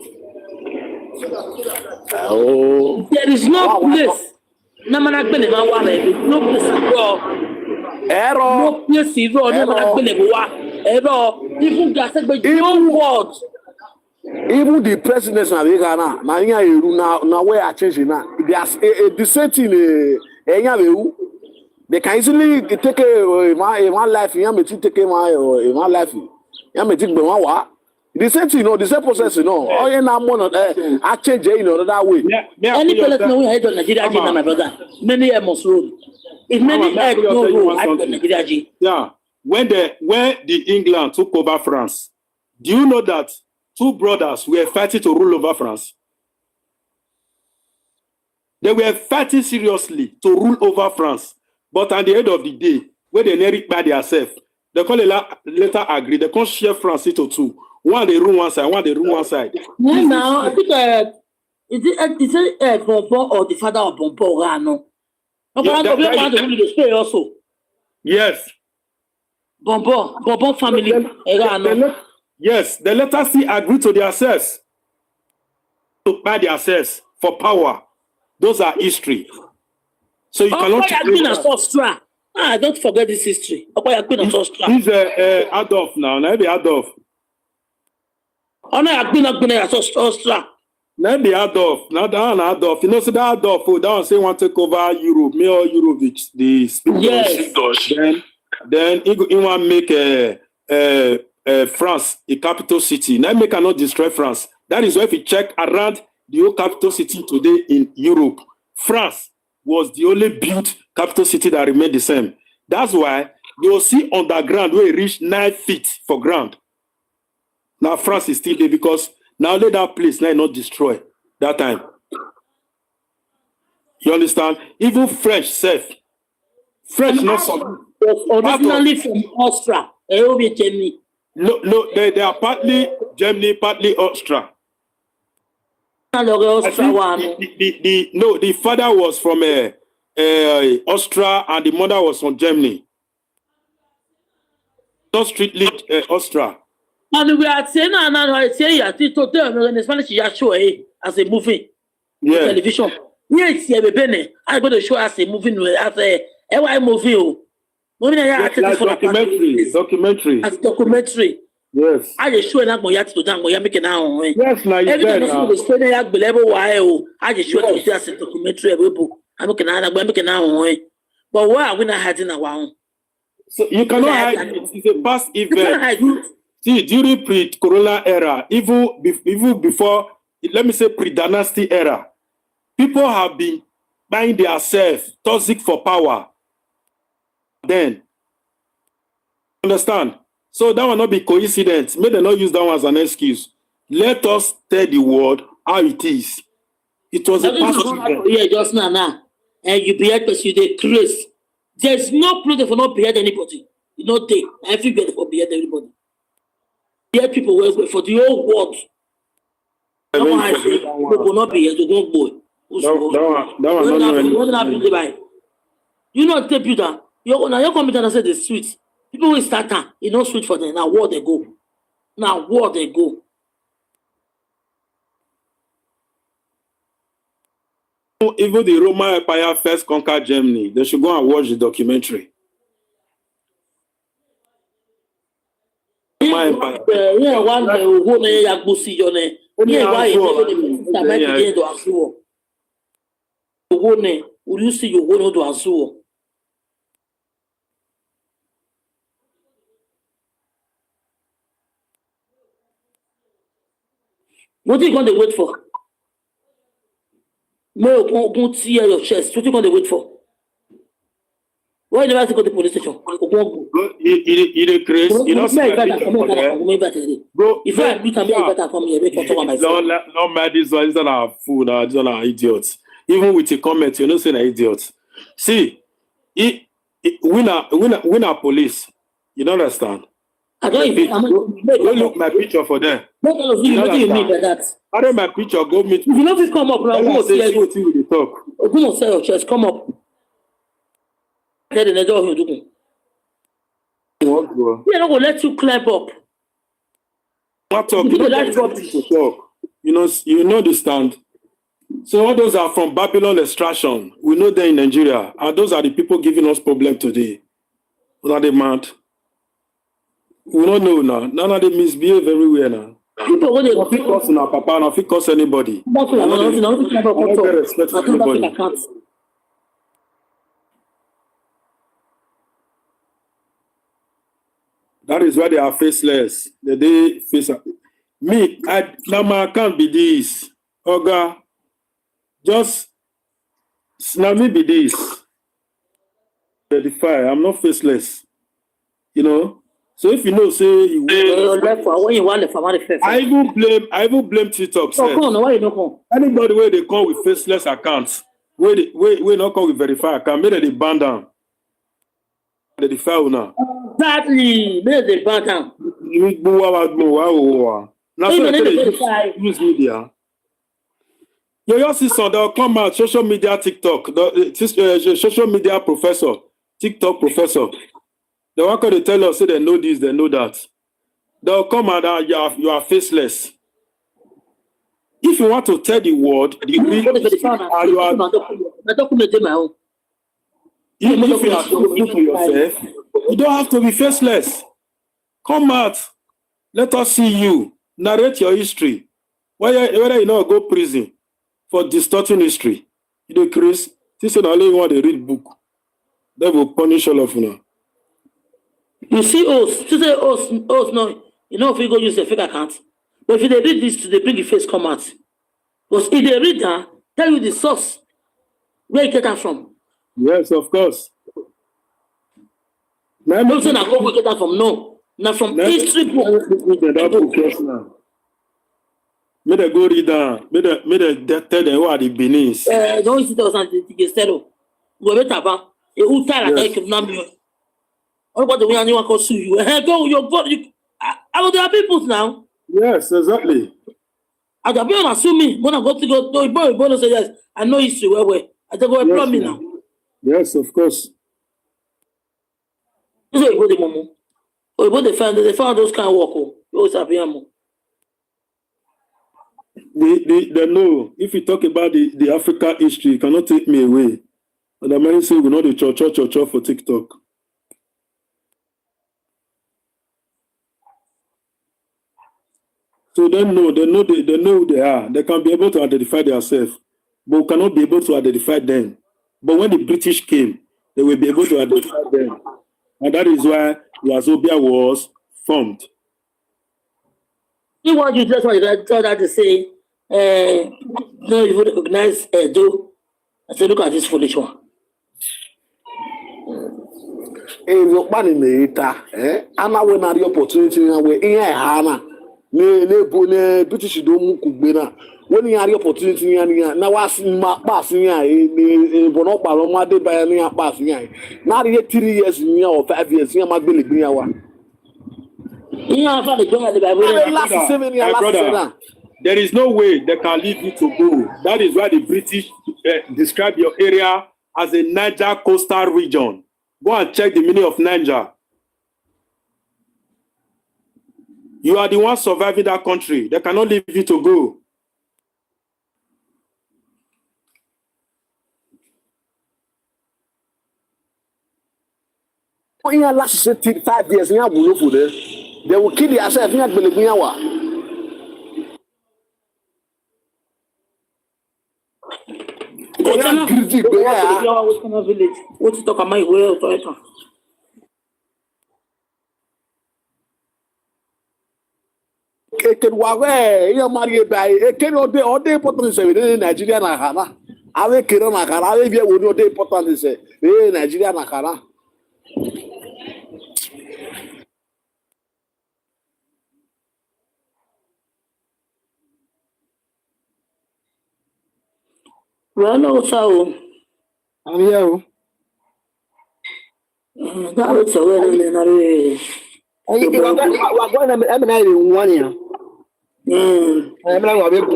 Oh, there is no place. No place at all. No place at all. Even words. Even the presidents now where I change now. There's the same thing. They can easily take my life. You may take my life. You may take The same thing, the same process, Oh, yeah, now I change it in another way. Any person who head on Nigeria, my brother, many must road. If many head no road, I on Nigeria. Yeah, when the England took over France, do you know that 2 brothers were fighting to rule over France? They were fighting seriously to rule over France, but at the end of the day, when they nearly by themselves, they call it later agree. They can't share France into 2. One they rule one side, one they rule one side. Yeah, now I think is it Bonbon or the father of Bonbon? No. Also. Yes. Bonbon family. Yes, the letter C agree to their access to buy their access for power. Those are history. So you cannot. Don't forget this history. He's Adolf now. Now be Adolf. Oh no, I've been Austria. Now be Adolf. Now that Adolf. You know, so that Adolf. That one say want to take over Europe. Me or Europe the yes. Then he want make France a capital city. Now make cannot destroy France. That is why if you check around the whole capital city today in Europe, France was the only built capital city that remained the same. That's why you will see underground where it reached 9 feet for ground. Now France is still there because now let that place now not destroy that time. You understand? Even French self. French not some. Originally from Austria. Germany. No, they are partly Germany, partly Austria. The father was from Austria and the mother was from Germany. Not strictly Austria. And we are saying now, saying in Spanish, you show as a movie, television. Yes, I'm going to show us a movie as a movie. Documentary. As documentary. Yes. I just show that Moya to them, Moya making now. Yes, now every time you see the yak level while I just show it as a documentary. I'm looking at I'm making now. But why are we not hiding around? So you cannot hide it. It's a past event. See, during pre-corona era, even before, let me say pre-dynasty era, people have been buying themselves toxic for power. Then, understand? So that will not be coincidence. May they not use that one as an excuse. Let us tell the world how it is. It was a past event. Yeah, just now. And you behead person, they crazy. There's no place for not behead anybody. You know, they everybody for behead everybody. Behead people were for the whole world. People will not behead, they don't boy. You know, the builder. You're coming down and say the sweet. People will start time. It's not sweet for them. Now war they go. Now war they go. Even the Roman Empire first conquered Germany. They should go and watch the documentary. Roman Empire. Yeah, one who ne Yagbusi yone. Yeah, why you do Azuo? Who ne? Will you see you go to Azuo? What are you going to wait for? No, don't tear your chest. What are you going to wait for? Why never go to the police station? It crazy. You know, bro. If I meet him, better come here. Make control myself. No, man, these ones are fool. These are idiots. Even with a comment, you know, saying idiots. See, we are police. You don't understand? I don't even. Go look my picture for them. What do you mean by that? I don't my picture. Go meet. If you know if come up now, who will say you talk? Who will say your chest? Come up. Let the door you do. They're not gonna let you climb up. What talk? You talk. You know the stand. So all those are from Babylon extraction. We know them in Nigeria, and those are the people giving us problem today. Not the mad. We don't know now. None of them misbehave everywhere now. People when they not fit us now, Papa, not fit us anybody. Not respect for anybody. That is why they are faceless. They face. Me, now my account be this. Oga, just now me be this. Verify. I'm not faceless. You know. So if you know, say you when you want the family first. I even blame TikTok. So come on, why you don't come? Anybody where they come with faceless accounts, where not come with verified account, maybe they ban down. They defile now. Exactly, maybe they ban down. Now so they use media. You see some they'll come out social media TikTok, the social media professor, TikTok professor. The one can tell us say they know this, they know that. They'll come out and you are faceless. If you want to tell the world, the real you are if you are true to yourself, you don't have to be faceless. Come out. Let us see you. Narrate your history. Whether you know go prison for distorting history. You do Chris, this is only one they read book. They will punish all of you. You see us, to say us no, you know if we go use a fake account. But if they read this, they bring the face come out. Because if they read that, tell you the source, where you get that from. Yes, of course. Don't say that go get that from no. Not from history book. May they go read down. May they tell them who are the Benis. Don't sit there and get settled. Go better about a uta like economic. What about the way anyone can sue you? Go, your God, I there are people now. Yes, exactly. I don't be on sue me. When I go to go, no, boy, say yes. I know history where. I just go employ me now. Yes, of course. This is what the momo. Or what they found those kind of work. You always have them. They know. If you talk about the Africa history, you cannot take me away. And the man say we know the church for TikTok. So they know who they are. They can be able to identify themselves, but we cannot be able to identify them. But when the British came, they will be able to identify them. And that is why Wazobia was formed. You want you just want to tell that to say, no, you would recognize Edo. I said, look at this foolish one. Look, man, in the I'm not winning the opportunity in Hana. Ne British don't kubena. When you have the opportunity, now what's my passing in Bonopa, my day by any passing. Not yet 3 years or 5 years, you might be the one. There is no way they can leave you to go. That is why the British describe your area as a Niger coastal region. Go and check the meaning of Niger. You are the one surviving that country. They cannot leave you to go. When you last 5 years, you have to for this. They will kill yourself. You have to believe me. What you talk about? Well, you marry by can all day important in Nigeria na Ghana. Ave kero na Ghana, ave vie wo day important say Nigeria na Ghana. well, no, so I'm here. that was so well in a We're going to emanating 1 year. I'm not going to be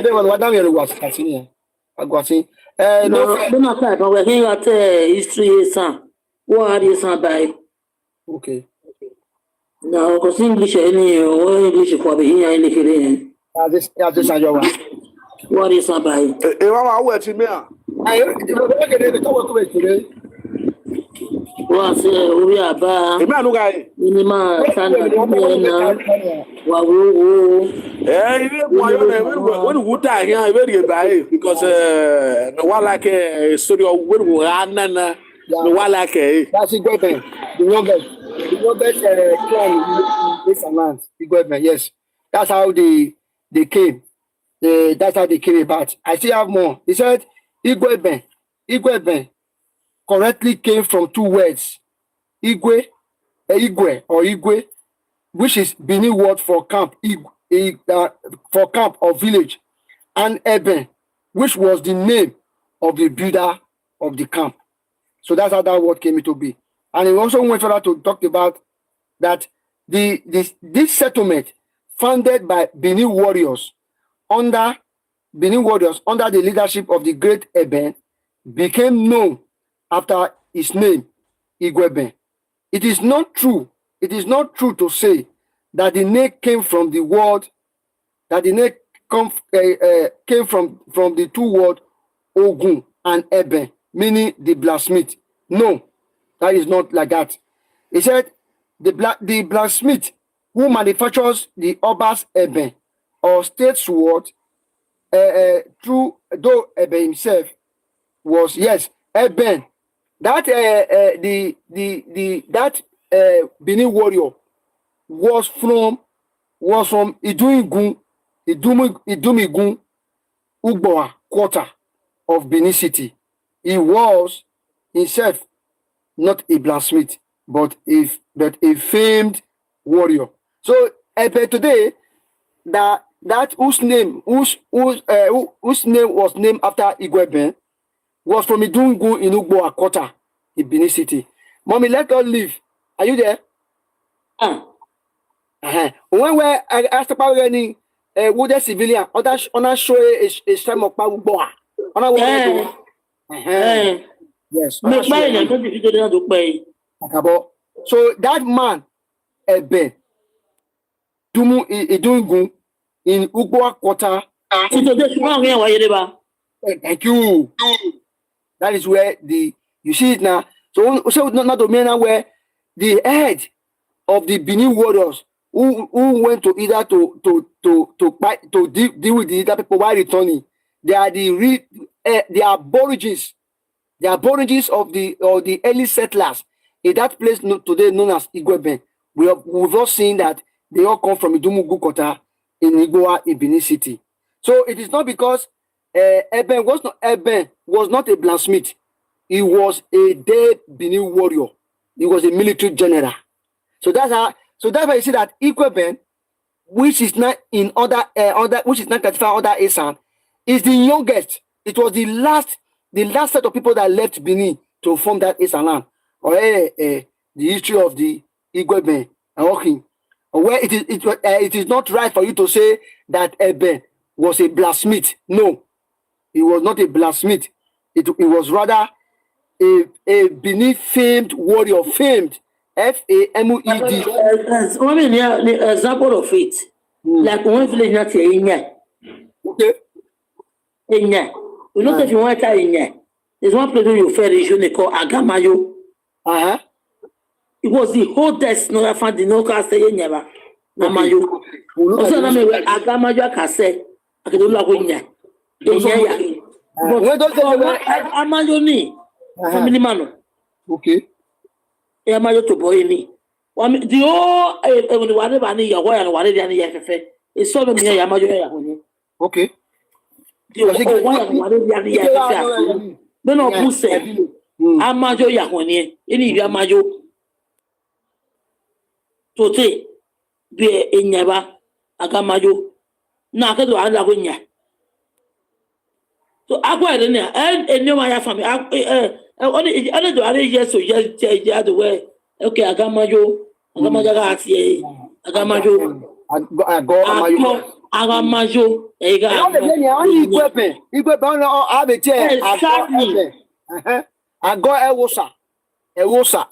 able to do it. Was catching. I got see. no, not that, but we're here at history, son. What is not by? Okay. No, because English, any English for the here in the Korean. This is your one. What is not by? I want to me. I look at today. Was we are bad. Minima, when would I hear very bad because no one like a story of when we are no one like a that's Igueben. The youngest clan in this land. Igueben, yes. That's how they came. That's how they came about. I still have more. He said, Igueben correctly came from two words, Igwe or Igwe, which is Benin word for camp, for camp or village, and Eben, which was the name of the builder of the camp. So that's how that word came into be. And he also went further to talk about that this settlement founded by Benin warriors under the leadership of the great Eben became known after his name, Igueben. It is not true to say that the name came from the word, that the name came from the two words Ogun and Eben, meaning the blacksmith. No, that is not like that. He said the blacksmith who manufactures the Oba's Eben or state sword, through though Eben himself was, yes, Eben. That that Benin warrior was from Idumigun Ugboa quarter of Benin City. He was himself not a blacksmith, but a famed warrior. So today, that whose name was named after Igueben was from Idungu in Ugboa quarter in Benin City. Mommy, let us leave. Are you there? When we asked about any would a civilian on a show a stream of Ugboa. Yes. So that man, Ebe, Idungu in Ugboa quarter. Thank you. That is where you see it now. So not the man where the head of the Benin warriors who went to either to deal with the other people while returning. They are the aborigines. The aborigines of the early settlers in that place today known as Igueben. We've all seen that they all come from Idumugu Kota in Igboa in Benin City. So it is not because Eben was not a blacksmith. He was a dead Benin warrior. He was a military general. So that's why you see that Igueben, which is not in which is not classified under Esan, is the youngest. It was the last set of people that left Benin to form that Esan land. Or the history of the Igueben. Okay. Where it is not right for you to say that Eben was a blacksmith. No, he was not a blacksmith. It was rather a Benin famed warrior, famed FAMUED. The example of it, like one village not here. Okay. You know if you want to tell there's one place where you fair region they call Agamayo. It was the oldest no found the no cast never. Namayo. Also na me Agamayo akase. Akedola ko nya. Where does Amayo ni family man. Okay. Amayo to boy ni. The whole when whatever ni ya and whatever ni ya fefe. It's so me ya Amayo ya honi. Okay. The whatever ni ya fefe. No puse. Amayo ya honi. Any ya Amayo. Tote be enyaba Agamayo. Na kedo ala ko nya. So agwa ere na enyo ma ya family only do are yes so yes the way okay Agamayo ga ati Agamayo Agamayo e ga only Igueben on abete ago ewosa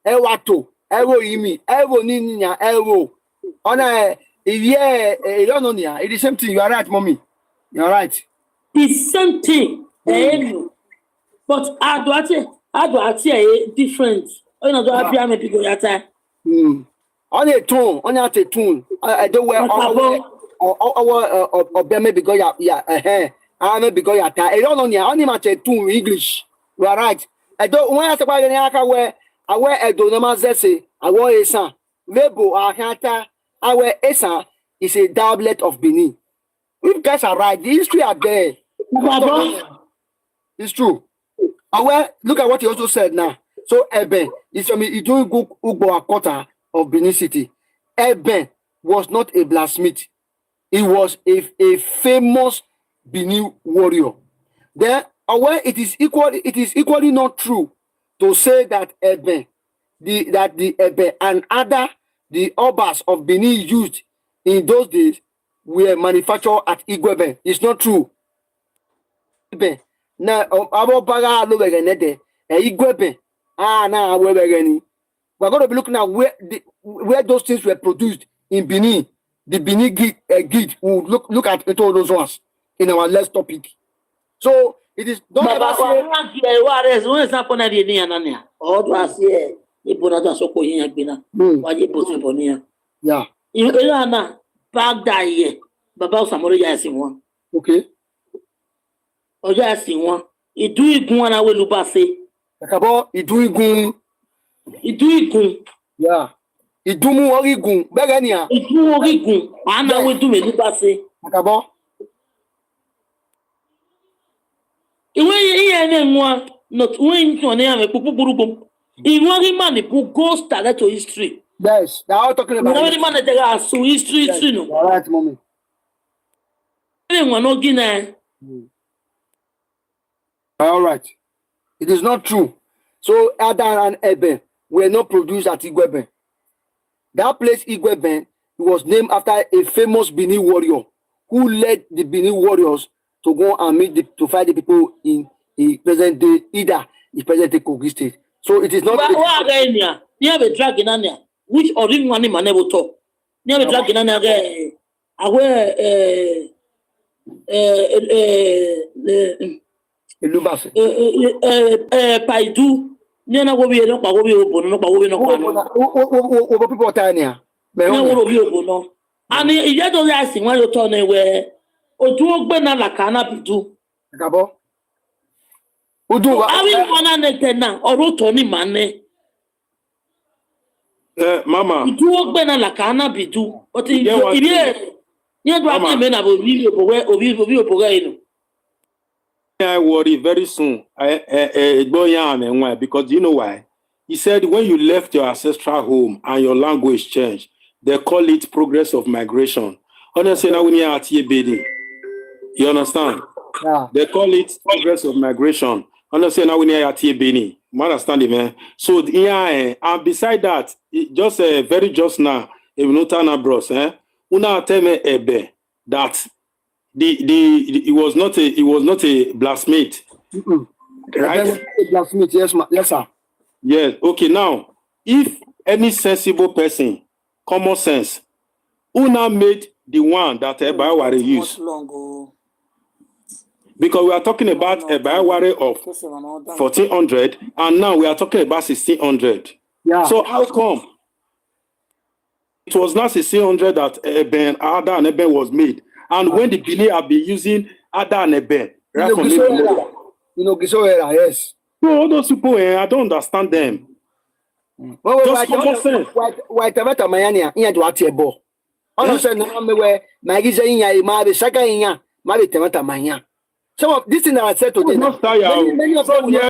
ewato ewo yimi ewo ninya ewo ona you don't know nia it is the same thing. You are right, mommy. You are right. The same thing. But Aduate different. You know, do I be maybe go yata. On a tune. I don't wear or maybe go ya I maybe go yata. I don't know nia. Only match a tune English. You are right. I don't when I talk about the where I wear a donama zese. I wear a son. Lebo ahata our Esa is a doublet of Benin. You guys are right. The history are there. It's true. And well, look at what he also said now. So Ebe is from Idu Ugbo Akota of Benin City. Ebe was not a blacksmith. He was a famous Benin warrior. Then, where it is equally not true to say that Ebe, the Ebe and the obas of Benin used in those days were manufactured at Igueben. It's not true. Ebe na abo baga lo begenede Igueben na we begeni. We're going to be looking at where those things were produced in Benin. The Benin guide will look at all those ones in our last topic. So it is don't ever say yeah. Okay. Yeah. Idumu origun begania. Idumu origun ana we du me lubase. Akabo. Iwe iye ne nwa not when you na me pupurukum. Iwe ri man pu go start to history. Yes, they are all talking about. Iwe ri man dey ga so history no. All right, mommy. Nwa no gina. All right. It is not true. So Adan and Ebe were not produced at Igueben. That place, Igueben, was named after a famous Benin warrior who led the Benin warriors to go and to fight the people in present day, either in present day Kogi State. So it is not. You have a drag in Anya, which original one man never talk. You have a drag in Anya, Paidu. Nena wo bi no pa wo bi obo no pa wo bi no kwa no wo people tania me wo bi obo no ani iye to ya sin wa yo to na we odu ogbe na la kana bidu gabo odu wa awi wana ne tena oro to ni mane mama odu ogbe na la kana bidu o ti iye ni do ake me na bo bi obo we obi obo ga ino. I worry very soon. Because you know why? He said when you left your ancestral home and your language changed, they call it progress of migration. Honestly, now we are at Igueben. You understand? Yeah. They call it progress of migration. Honestly, now we are at Igueben. You understand it, man? So yeah, and beside that, just very just now, if you know bros, una tell me Ebe that. It was not a blacksmith, right? A blacksmith, yes, sir. Yes. Okay. Now, if any sensible person, common sense, Una made the one that Ebaware used, because we are talking about Ebaware of 1400, and now we are talking about 1600. Yeah. So how come it was not 1600 that Ada and Eben was made? And when the Benin have been using Ada and Eben, right from Gisowera, yes. So all those people, I don't understand them. Just common sense. Why Tavata Mayania, in to Atiebo? Also, no, my Giza, my Saka, my Tavata Maya. Some of this thing I said to them.